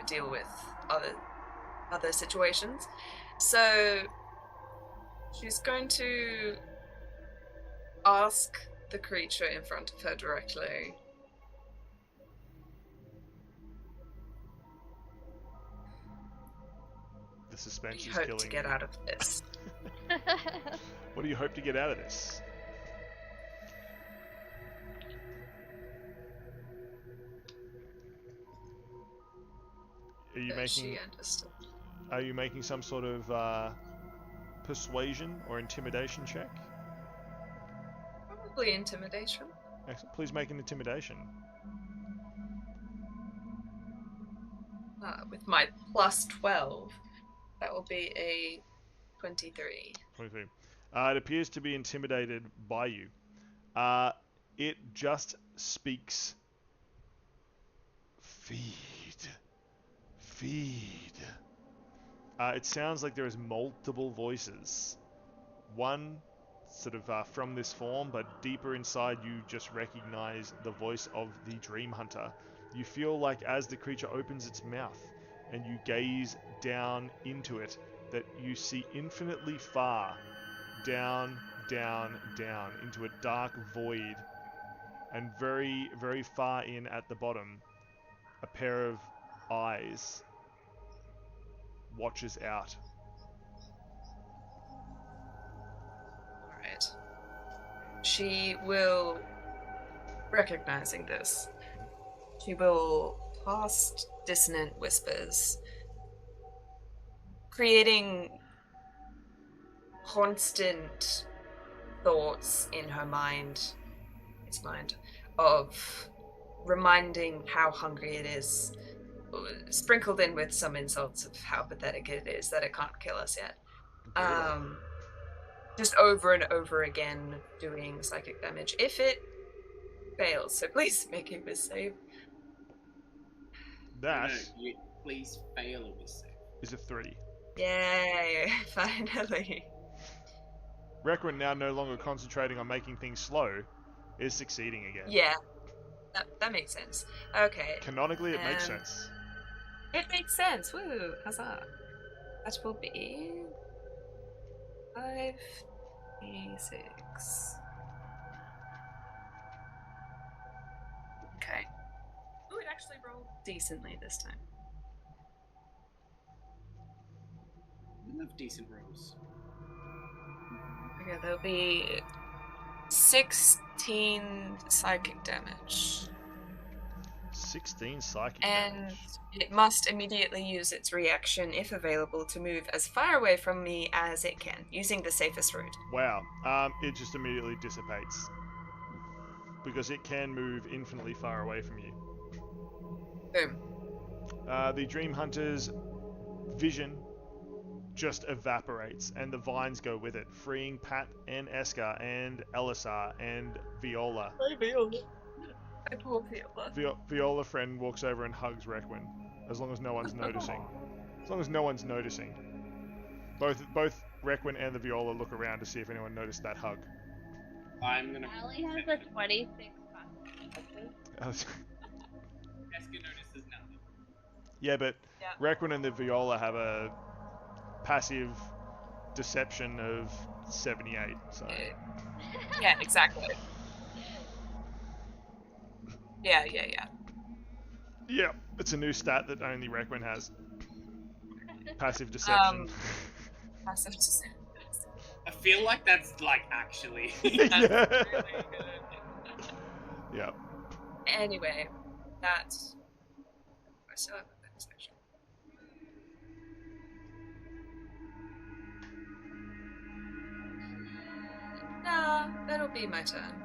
deal with other situations. So she's going to ask the creature in front of her directly. The suspense You is hope killing to get me. out of this. What do you hope to get out of this? Are you making? She understood. Are you making some sort of persuasion or intimidation check? Probably intimidation. Excellent. Please make an intimidation. With my +12, that will be a 23. 23. It appears to be intimidated by you. It just speaks. Feed. It sounds like there is multiple voices. One sort of from this form, but deeper inside you just recognize the voice of the Dreamhunter. You feel like as the creature opens its mouth and you gaze down into it, that you see infinitely far down into a dark void, and very, very far in at the bottom, a pair of eyes watches out. Alright. she will, recognizing this, she will cast Dissonant Whispers, creating constant thoughts in her mind, of reminding how hungry it is, sprinkled in with some insults of how pathetic it is that it can't kill us yet. Just over and over again doing psychic damage. If it fails, so please make a whiz save. That please fail a whiz save. is a 3. Yay, finally. Requin, now no longer concentrating on making things slow, is succeeding again. Yeah, that makes sense. Okay. Canonically, it makes sense. It makes sense. Woo, huzzah. That will be 5, 6. Okay. Oh, it actually rolled decently this time. I love decent rolls. Okay, there'll be 16 psychic damage. 16 psychic And damage. it must immediately use its reaction, if available, to move as far away from me as it can, using the safest route. Wow. It just immediately dissipates. Because it can move infinitely far away from you. Boom. The Dreamhunter's vision just evaporates, and the vines go with it, freeing Pat and Eska and Elisar and Viola. Hi, Viola. I poor Viola. Viola friend walks over and hugs Requin, as long as no one's noticing. As long as no one's noticing. Both Requin and the Viola look around to see if anyone noticed that hug. I'm gonna. Allie has a 26 constitution. Eska notices nothing. Yeah, but Yeah. Requin and the Viola have a passive deception of 78, so... Yeah, exactly. Yeah. Yeah, it's a new stat that only Requin has. Passive deception. Passive deception. I feel like that's like actually. Yeah. Really good. Yeah. Anyway, that's. I still have a bonus action. Nah, that'll be my turn.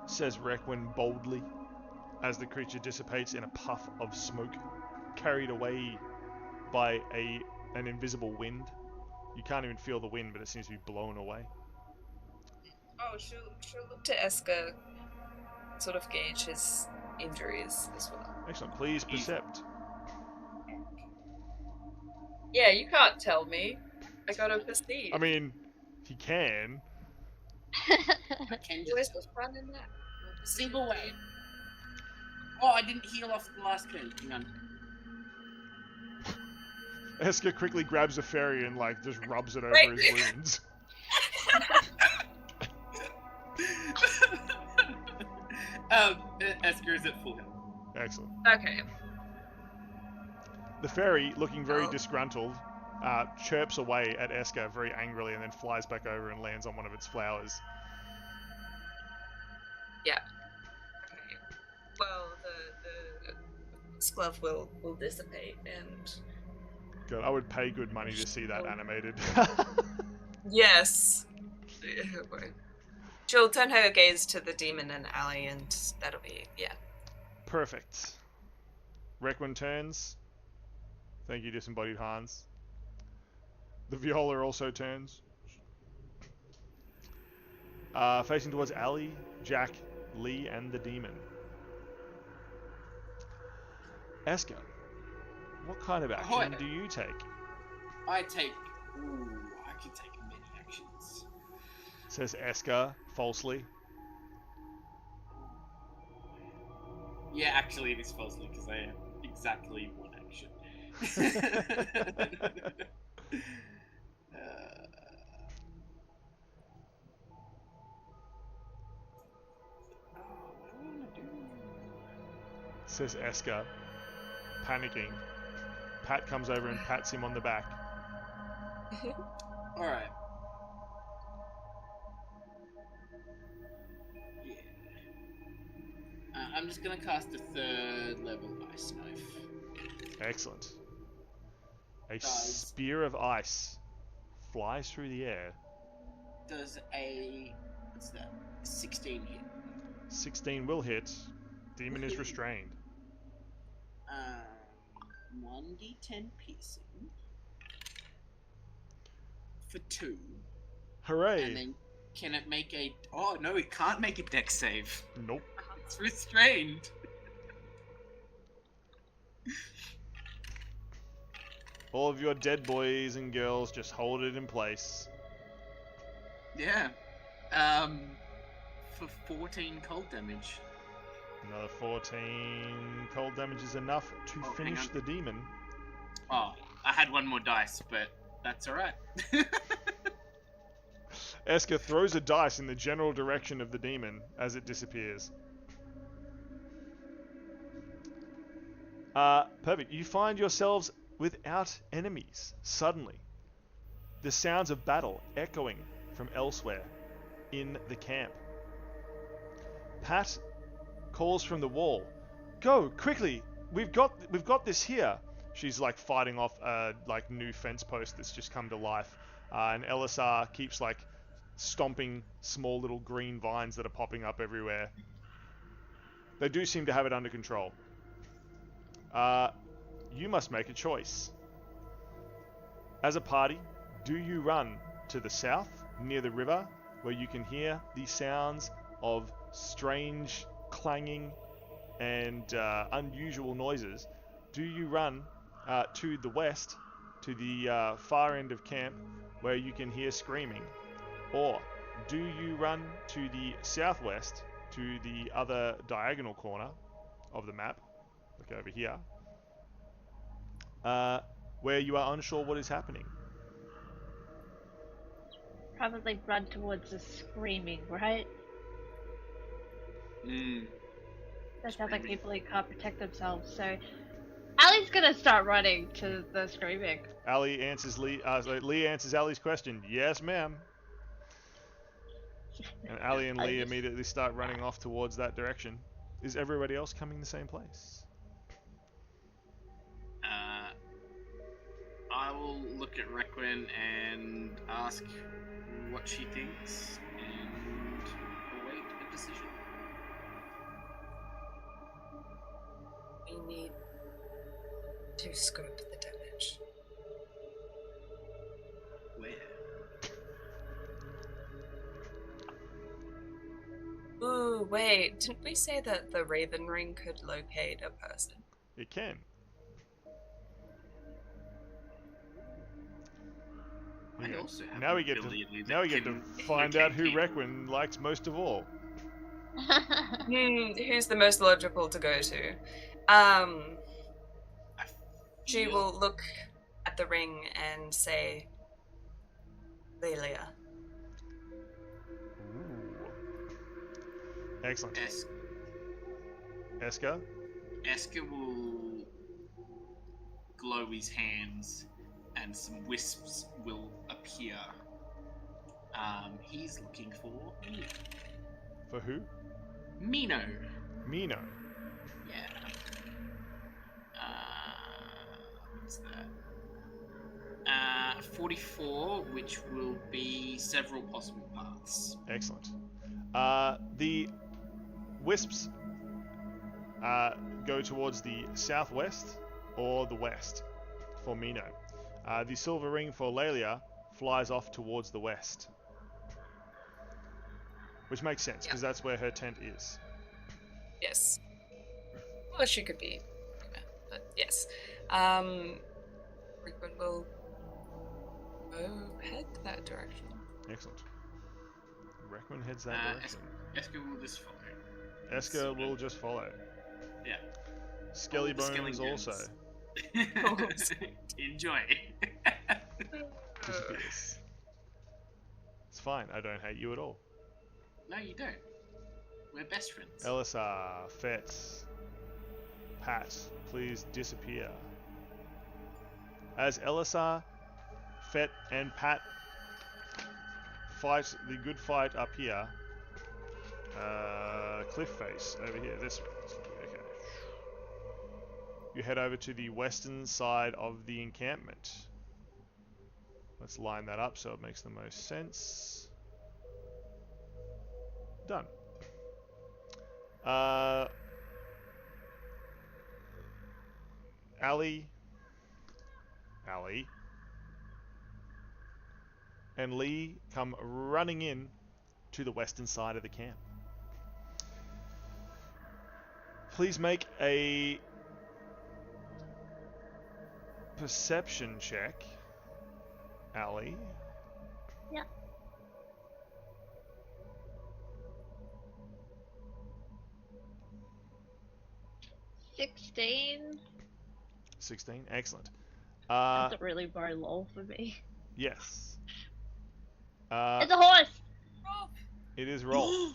Says Requin boldly, as the creature dissipates in a puff of smoke, carried away by an invisible wind. You can't even feel the wind, but it seems to be blown away. Oh, she'll look to Eska, sort of gauge his injuries as well. Excellent. Please percept. Yeah, you can't tell me. I gotta perceive. I mean, he can. Can Where's just the fun in that? single way. Oh, I didn't heal off the last turn. Hang on. Eska quickly grabs a fairy and just rubs it over Wait. his wounds. Eska is at full health. Excellent. Okay. The fairy, looking very disgruntled, chirps away at Eska very angrily and then flies back over and lands on one of its flowers. Yeah. Okay. Well, the glove will dissipate and. God, I would pay good money to see that animated. Yes. She'll turn her gaze to the demon and Allie, and that'll be Perfect. Requin turns. Thank you, disembodied Hans. The Viola also turns. Facing towards Ali, Jack, Lee, and the demon. Eska, what kind of action do you take? I take. Ooh, I can take many actions. Says Eska, falsely. Yeah, actually, it is falsely because I have exactly one action. What do I want to do? Says Eska, panicking. Pat comes over and pats him on the back. Alright. Yeah. I'm just gonna cast a 3rd level ice knife. Excellent. A Does- spear of ice flies through the air. Does a what's that? 16 hit. 16 will hit. Demon is restrained. 1d10 piercing for 2. Hooray! And then can it make a? Oh no, it can't make a dex save. Nope. It's restrained. All of your dead boys and girls just hold it in place. Yeah. For 14 cold damage. Another 14 cold damage is enough to Oh, hang finish on. the demon. Oh, I had one more dice, but that's alright. Eska throws a dice in the general direction of the demon as it disappears. Perfect. You find yourselves without enemies, suddenly. The sounds of battle echoing from elsewhere in the camp. Pat calls from the wall. Go, quickly! We've got this here. She's like fighting off a like new fence post that's just come to life. And LSR keeps like stomping small little green vines that are popping up everywhere. They do seem to have it under control. You must make a choice. As a party, do you run to the south, near the river, where you can hear the sounds of strange clanging and unusual noises? Do you run to the west, to the far end of camp, where you can hear screaming? Or do you run to the southwest, to the other diagonal corner of the map, look over here, where you are unsure what is happening? Probably run towards the screaming, right? That sounds like people who can't protect themselves, so Allie's gonna start running to the screaming. Ali answers Lee. Lee answers Ali's question. Yes, ma'am. And Ali and Lee immediately start running off towards that direction. Is everybody else coming the same place? I will look at Requin and ask what she thinks and await a decision. We need to scope the damage. Where? Ooh, wait, didn't we say that the Raven Ring could locate a person? It can. I also have Now an we get to ability find locate out who people. Requin likes most of all. Who's the most logical to go to? I She feel- will look at the ring and say, Lelia. Ooh. Excellent. Es- Eska? Esker will glow his hands and some wisps will appear. He's looking for Mino. For who? Mino. Mino. Yeah. What's that? 44, which will be several possible paths. Excellent. The wisps go towards the southwest or the west for Mino. The silver ring for Lelia flies off towards the west. Which makes sense, because that's where her tent is. Yes. Well, she could be, but yes. Rickman will head that direction. Excellent. Requin heads that direction. Esker will just follow. Eska will just follow. Yeah. Skelly All the Bones skeletons. also Enjoy. disappears. It's fine, I don't hate you at all. No, you don't. We're best friends. LSR, Fetz, Pat, please disappear. As LSR, Fet, and Pat fight the good fight up here, Cliff face over here. This way. Okay. You head over to the western side of the encampment. Let's line that up so it makes the most sense. Done. Allie, and Lee come running in to the western side of the camp. Please make a perception check, Allie. Yeah. $16. 16, excellent. That's a really low roll for me. Yes. It's a horse! It is Rolf.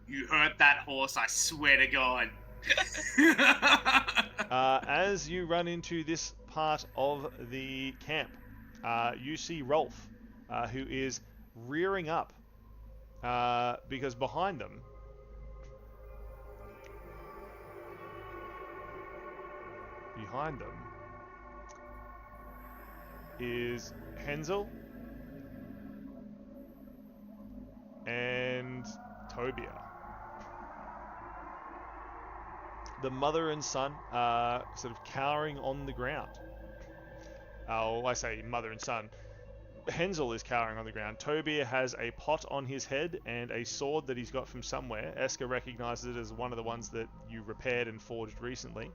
You heard that horse, I swear to God. As you run into this part of the camp, you see Rolf, who is rearing up, because behind them is Hensel and Tobia. The mother and son are sort of cowering on the ground. I say mother and son. Hensel is cowering on the ground. Tobia has a pot on his head and a sword that he's got from somewhere. Eska recognizes it as one of the ones that you repaired and forged recently.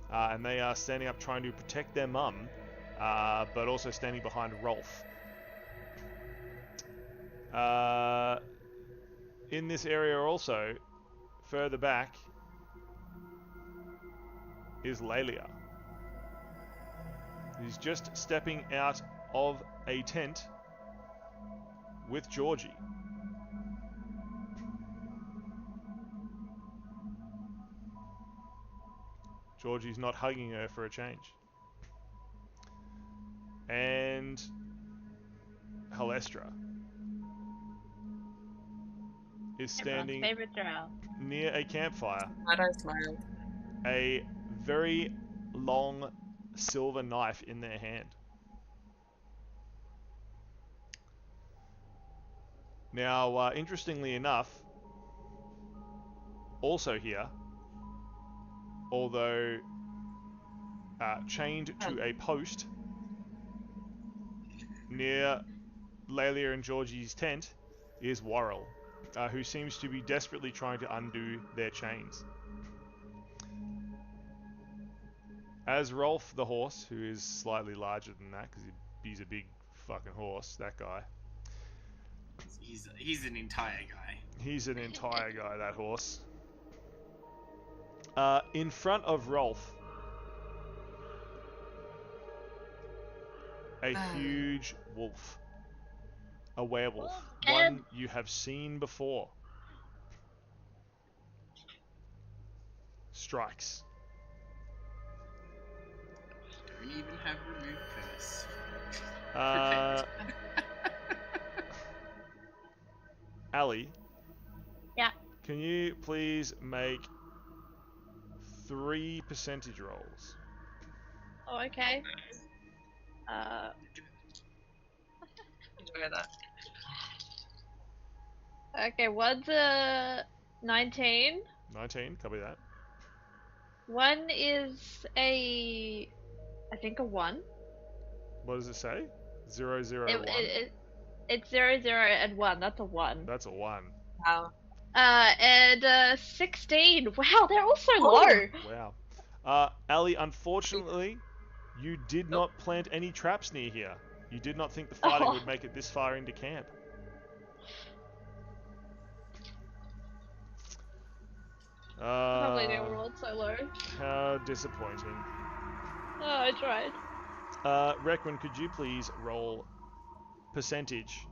And they are standing up trying to protect their mum, but also standing behind Rolf. In this area also, further back, is Lelia. He's just stepping out of a tent with Georgie. Georgie's not hugging her for a change. And Halestra is standing favorite drow. near a campfire. I smiled. A very long silver knife in their hand. Now, interestingly enough, also here, although chained to a post near Lelia and Georgie's tent, is Worrell, who seems to be desperately trying to undo their chains. As Rolf the horse, who is slightly larger than that, because he's a big fucking horse, that guy. He's an entire guy. He's an entire guy, that horse. In front of Rolf, a huge wolf. A werewolf. One you have seen before. Strikes. Don't even have remove curse. Ali. Yeah. Can you please make 3 percentage rolls? Oh, okay. Enjoy that. Okay, one's a 19. 19, copy that. One is a, I think a 1. What does it say? 0, 0, 1? It's 0, 0, and 1. That's a 1. That's a 1. Wow. And 16. Wow, they're all so low. Wow. Ali, unfortunately, you did not plant any traps near here. You did not think the fighting would make it this far into camp. Probably they were all so low. How disappointing. Oh, I tried. Requin, could you please roll percentage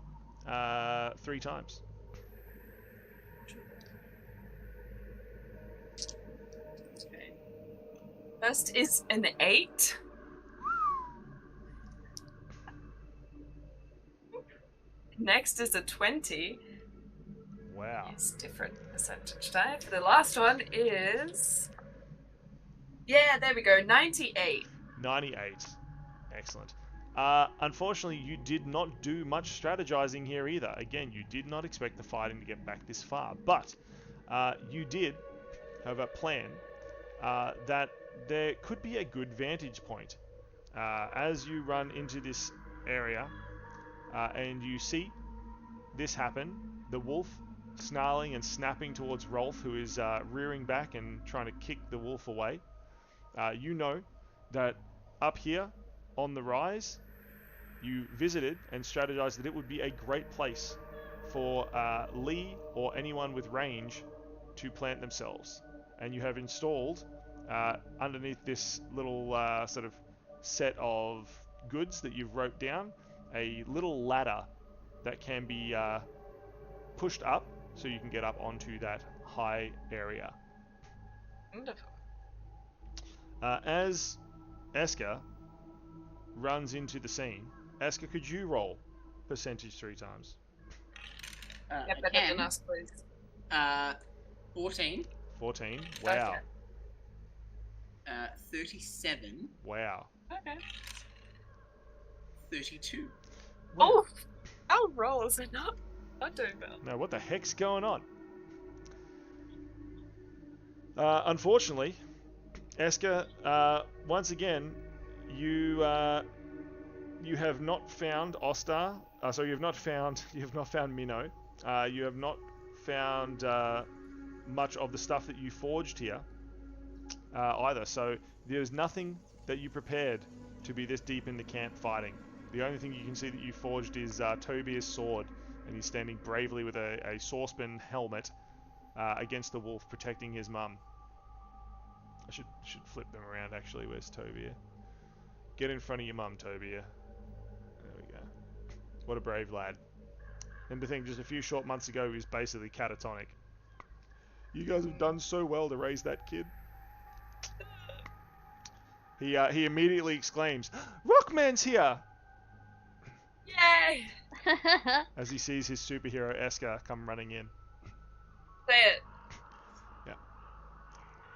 3 times? Okay. First is an 8. Next is a 20. Wow. Use different percentage die. The last one is... Yeah, there we go. 98. 98. Excellent. Unfortunately, you did not do much strategizing here either. Again, you did not expect the fighting to get back this far, but you did have a plan that there could be a good vantage point. As you run into this area and you see this happen, the wolf snarling and snapping towards Rolf, who is rearing back and trying to kick the wolf away. You know that up here on the rise, you visited and strategized that it would be a great place for Lee or anyone with range to plant themselves. And you have installed underneath this little sort of set of goods that you've wrote down, a little ladder that can be pushed up so you can get up onto that high area. Wonderful. As Eska runs into the scene, Eska, could you roll percentage 3 times? Yeah, I better can. than us, please. 14. 14. Wow. Okay. 37. Wow. Okay. 32. Oh! Our rolls are not doing well. Now, what the heck's going on? Unfortunately, Eska, once again, you have not found Ostar. So you have not found Minnow. You have not found much of the stuff that you forged here either. So there's nothing that you prepared to be this deep in the camp fighting. The only thing you can see that you forged is Tobias' sword, and he's standing bravely with a saucepan helmet against the wolf, protecting his mum. I should flip them around actually. Where's Tobia? Get in front of your mum, Tobia. There we go. What a brave lad. And to think, just a few short months ago, he was basically catatonic. You guys have done so well to raise that kid. He immediately exclaims, "Rockman's here!" Yay! as he sees his superhero Eska come running in. Say it.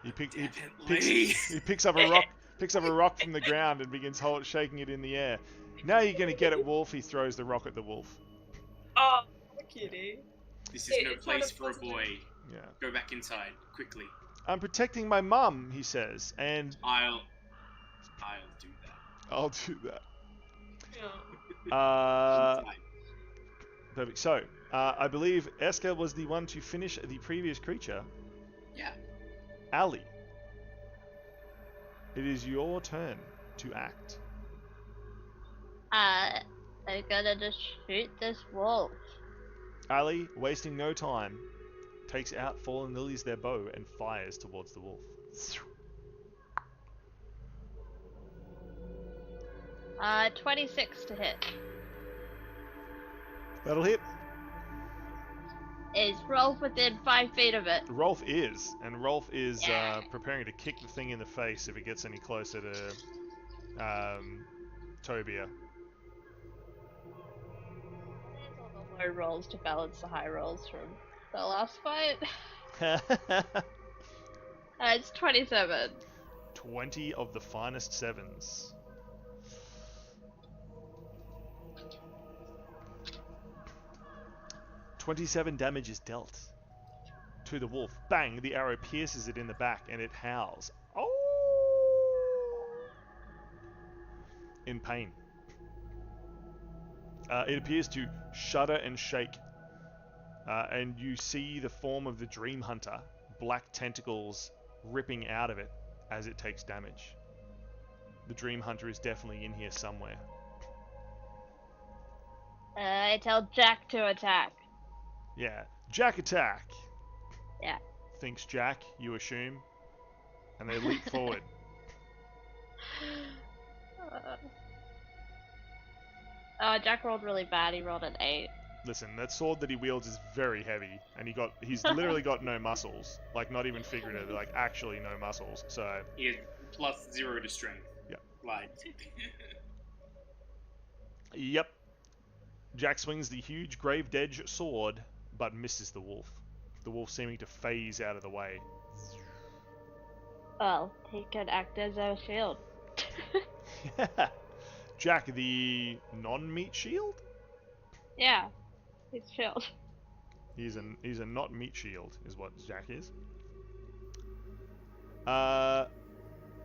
He Definitely. picks up a rock from the ground and begins shaking it in the air. Now you're gonna get it, wolf. He throws the rock at the wolf. Oh, kitty. This is no It's not place a for a positive. boy. Yeah. Go back inside, quickly. I'm protecting my mum, he says, and I'll do that. I'll do that. Yeah. Inside. Perfect. So, I believe Eska was the one to finish the previous creature. Yeah. Ali, it is your turn to act. I'm gonna just shoot this wolf. Ali, wasting no time, takes out Fallen Lilies their bow and fires towards the wolf. 26 to hit. That'll hit. Is Rolf within 5 feet of it? Rolf is, and Rolf is Yeah. preparing to kick the thing in the face if it gets any closer to Tobia. There's all the low rolls to balance the high rolls from the last fight. It's 27. 20 of the finest sevens. "27 damage is dealt to the wolf. Bang! The arrow pierces it in the back and it howls. Oh! In pain. It appears to shudder and shake. And you see the form of the Dreamhunter, black tentacles ripping out of it as it takes damage. The Dreamhunter is definitely in here somewhere. I tell Jack to attack. Yeah. Jack attack! Yeah. Thinks Jack, you assume. And they leap forward. Jack rolled really bad. He rolled an 8. Listen, that sword that he wields is very heavy, and he's literally got no muscles. Like, not even figurative, like, actually no muscles. So, He has +0 to strength. Yeah. Like. yep. Jack swings the huge graved edge sword, but misses the wolf. the wolf seeming to phase out of the way. Well, he could act as a shield. Jack, the non-meat shield? Yeah, he's shield. He's a not meat shield, is what Jack is.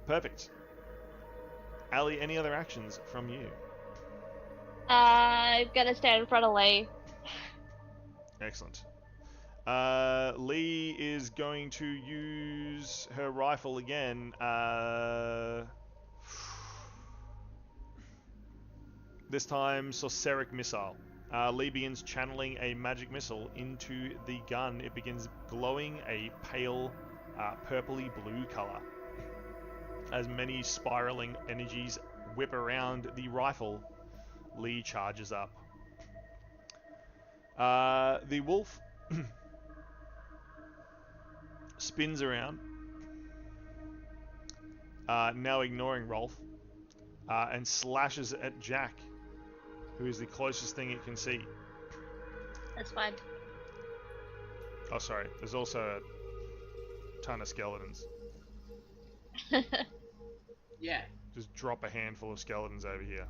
Perfect. Ali, any other actions from you? I'm gonna stand in front of Lee. Excellent. Lee is going to use her rifle again. This time, Sorceric Missile. Lee begins channeling a magic missile into the gun. It begins glowing a pale, purpley blue color. As many spiraling energies whip around the rifle, Lee charges up. The wolf spins around, now ignoring Rolf, and slashes at Jack, who is the closest thing it can see. That's fine. Oh, sorry. There's also a ton of skeletons. Yeah. Just drop a handful of skeletons over here.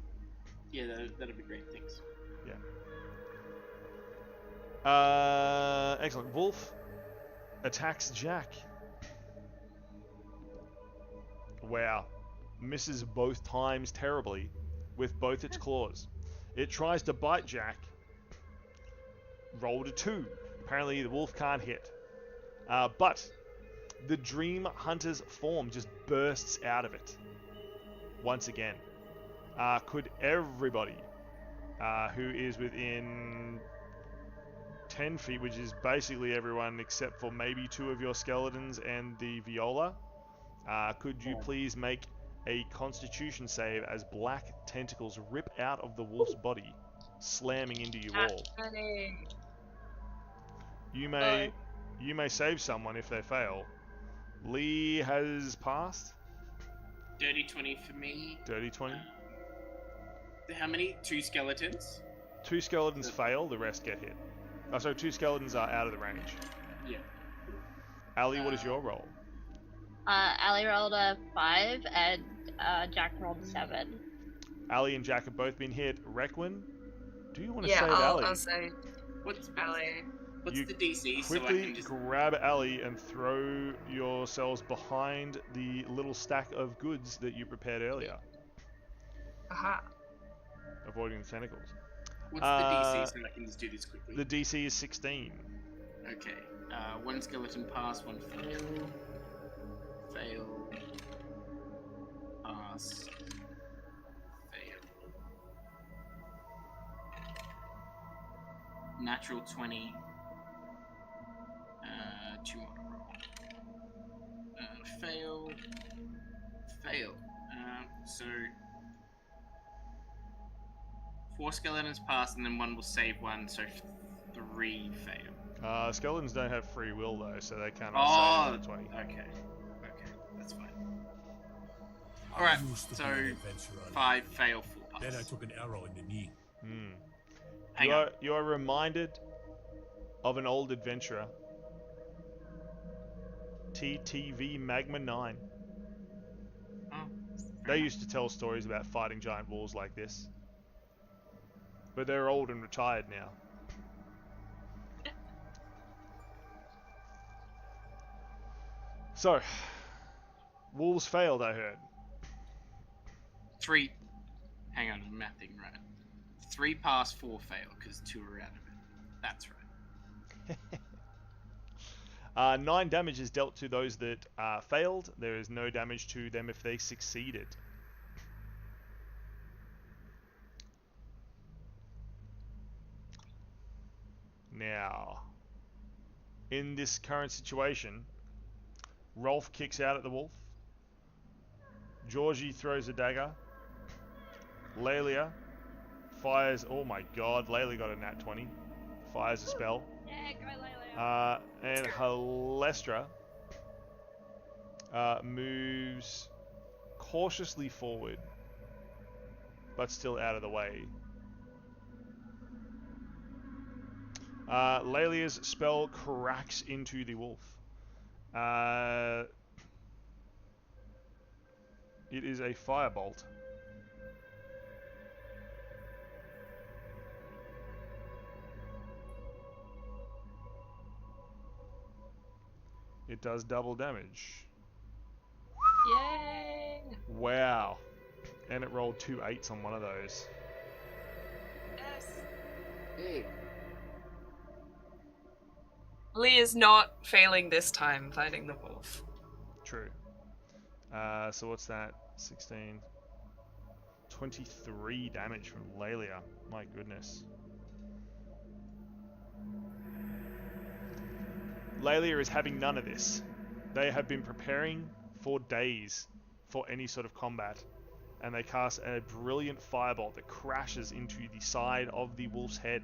Yeah, that'd be great. Thanks. Yeah. Excellent. Wolf attacks Jack. Wow. Misses both times terribly with both its claws. It tries to bite Jack. Rolled a 2. Apparently the wolf can't hit. But the Dreamhunter's form just bursts out of it. Once again. Could everybody who is within 10 feet, which is basically everyone except for maybe 2 of your skeletons and the viola, could you please make a constitution save as black tentacles rip out of the wolf's body, slamming into you all. You may save someone if they fail. Lee has passed. Dirty 20 for me. Dirty 20. How many? 2 skeletons? 2 skeletons fail, the rest get hit. Oh, so 2 skeletons are out of the range. Yeah. Ali, what is your roll? Ali rolled a 5 and Jack rolled a 7. Ali and Jack have both been hit. Requin, do you want to Yeah, save Ali? I'll say What's Ali. the DC so I Quickly can just... grab Ali and throw yourselves behind the little stack of goods that you prepared earlier, Aha. avoiding the tentacles. What's the DC so I can just do this quickly? The DC is 16. Okay. 1 skeleton pass, 1 fail. Fail. Pass. Fail. Natural 20. 2 more to roll. Fail. Fail. So 4 skeletons pass, and then 1 will save 1, so 3 fail. Skeletons don't have free will though, so they cannot save on 20. Okay, that's fine. Alright, so 5 fail, 4 pass. Then I took an arrow in the knee. Hang on. You are reminded of an old adventurer. TTV Magma 9. Oh, They used to tell stories about fighting giant wolves like this. But they're old and retired now. So, wolves failed, I heard. 3. Hang on, I'm mathing right. 3 pass, 4 fail, because 2 are out of it. That's right. 9 damage is dealt to those that failed. There is no damage to them if they succeeded. Now, in this current situation, Rolf kicks out at the wolf. Georgie throws a dagger. Lelia fires. Oh my god, Lelia got a nat 20. Fires a spell. Yeah, go Layla. And Halestra moves cautiously forward, but still out of the way. Lelia's spell cracks into the wolf. It is a firebolt. It does double damage. Yay! Wow. And it rolled 2 8s on one of those. Yes. Hey. Lee is not failing this time fighting the wolf. True. So what's that? 16. 23 damage from Lelia. My goodness. Lelia is having none of this. They have been preparing for days for any sort of combat, and they cast a brilliant firebolt that crashes into the side of the wolf's head.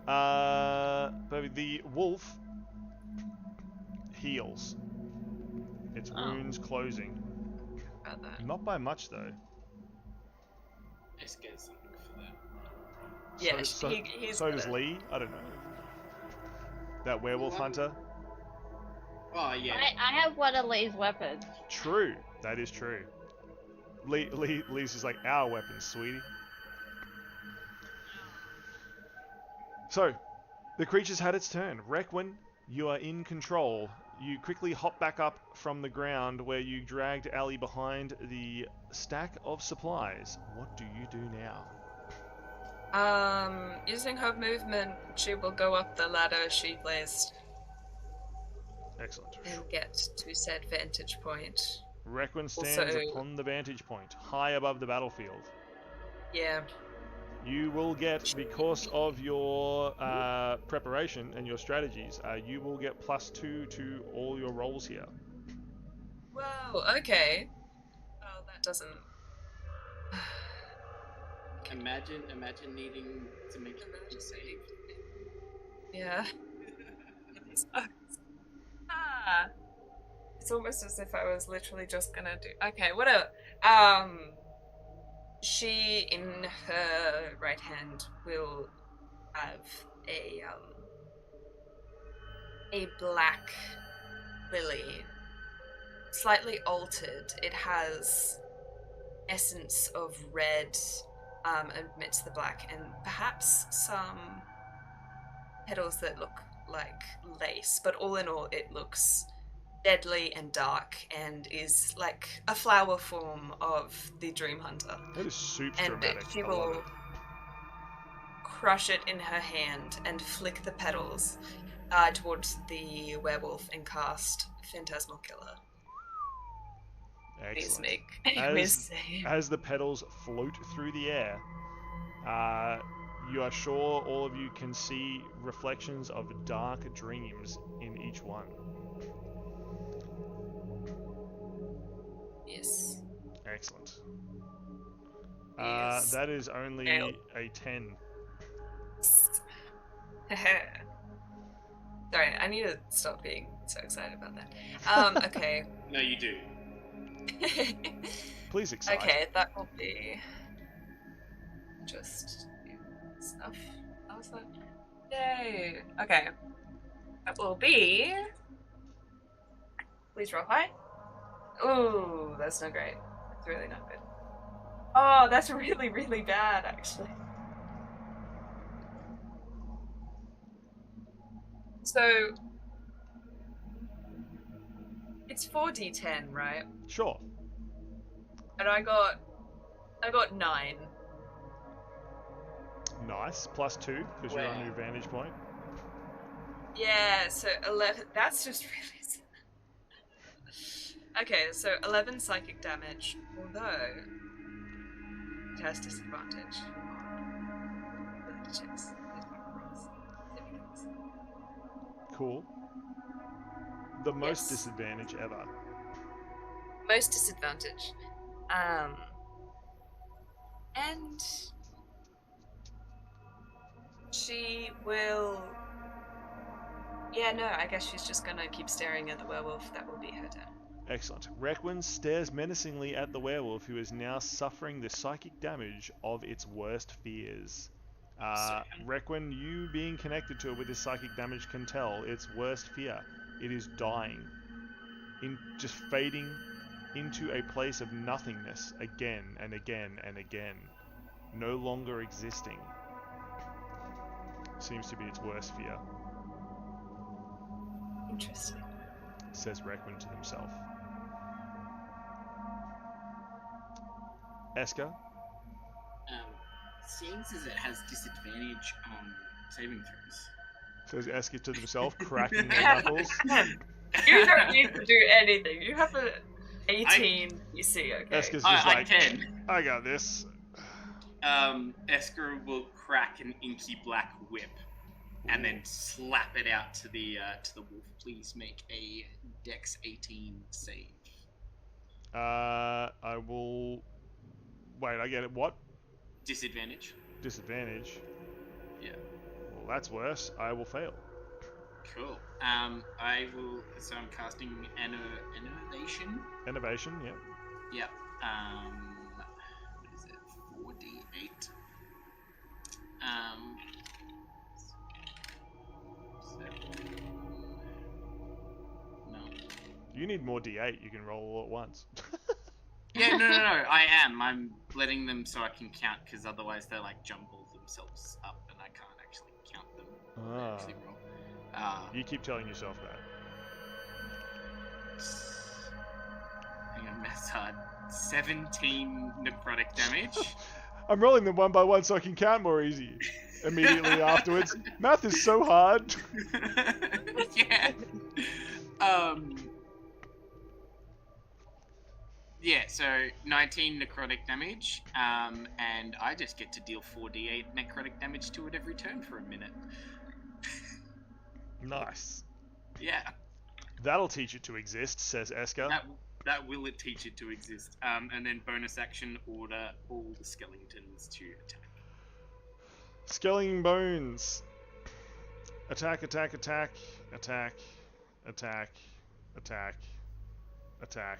But the wolf heals. Its wounds closing. About that. Not by much though. Let's get something for that. Yeah, So he's does gonna- Lee. I don't know. That werewolf Well, hunter. Oh yeah. I have one of Lee's weapons. True. That is true. Lee's just like, our weapons, sweetie. So, the creature's had its turn. Requin, you are in control. You quickly hop back up from the ground where you dragged Allie behind the stack of supplies. What do you do now? Using her movement, she will go up the ladder she placed Excellent. and get to said vantage point. Requin stands Also- upon the vantage point, high above the battlefield. Yeah. You will get, because of your preparation and your strategies, you will get +2 to all your rolls here. Whoa, okay. Oh, that doesn't... Imagine needing to make a save. Yeah. Ah. It's almost as if I was literally just gonna do... Okay, whatever. She, in her right hand, will have a black lily, slightly altered. It has essence of red amidst the black, and perhaps some petals that look like lace, but all in all, it looks deadly and dark, and is like a flower form of the Dreamhunter. That is super And dramatic. she I love will it. crush it in her hand and flick the petals towards the werewolf and cast Phantasmal Killer. Please Excellent. make a save. As the petals float through the air, you are sure all of you can see reflections of dark dreams in each one. Yes. Excellent. Yes. That is only Failed. a 10. Sorry, I need to stop being so excited about that. Okay. No, you do. Please excite. Okay, that will be just stuff. Also, yay. Okay, that will be. Please roll high. Ooh, that's not great. That's really not good. Oh, that's really, really bad, actually. So it's 4d10, right? Sure. And I got 9. Nice. +2 because you're on Wow. your vantage point. Yeah, so 11. That's just really. Okay, so 11 psychic damage, although it has disadvantage on ability checks. Cool. The most Yes. disadvantage ever. Most disadvantage. And she will. Yeah, no, I guess she's just gonna keep staring at the werewolf. That will be her turn. Excellent. Requin stares menacingly at the werewolf, who is now suffering the psychic damage of its worst fears. Requin, you being connected to it with this psychic damage can tell its worst fear. It is dying. Just fading into a place of nothingness again and again and again. No longer existing. Seems to be its worst fear. Interesting. Says Requin to himself. Eska? Seeing as it has disadvantage on saving throws. Says Eska to himself, cracking their knuckles. You don't need to do anything. You have an 18 PC, okay? Eska's just I can. I got this. Esker will crack an inky black whip and then slap it out to the wolf. Please make a Dex 18 save. I will. Wait, I get it. What? Disadvantage. Disadvantage. Yeah. Well, that's worse. I will fail. Cool. I will. So I'm casting innovation. Innovation. Yeah. Yep. What is it? 4d8. No. You need more d8. You can roll all at once. Yeah, no. I am. I'm letting them so I can count, because otherwise they like jumble themselves up, and I can't actually count them. When I actually roll. You keep telling yourself that. Hang on, math's hard. 17 necrotic damage. I'm rolling them one by one so I can count more easy. Immediately afterwards. Math is so hard. Yeah. Yeah, so 19 necrotic damage, and I just get to deal 4d8 necrotic damage to it every turn for a minute. Nice. Yeah. That'll teach it to exist, says Eska. That will teach it to exist. And then bonus action, order all the skeletons to attack. Skeleton bones. Attack, attack, attack, attack, attack, attack, attack.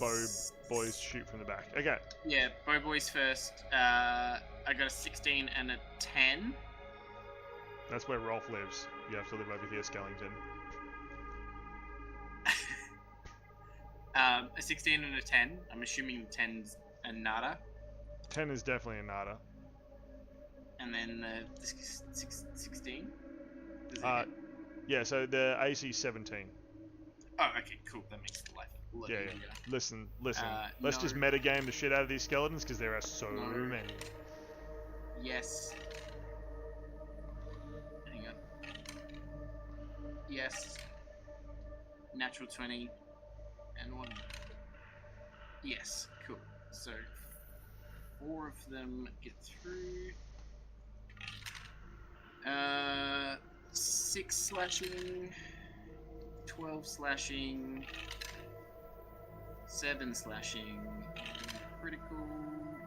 Boys shoot from the back. Okay. Yeah, bow boys first. I got a 16 and a 10. That's where Rolf lives. You have to live over here, Skellington. A 16 and a 10. I'm assuming the 10's a nada. 10 is definitely a nada. And then the 16? Yeah, so the AC 17. Oh, okay, cool. That makes life a lot easier. Listen. Let's just metagame the shit out of these skeletons, because there are so many. Yes. Hang on. Yes. Natural 20. And 1. Yes, cool. So, 4 of them get through. 6 slashing. 12 slashing. 7 slashing. Critical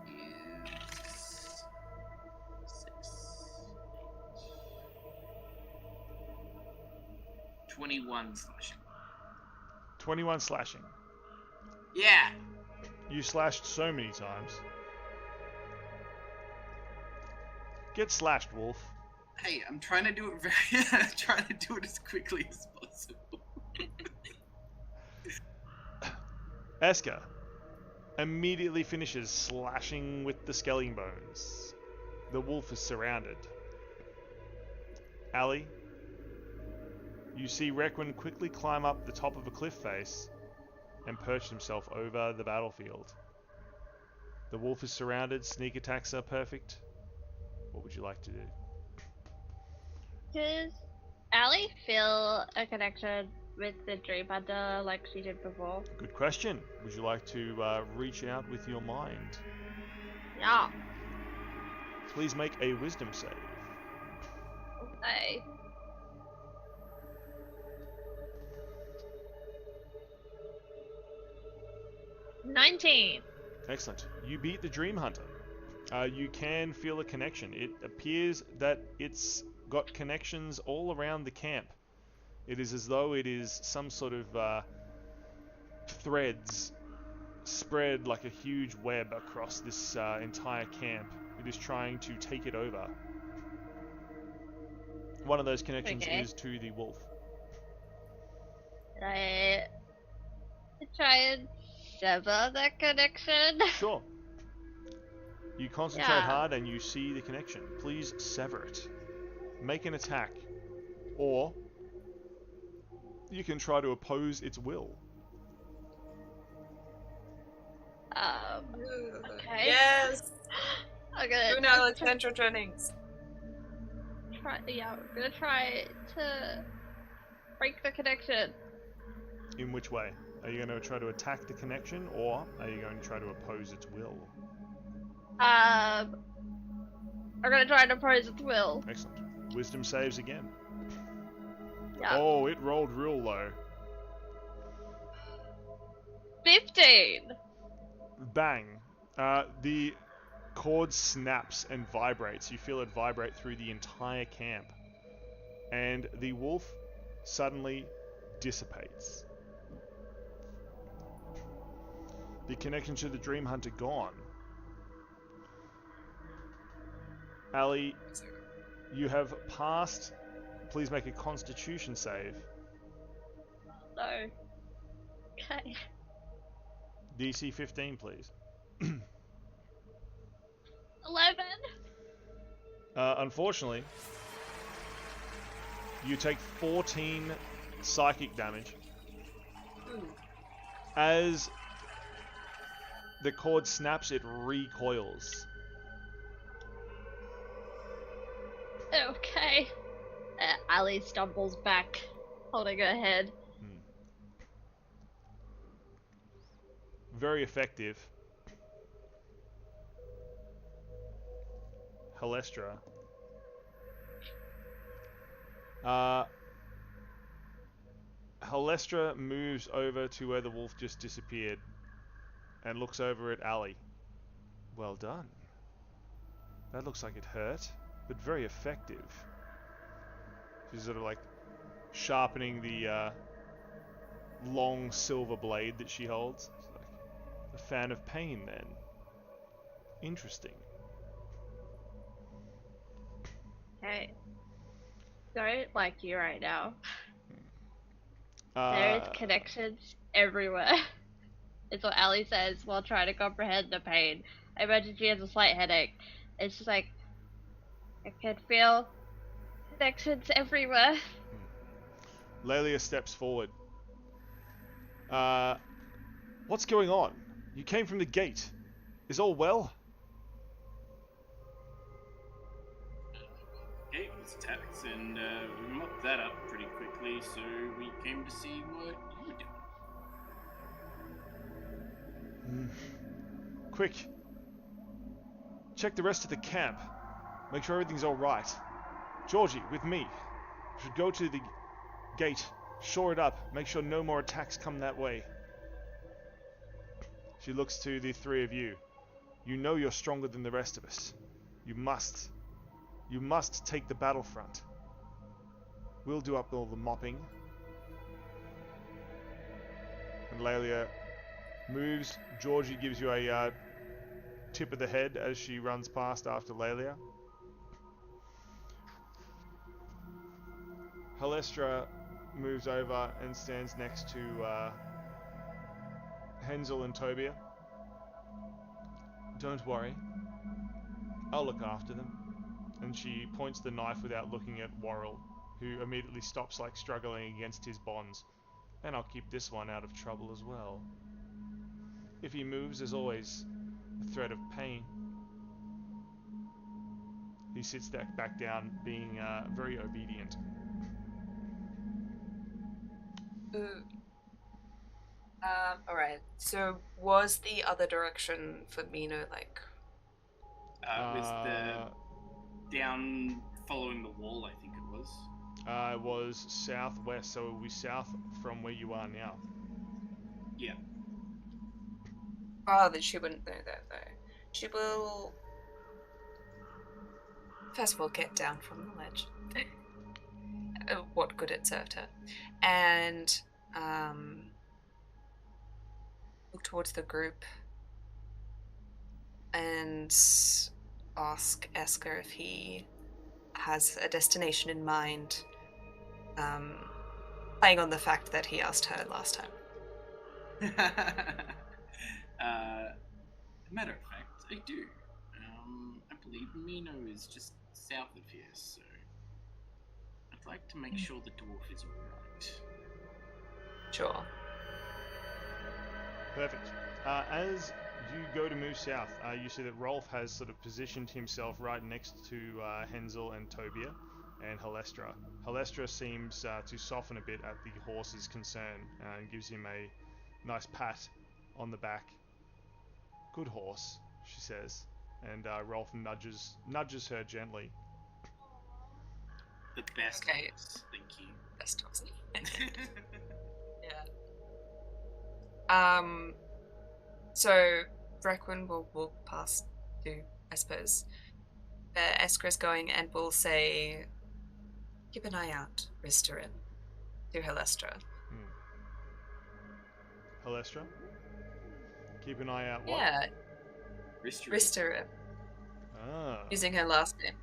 is 6. 21 slashing. 21 slashing. Yeah! You slashed so many times. Get slashed, Wolf. Hey, I'm trying to do it I'm trying to do it as quickly as possible. Eska immediately finishes slashing with the skeleton bones. The wolf is surrounded. Ali, you see Requin quickly climb up the top of a cliff face and perch himself over the battlefield. The wolf is surrounded, sneak attacks are perfect. What would you like to do? Does Allie feel a connection with the Dreamhunter like she did before? Good question. Would you like to reach out with your mind? Yeah. Please make a wisdom save. Okay. $19. Excellent. You beat the Dreamhunter. You can feel a connection. It appears that it's got connections all around the camp. It is as though it is some sort of threads spread like a huge web across this entire camp. It is trying to take it over. One of those connections Okay. is to the wolf. Can I try and sever that connection? Sure. You concentrate Yeah. hard and you see the connection. Please sever it. Make an attack. Or you can try to oppose its will. Okay. Yes! I'm gonna Do now essential trainings. I'm gonna try to break the connection. In which way? Are you going to try to attack the connection, or are you going to try to oppose its will? I'm gonna try to oppose its will. Excellent. Wisdom saves again. Yeah. Oh, it rolled real low. 15! Bang. The cord snaps and vibrates. You feel it vibrate through the entire camp. And the wolf suddenly dissipates. The connection to the Dreamhunter gone. Ali, you have passed. Please make a Constitution save. No. Okay. DC 15, please. 11? Unfortunately, you take 14 psychic damage as the cord snaps. It recoils. Okay. Ali stumbles back, holding her head. Very effective. Halestra. Halestra moves over to where the wolf just disappeared and looks over at Ali. Well done. That looks like it hurt, but very effective. She's sort of like sharpening the long silver blade that she holds. She's like, a fan of pain then. Interesting. Okay. Don't like you right now. There's connections everywhere. It's what Ali says while trying to comprehend the pain. I imagine she has a slight headache. It's just like, I can feel connections everywhere. Lelia steps forward. What's going on? You came from the gate. Is all well? It was attacked, and we mopped that up pretty quickly, so we came to see what you were doing. Quick. Check the rest of the camp. Make sure everything's alright. Georgie, with me. You should go to the gate, shore it up, make sure no more attacks come that way. She looks to the three of you. You know you're stronger than the rest of us. You must take the battlefront. We'll do up all the mopping. And Lelia moves. Georgie gives you a tip of the head as she runs past after Lelia. Halestra moves over and stands next to Hensel and Tobia. Don't worry. I'll look after them. And she points the knife without looking at Worrell, who immediately stops, like struggling against his bonds. And I'll keep this one out of trouble as well. If he moves, there's always a threat of pain. He sits back down, being very obedient. Alright, so was the other direction for Mino like... Was the down following the wall, I think it was. It was southwest, so it will be south from where you are now. Yeah. Oh, then she wouldn't know that though. She will... First of all, get down from the ledge. What good it served her. And, look towards the group and ask Esker if he has a destination in mind, playing on the fact that he asked her last time. Matter of fact, I do. I believe Mino is just south of here, so I'd like to make sure the dwarf is alright. Sure. Perfect. As you go to move south, you see that Rolf has sort of positioned himself right next to Hensel and Tobia and Halestra. Halestra seems to soften a bit at the horse's concern and gives him a nice pat on the back. Good horse, she says, and Rolf nudges her gently. The best Okay. horse, thank you. Best horse. Yeah. So Requin will walk past too, I suppose. Esker is going and will say, keep an eye out, Risterin, to Halestra. Halestra? Keep an eye out what? Yeah, Risterin. Risterin, Ah. using her last name.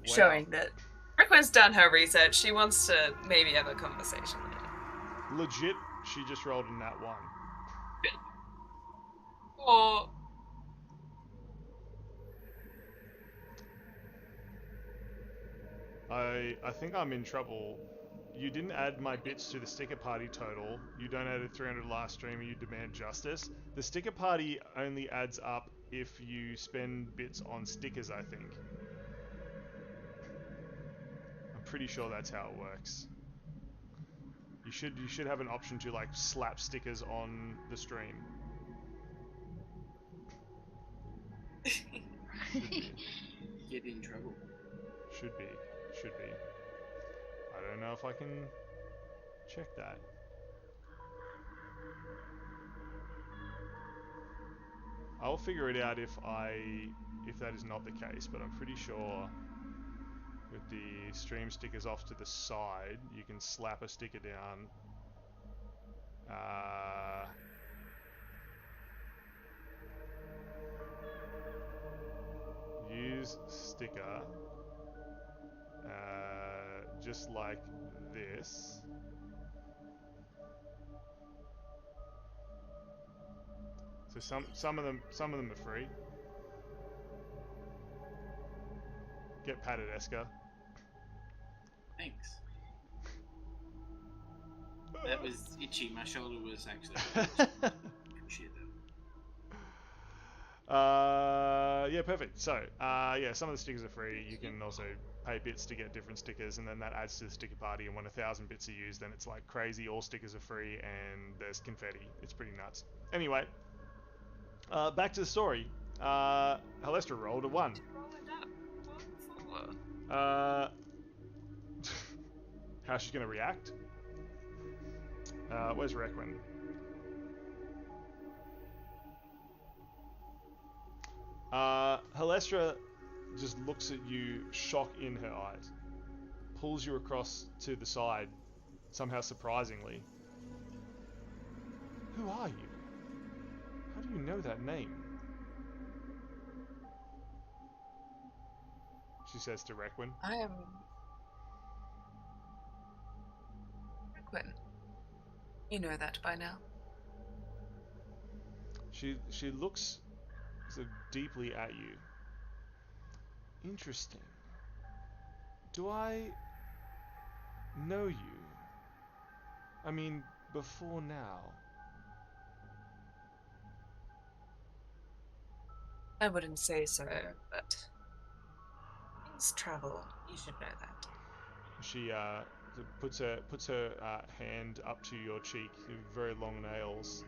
Wow. Showing that Requin's done her research. She wants to maybe have a conversation with her. Legit, she just rolled in that one. Or I think I'm in trouble. You didn't add my bits to the sticker party total. You donated 300 last stream and you demand justice. The sticker party only adds up if you spend bits on stickers, I think. I'm pretty sure that's how it works. You should have an option to like slap stickers on the stream. Should be. Get in trouble. Should be. I don't know if I can check that. I'll figure it out if that is not the case, but I'm pretty sure with the stream stickers off to the side, you can slap a sticker down. Use sticker. Just like this. So some of them are free. Get patted, Esker. Thanks. That was itchy. My shoulder was actually. Appreciate that. Yeah, perfect. So, yeah, some of the stickers are free. You can also pay bits to get different stickers, and then that adds to the sticker party. And when 1,000 bits are used, then it's like crazy. All stickers are free, and there's confetti. It's pretty nuts. Anyway, back to the story. Halestra rolled a 1. How's she gonna react? Where's Requin? Halestra just looks at you, shock in her eyes, pulls you across to the side, somehow surprisingly. Who are you? How do you know that name? She says to Requin. I am Requin. You know that by now. She looks so deeply at you. Interesting. Do I know you? I mean, before now. I wouldn't say so, but things travel. You should know that. She puts her hand up to your cheek, very long nails,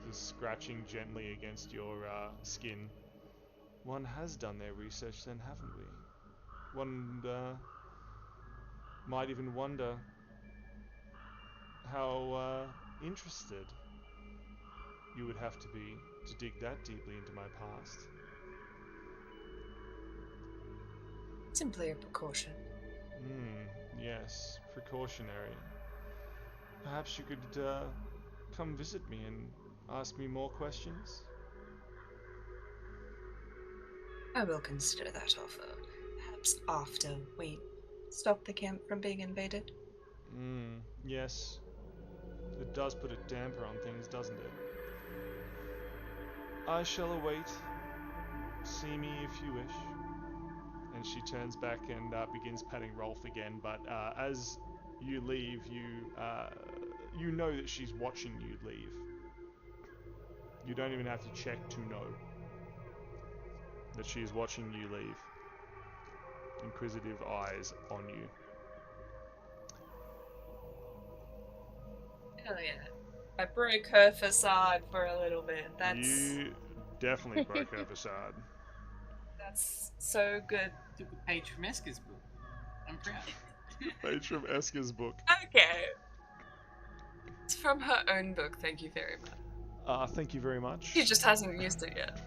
just scratching gently against your skin. One has done their research then, haven't we? One might even wonder how interested you would have to be to dig that deeply into my past. Simply a precaution. Yes, precautionary. Perhaps you could come visit me and ask me more questions? I will consider that offer. Perhaps after we stop the camp from being invaded. Yes. It does put a damper on things, doesn't it? I shall await. See me if you wish. And she turns back and begins patting Rolf again, but as you leave, you know that she's watching you leave. You don't even have to check to know that she is watching you leave. Inquisitive eyes on you. Hell yeah. I broke her facade for a little bit. You definitely broke her facade. That's so good. Took a page from Eska's book. I'm proud. Page from Eska's book. Okay. It's from her own book, thank you very much. Thank you very much. She just hasn't used it yet.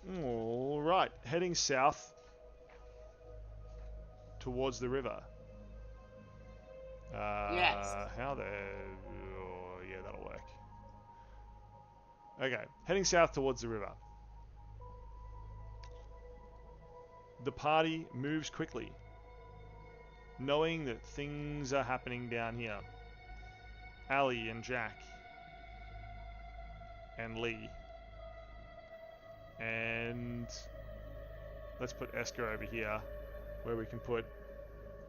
Alright, heading south towards the river. Yes. How the... Oh, yeah, that'll work. Okay, heading south towards the river. The party moves quickly, knowing that things are happening down here. Ali and Jack and Lee. And let's put Esker over here, where we can put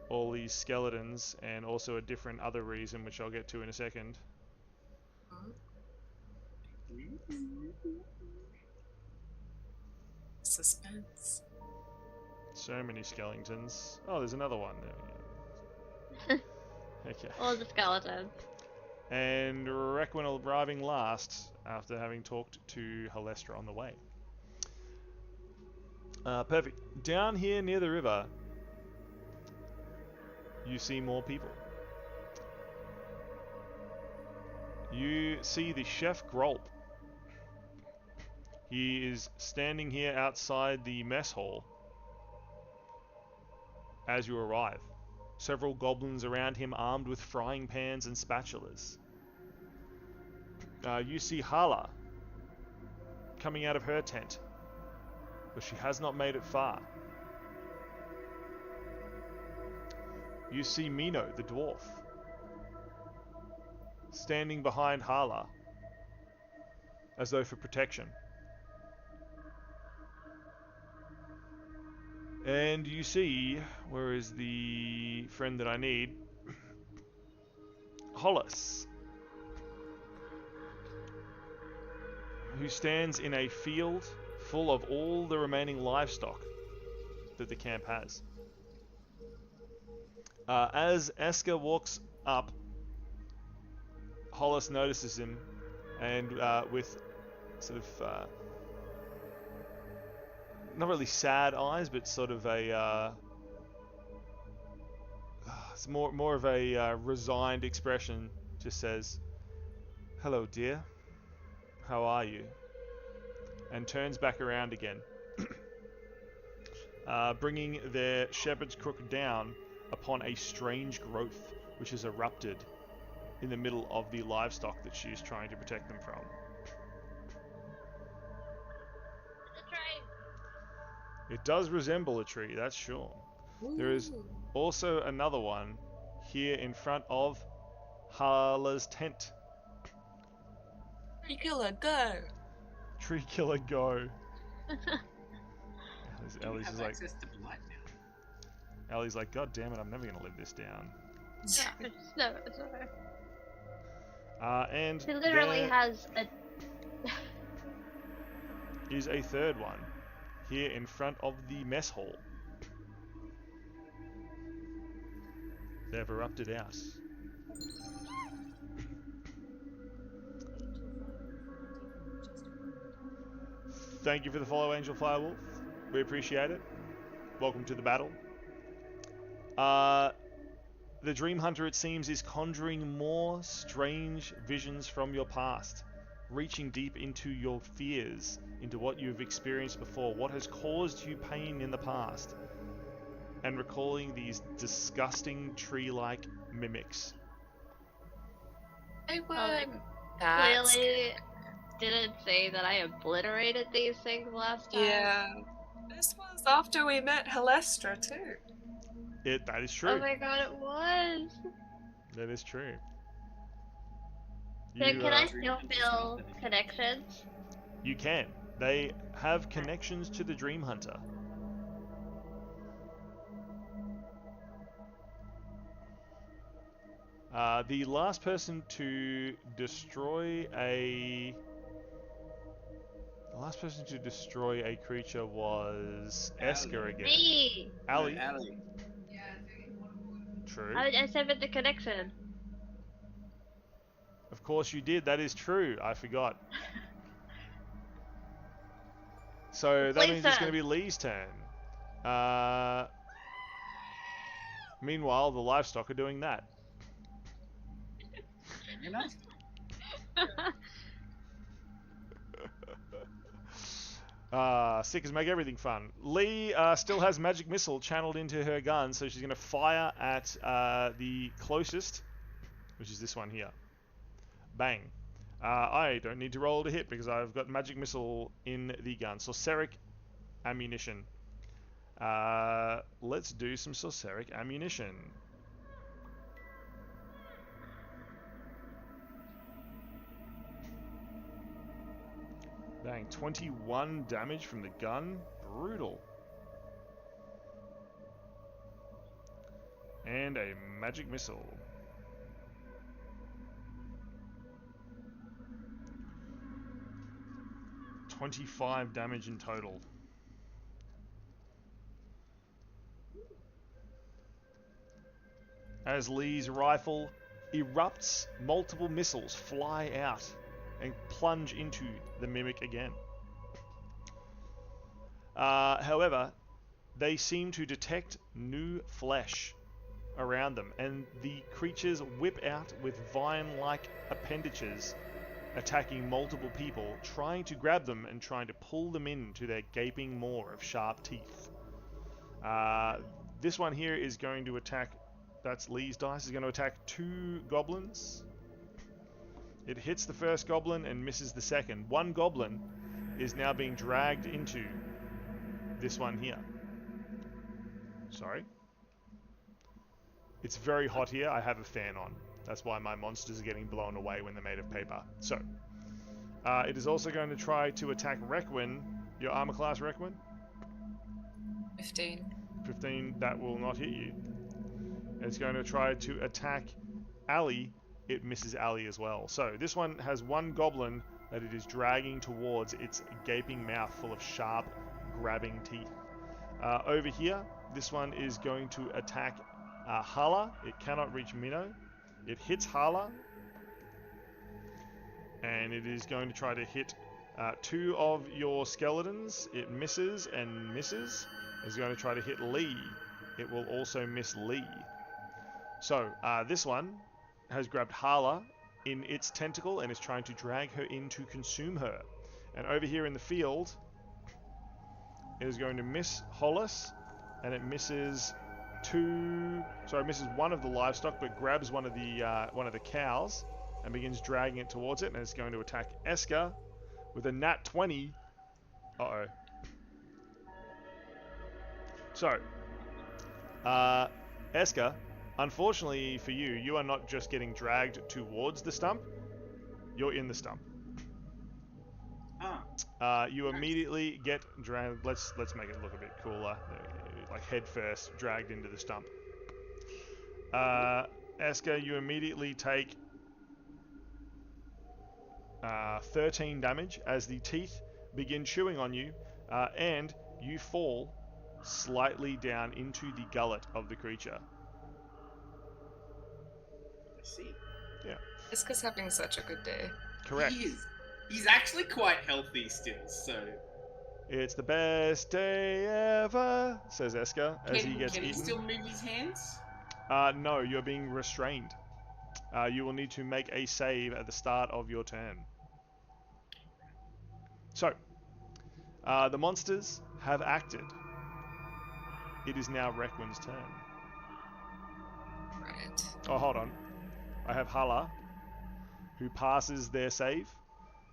all these skeletons, and also a different other reason, which I'll get to in a second. Suspense. So many skeletons. Oh, there's another one there. Okay. All the skeletons. And Requin arriving last after having talked to Halestra on the way. Perfect. Down here near the river, you see more people. You see the Chef Grolp. He is standing here outside the mess hall as you arrive. Several goblins around him armed with frying pans and spatulas. You see Hala coming out of her tent, but she has not made it far. You see Mino, the dwarf, standing behind Hala, as though for protection. And you see, where is the friend that I need? Hollis, who stands in a field full of all the remaining livestock that the camp has. As Esker walks up, Hollis notices him, and with sort of not really sad eyes, but sort of a it's more of a resigned expression, just says, "Hello, dear. How are you?" And turns back around again, bringing their shepherd's crook down upon a strange growth which has erupted in the middle of the livestock that she is trying to protect them from. It does resemble a tree, that's sure. Ooh. There is also another one here in front of Hala's tent. Tree killer, go! Tree killer, go. Ellie's have just like, access to blood now. Ellie's like, God damn it, I'm never gonna live this down. No. And He literally there has a... is a third one here in front of the mess hall. They've erupted out. Thank you for the follow, Angel Firewolf. We appreciate it. Welcome to the battle. The Dreamhunter, it seems, is conjuring more strange visions from your past, reaching deep into your fears, into what you've experienced before, what has caused you pain in the past, and recalling these disgusting tree-like mimics. They like, weren't that Clearly, didn't say that I obliterated these things last time. Yeah. This was after we met Halestra, too. That is true. Oh my god, it was. That is true. So can I still Dreamhunter's feel not the- connections? You can. They have connections to the Dreamhunter. The last person to destroy a... The last person to destroy a creature was Esker again. Me! Ali. Ali. True. I severed the connection. Of course you did. That is true. I forgot. So that Lee's means it's turn. going to be Lee's turn. Meanwhile, the livestock are doing that. Very nice. Stickers make everything fun. Lee still has magic missile channeled into her gun, so she's going to fire at the closest, which is this one here. Bang. I don't need to roll to hit because I've got magic missile in the gun. Sorceric ammunition. Let's do some sorceric ammunition. Bang, 21 damage from the gun. Brutal. And a magic missile. $25 damage in total. As Lee's rifle erupts, multiple missiles fly out and plunge into the mimic again. However, they seem to detect new flesh around them, and the creatures whip out with vine-like appendages, attacking multiple people, trying to grab them and trying to pull them into their gaping maw of sharp teeth. This one here is going to attack, that's Lee's dice, is going to attack 2 goblins. It hits the first goblin and misses the second. One goblin is now being dragged into this one here. Sorry. It's very hot here. I have a fan on. That's why my monsters are getting blown away when they're made of paper. So, it is also going to try to attack Requin. Your armor class, Requin? 15. 15, that will not hit you. It's going to try to attack Ali. It misses Ali as well. So, this one has one goblin that it is dragging towards its gaping mouth full of sharp, grabbing teeth. Over here, this one is going to attack Hala. It cannot reach Minnow. It hits Hala, and it is going to try to hit 2 of your skeletons. It misses and misses. It's going to try to hit Lee. It will also miss Lee. So, this one has grabbed Hala in its tentacle and is trying to drag her in to consume her. And over here in the field, it is going to miss Hollis, and it misses misses one of the livestock, but grabs one of the cows and begins dragging it towards it, and it's going to attack Esker with a nat 20. Uh-oh. So, Esker, unfortunately for you, you are not just getting dragged towards the stump, you're in the stump. You immediately get dragged. Let's make it look a bit cooler. Like head first, dragged into the stump. Esker, you immediately take 13 damage as the teeth begin chewing on you, and you fall slightly down into the gullet of the creature. I see. Yeah. Iska's having such a good day. Correct. He is. He's actually quite healthy still, so... It's the best day ever, says Esker as he gets Can he eaten. still move his hands? No, you're being restrained. You will need to make a save at the start of your turn. So, the monsters have acted. It is now Requin's turn. Right. Oh, hold on. I have Hala, who passes their save.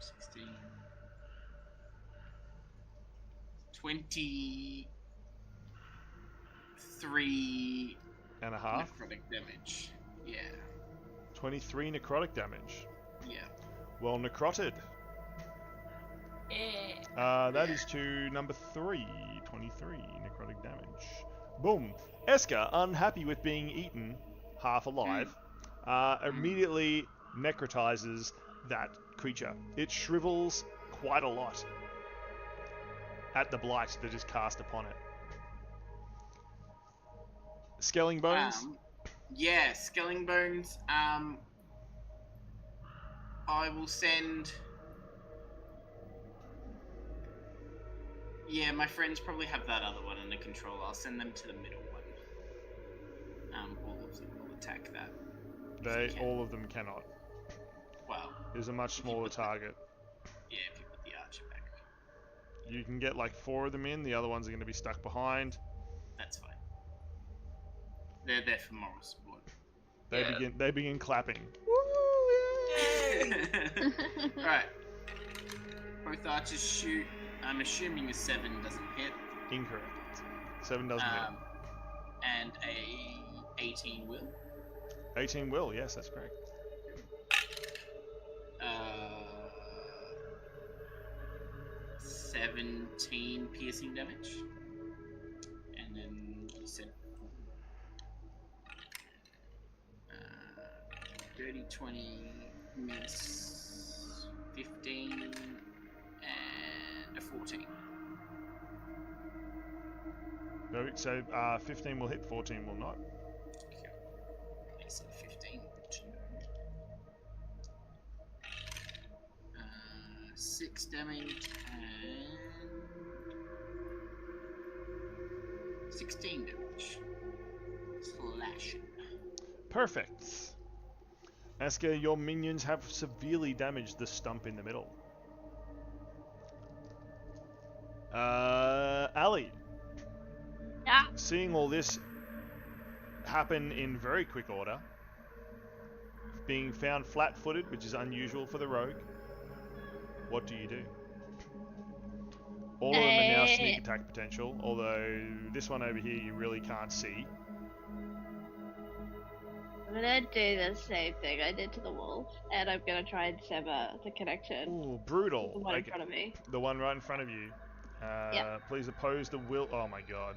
16. 23 And a half. necrotic damage. Yeah. 23 necrotic damage. Yeah. Well, necroted. That is to number 3. 23 necrotic damage. Boom. Eska, unhappy with being eaten, half alive, immediately necrotizes that creature. It shrivels quite a lot at the blight that is cast upon it. Skelling bones. Yeah, Skelling Bones. I will send. Yeah, my friends probably have that other one under control. I'll send them to the middle one. All of them will attack that. All of them cannot. Well, It is a much smaller target. Yeah, if you put the archer back. You can get like 4 of them in. The other ones are going to be stuck behind. That's fine. They're there for moral support. They begin clapping. Right. Both archers shoot. I'm assuming a 7 doesn't hit. Incorrect. 7 doesn't hit. And a 18 will. 18 will, yes, that's correct. 17 piercing damage. And then you said 30, 20, miss 15, and a 14. No, so 15 will hit, 14 will not. Okay, so 15. 6 damage and 16 damage. Slashing. Perfect. Aska, your minions have severely damaged the stump in the middle. Ali. Yeah. Seeing all this happen in very quick order, being found flat-footed, which is unusual for the rogue, what do you do? All of them are now sneak attack potential, although this one over here you really can't see. I'm gonna do the same thing I did to the wolf, and I'm gonna try and sever the connection. Ooh, brutal. The one in front of me. The one right in front of you. Yep. Please oppose the will. Oh my god.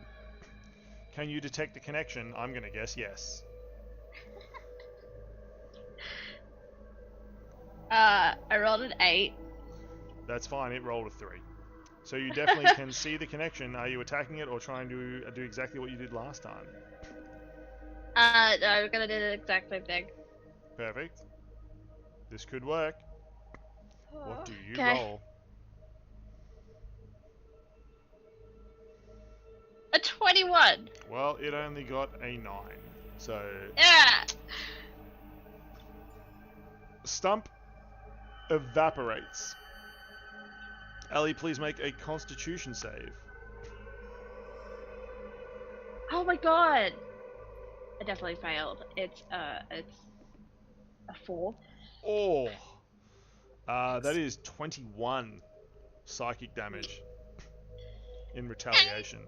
Can you detect the connection? I'm gonna guess yes. I rolled an 8. That's fine, it rolled a 3. So you definitely can see the connection. Are you attacking it or trying to do exactly what you did last time? No, I'm gonna do the exact same thing. Perfect. This could work. What do you Okay. roll? A 21! Well, it only got a 9. So... Yeah! Stump evaporates. Ali, please make a constitution save. Oh my god! I definitely failed. It's a 4. Oh! That is 21 psychic damage in retaliation.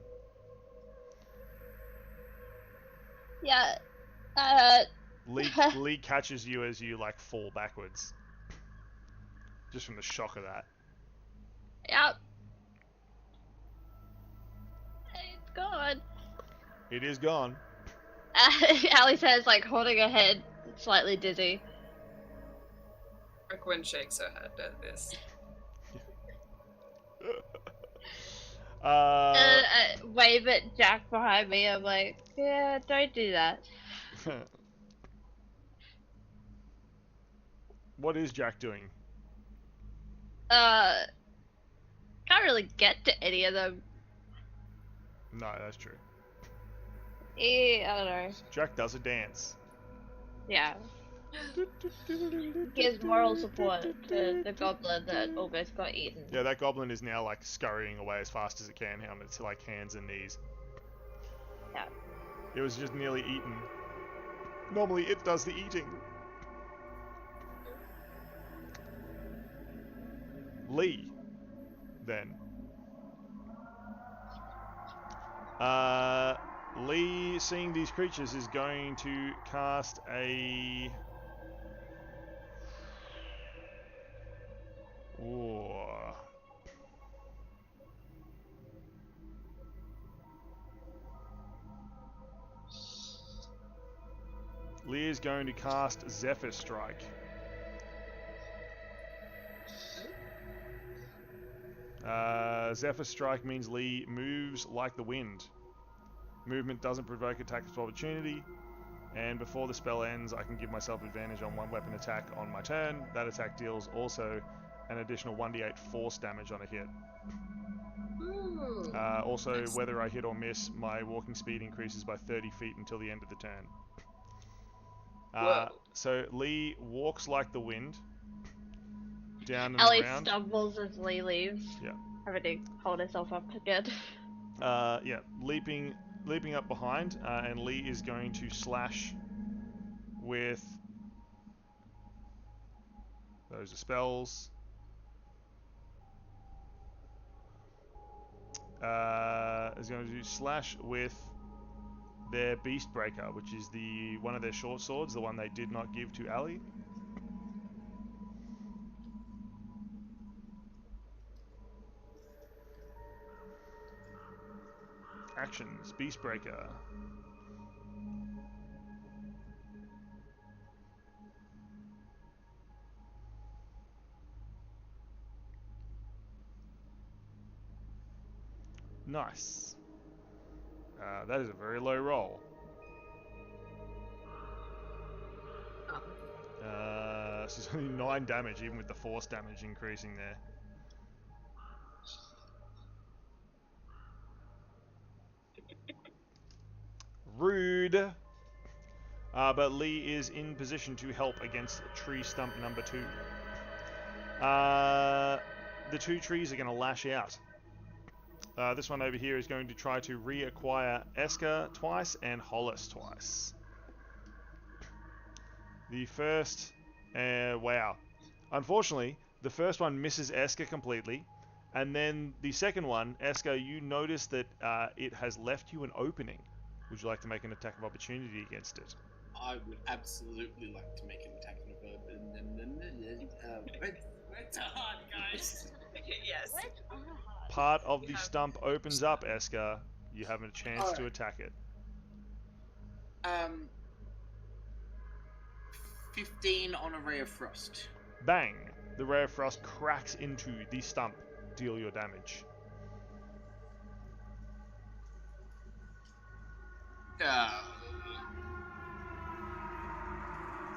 Yeah. Lee catches you as you like fall backwards. Just from the shock of that. Yep. It's gone. It is gone. Ali says, like, holding her head, slightly dizzy. Brooklyn shakes her head at this. I wave at Jack behind me. I'm like, yeah, don't do that. What is Jack doing? Can't really get to any of them. No, that's true. I don't know. Jack does a dance. Yeah. Gives moral support to the goblin that almost got eaten. Yeah, that goblin is now like scurrying away as fast as it can on its like hands and knees. Yeah. It was just nearly eaten. Normally it does the eating. Lee, then. Lee, seeing these creatures, is going to cast a... Ooh. Lee is going to cast Zephyr Strike. Zephyr Strike means Lee moves like the wind. Movement doesn't provoke attacks of opportunity, and before the spell ends, I can give myself advantage on one weapon attack on my turn. That attack deals also an additional 1d8 force damage on a hit. Ooh. Also, Nice. whether I hit or miss, my walking speed increases by 30 feet until the end of the turn. Whoa. So Lee walks like the wind down and Ellie around. stumbles as Lee leaves. Yeah. Having to hold herself up again. Yeah, leaping up behind, and Lee is going to slash with... Those are spells. Is going to do slash with their Beast Breaker, which is the one of their short swords, the one they did not give to Ali. Actions, Beast Breaker. Nice. That is a very low roll. So it's only 9 damage, even with the force damage increasing there. Rude. But Lee is in position to help against tree stump number 2. The 2 trees are going to lash out. This one over here is going to try to reacquire Eska twice and Hollis twice. The first... wow. Unfortunately, the first one misses Eska completely. And then the second one, Eska, you notice that it has left you an opening. Would you like to make an attack of opportunity against it? I would absolutely like to make an attack on a verb. It's hard, guys. Yes. Part of the stump opens up, Eska. You have a chance to attack it. 15 on a ray of frost. Bang! The ray of frost cracks into the stump. Deal your damage.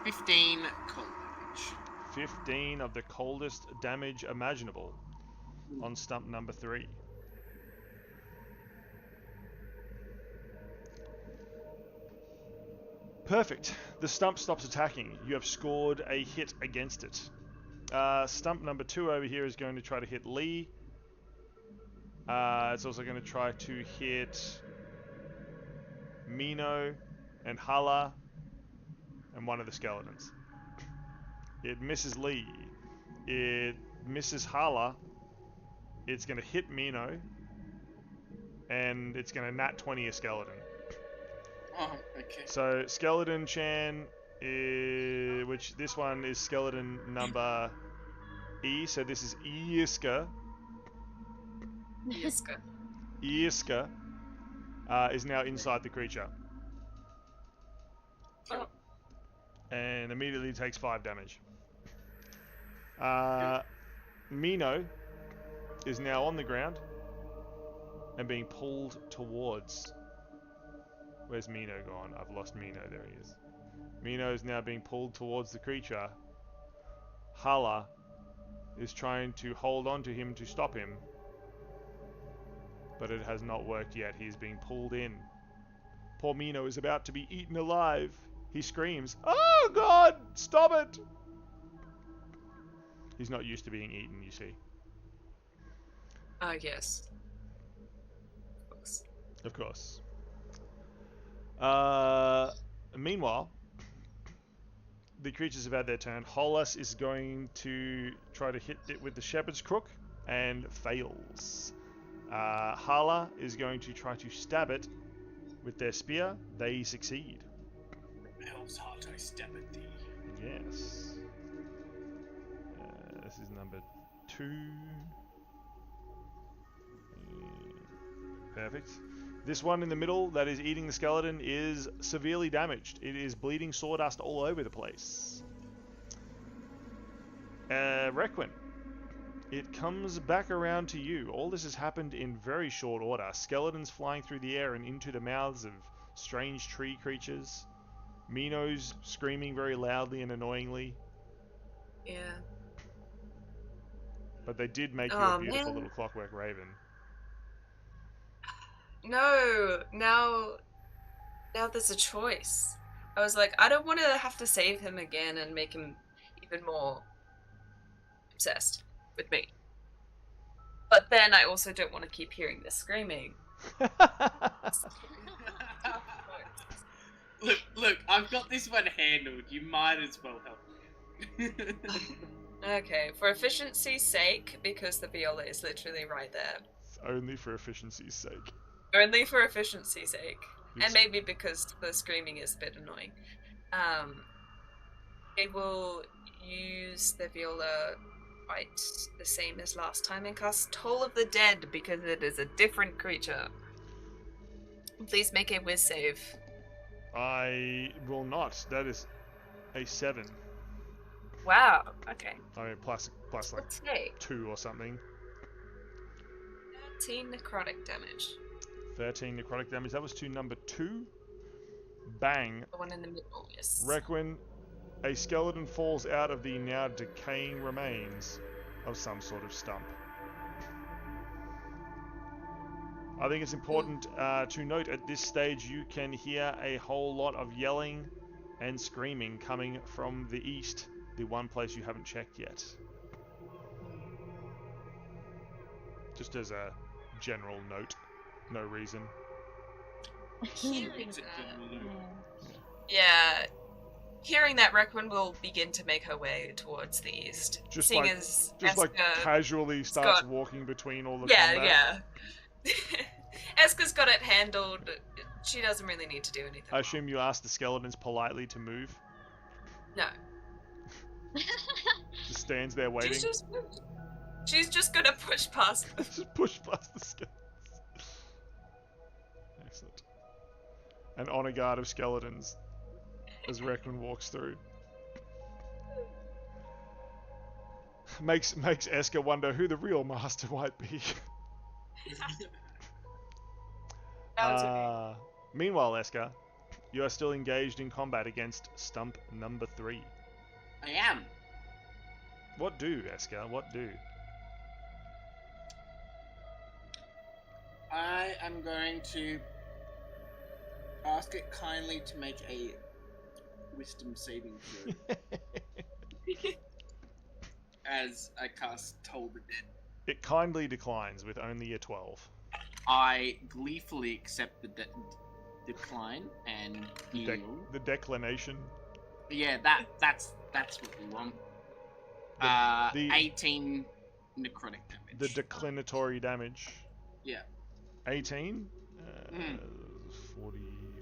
15 cold damage. 15 of the coldest damage imaginable on stump number 3. Perfect. The stump stops attacking. You have scored a hit against it. Stump number 2 over here is going to try to hit Lee. It's also going to try to hit Mino and Hala and one of the skeletons. It misses Lee. It misses Hala. It's going to hit Mino. And it's going to nat 20 a skeleton. Oh, okay. So Skeleton Chan, which this one is skeleton number E, so this is Iska. Yiska. Iska is now inside the creature. Oh. And immediately takes 5 damage. Mino is now on the ground and being pulled towards... Where's Mino gone? I've lost Mino. There he is. Mino is now being pulled towards the creature. Hala is trying to hold on to him to stop him. But it has not worked yet. He is being pulled in. Poor Mino is about to be eaten alive. He screams, "Oh God, stop it!" He's not used to being eaten, you see. Yes. Of course. Of course. Meanwhile, the creatures have had their turn. Holus is going to try to hit it with the Shepherd's Crook and fails. Hala is going to try to stab it with their spear. They succeed. Hell's heart I stab at thee. Yes. This is number 2. Perfect. This one in the middle that is eating the skeleton is severely damaged. It is bleeding sawdust all over the place. Requin. It comes back around to you. All this has happened in very short order. Skeletons flying through the air and into the mouths of strange tree creatures. Minos screaming very loudly and annoyingly. Yeah. But they did make you Oh, a beautiful man. little clockwork raven. No, now there's a choice. I was like, I don't want to have to save him again and make him even more obsessed with me. But then I also don't want to keep hearing this screaming. Look, I've got this one handled. You might as well help me. Okay, for efficiency's sake, because the viola is literally right there. Only for efficiency's sake. Only for efficiency's sake. Yes. And maybe because the screaming is a bit annoying. They will use the viola quite the same as last time and cast Toll of the Dead because it is a different creature. Please make a whiz save. I will not. That is a 7. Wow, okay. I mean, plus like Okay. 2 or something. 13 necrotic damage. 13 necrotic damage. That was to number 2. Bang. The one in the middle, yes. Requin, a skeleton falls out of the now decaying remains of some sort of stump. I think it's important to note at this stage you can hear a whole lot of yelling and screaming coming from the east, the one place you haven't checked yet. Just as a general note, no reason. Hearing that, yeah, hearing that, Requin will begin to make her way towards the east. Just seeing like, as like Eska- casually starts got- walking between all the yeah, combat. yeah. Eska's got it handled. She doesn't really need to do anything. I assume you asked the skeletons politely to move. No. Just stands there waiting. She's just gonna push past them. Just push past the skeletons. Excellent. An honor guard of skeletons as Requin walks through. Makes Eska wonder who the real master might be. That was okay. Meanwhile, Eska, you are still engaged in combat against Stump number 3. I am. What do, Eska? What do? I am going to ask it kindly to make a wisdom saving throw as I cast Toll the Dead. It kindly declines with only a 12. I gleefully accept the decline and heal. The declination. Yeah, that's what we want. The 18 necrotic damage. The declinatory damage. Yeah. 18? 40,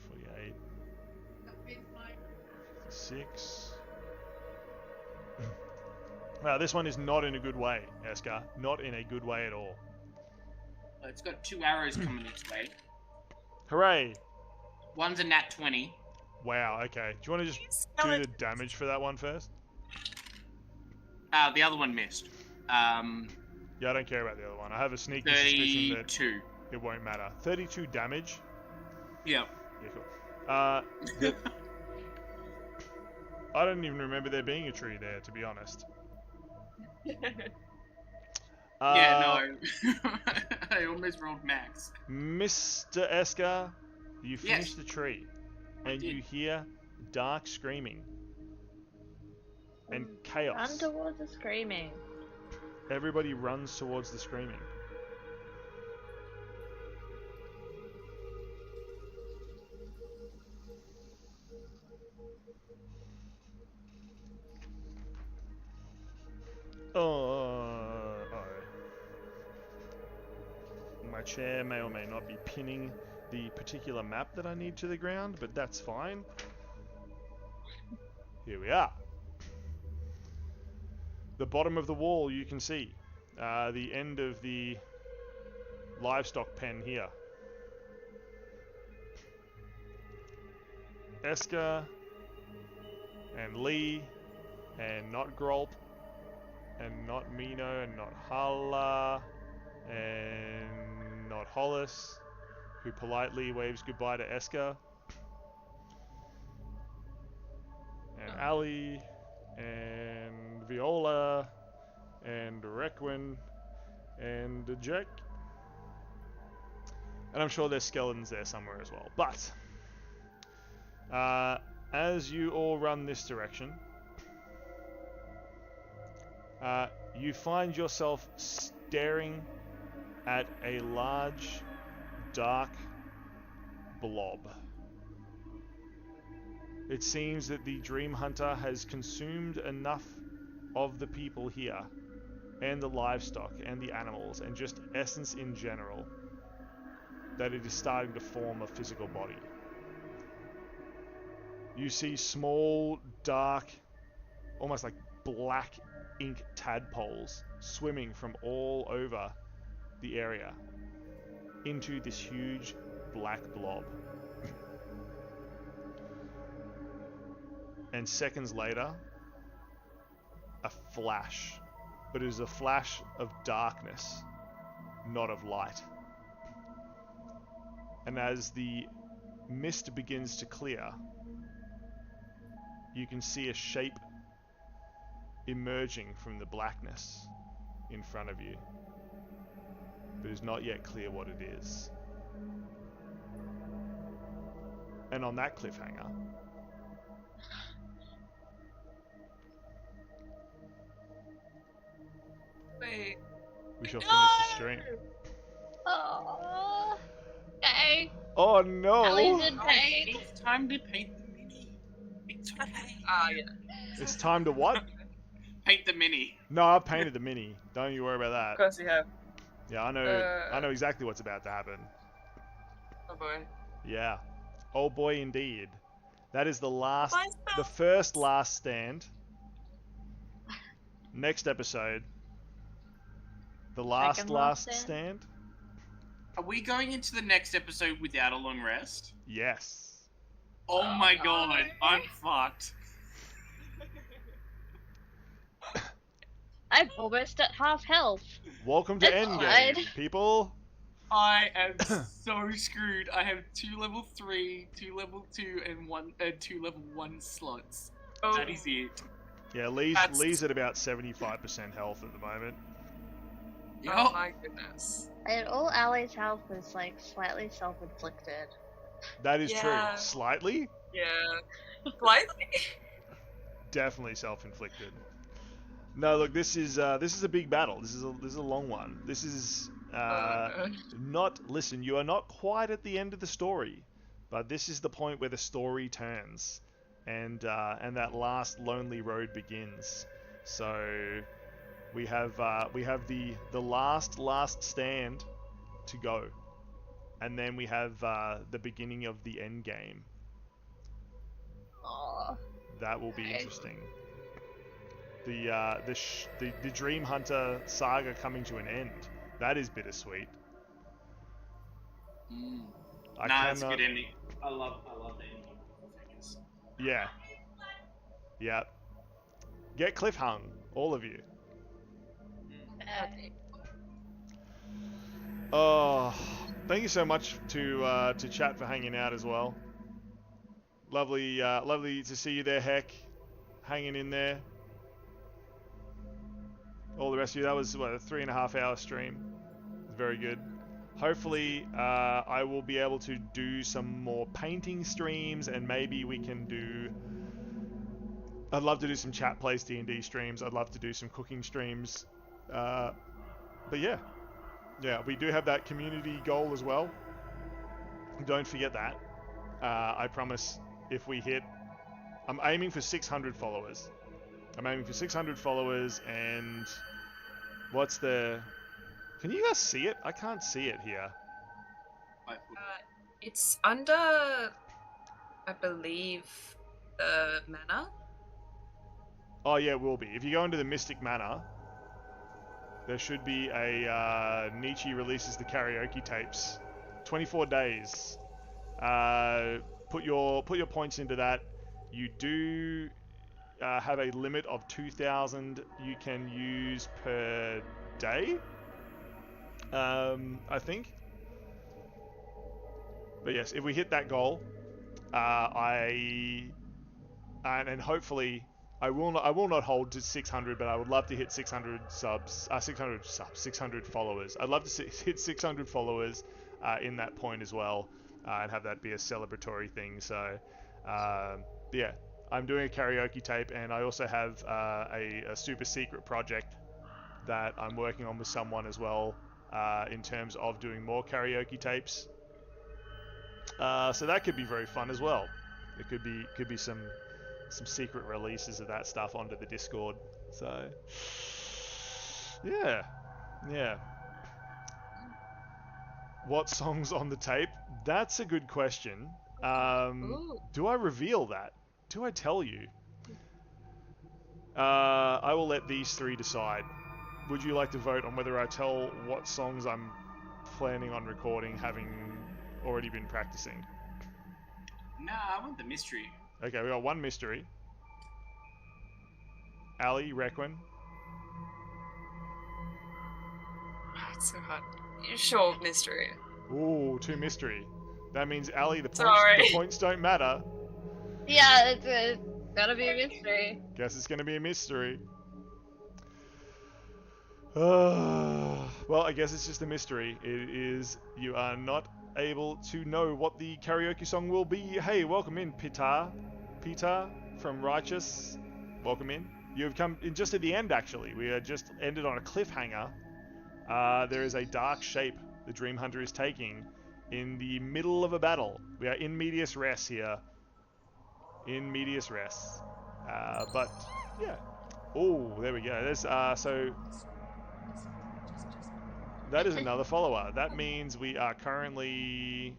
48, 6. Wow, this one is not in a good way, Eska. Not in a good way at all. It's got 2 arrows coming its way. Hooray! One's a nat 20. Wow, okay. Do you want to just do the damage for that one first? The other one missed. Yeah, I don't care about the other one. I have a sneaky suspicion that 32. it won't matter. 32 damage? Yeah. Yeah, cool. I don't even remember there being a tree there, to be honest. Yeah, no. I almost rolled max. Mr. Eska, you finish Yes. the tree, and did. you hear dark screaming and Run chaos. towards the screaming. Everybody runs towards the screaming. chair may or may not be pinning the particular map that I need to the ground, but that's fine. Here we are. The bottom of the wall you can see. The end of the livestock pen here. Eska and Lee and not Grolp and not Mino and not Hala and not Hollis, who politely waves goodbye to Eska, and Ali and Viola and Requin and Jack, and I'm sure there's skeletons there somewhere as well. But as you all run this direction, you find yourself staring at a large, dark blob. It seems that the Dreamhunter has consumed enough of the people here, and the livestock, and the animals, and just essence in general, that it is starting to form a physical body. You see small, dark, almost like black ink tadpoles swimming from all over the area into this huge black blob. And seconds later, a flash. But it is a flash of darkness, not of light. And as the mist begins to clear, you can see a shape emerging from the blackness in front of you, but it is not yet clear what it is. And on that cliffhanger, Wait. we shall finish the stream. Oh, okay. Oh no! Allie's in pain. It's time to paint the mini. It's time. Yeah. It's time to what? Paint the mini. No, I've painted the mini. Don't you worry about Of that. course you have. Yeah, I know. I know exactly what's about to happen. Oh boy. Yeah. Oh boy, indeed. That is the Bye, first last stand. Next episode, the Second last last stand. Are we going into the next episode without a long rest? Yes. Oh my god, I'm fucked. I'm almost at half health. Welcome to It's Endgame, fine. people. I am so screwed. I have 2 level 3, 2 level 2, and 2 level 1 slots. Oh. That is it. Yeah, That's- Lee's at about 75% health at the moment. Oh my goodness. And all Allie's health is like slightly self-inflicted. That is true. Yeah. Slightly, Yeah. Slightly. definitely self-inflicted. No, look, this is a big battle. This is a long one. This is not. Listen, you are not quite at the end of the story, but this is the point where the story turns, and that last lonely road begins. So we have the last stand to go, and then we have the beginning of the end game. Aww. That will be interesting. The Dreamhunter saga coming to an end. That is bittersweet. It's a good ending. I love the ending. Yeah. Yeah. Get cliff hung, all of you. Oh, thank you so much to chat for hanging out as well. Lovely to see you there, Heck, hanging in there. All the rest of you, that was what, a 3.5 hour stream. Very good. Hopefully, I will be able to do some more painting streams, and maybe we can do. I'd love to do some chat plays D&D streams. I'd love to do some cooking streams. But yeah, we do have that community goal as well. Don't forget that. I promise, if we hit, I'm aiming for 600 followers. I'm aiming for 600 followers, and what's the Can you guys see it? I can't see it here. It's under, I believe, the manor. Oh yeah, it will be. If you go into the Mystic Manor, there should be a Nietzsche releases the karaoke tapes. 24 days. Put your points into that. You do have a limit of 2,000 you can use per day. I think. But yes, if we hit that goal, and hopefully I will not hold to 600, but I would love to hit 600 followers. I'd love to hit 600 followers in that point as well, and have that be a celebratory thing. So, yeah, I'm doing a karaoke tape, and I also have a super secret project that I'm working on with someone as well, in terms of doing more karaoke tapes. So that could be very fun as well. It could be some secret releases of that stuff onto the Discord. So yeah. What songs on the tape? That's a good question. Do I reveal that? Do I tell you? I will let these three decide. Would you like to vote on whether I tell what songs I'm planning on recording, having already been practicing? Nah, I want the mystery. Okay, we got one mystery. Ali, Requin. It's so hard. Sure, mystery. Ooh, two mystery. That means Ali, the Sorry. points don't matter. Yeah, it's gotta be a mystery. Guess it's gonna be a mystery. Well, I guess it's just a mystery. It is. You are not able to know what the karaoke song will be. Hey, welcome in, Peter from Righteous. Welcome in. You have come in just at the end, actually. We are just ended on a cliffhanger. There is a dark shape the Dreamhunter is taking in the middle of a battle. We are in medias res here. In medias res. But, yeah. Oh, there we go. There's, so... That is another follower. That means we are currently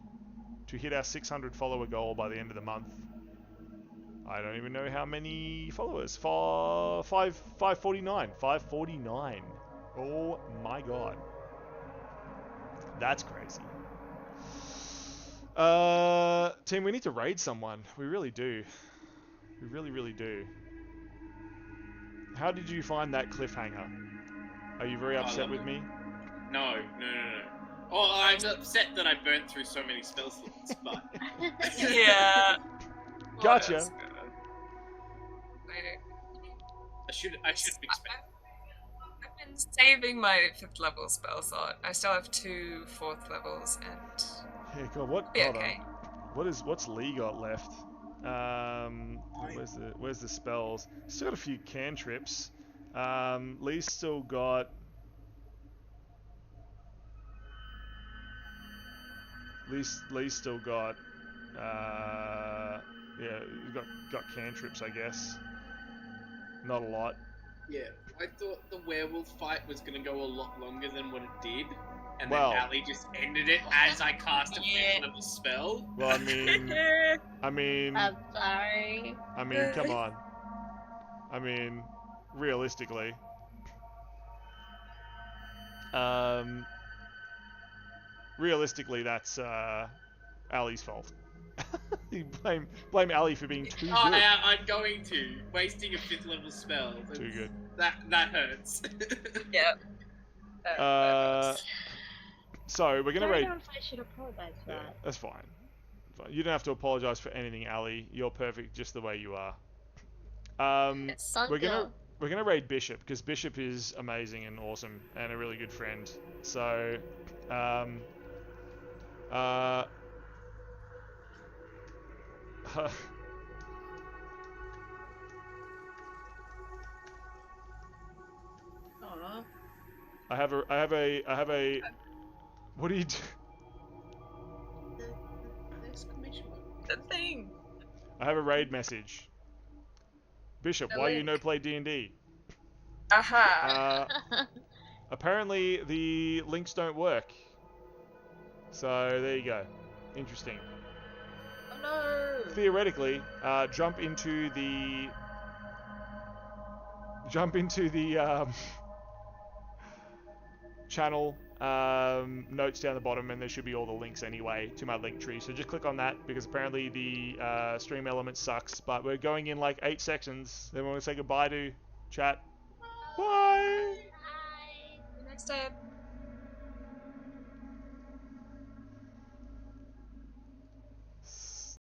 to hit our 600 follower goal by the end of the month. I don't even know how many followers. 549. 549. Oh my god. That's crazy. Team, we need to raid someone. We really do. We really, really do. How did you find that cliffhanger? Are you very upset with me? No. Oh, I'm upset that I burnt through so many spell slots, but... Yeah. Gotcha. I should expect. I've been saving my 5th level spell slot. I still have 2 4th levels, and Yeah, God, what? be Hold okay. on. What's Lee got left? Where's the spells? Still got a few cantrips. Lee's still got. Lee's still got. Yeah, he's got cantrips, I guess. Not a lot. Yeah, I thought the werewolf fight was going to go a lot longer than what it did, and Well- then Ali just ended it as I cast a 5th level spell. Well, I mean, I'm sorry. come on. I mean, realistically. Realistically, that's Ali's fault. You blame Ali for being too good. I'm going to. Wasting a 5th level spell. Too good. That hurts. Yep. So we're gonna I raid. don't know if I should apologize for Yeah, that. that's fine. You don't have to apologize for anything, Ali. You're perfect just the way you are. We're gonna raid Bishop because Bishop is amazing and awesome and a really good friend. So, Aw. I have a. What do you do? Exclamation mark. The thing. I have a raid message. Bishop, why you no play D&D? Aha. apparently the links don't work. So there you go. Interesting. Oh no! Theoretically, jump into the channel notes down the bottom, and there should be all the links anyway to my link tree. So just click on that, because apparently the stream element sucks. But we're going in like 8 seconds. Then we're gonna say goodbye to chat. Bye. Next time.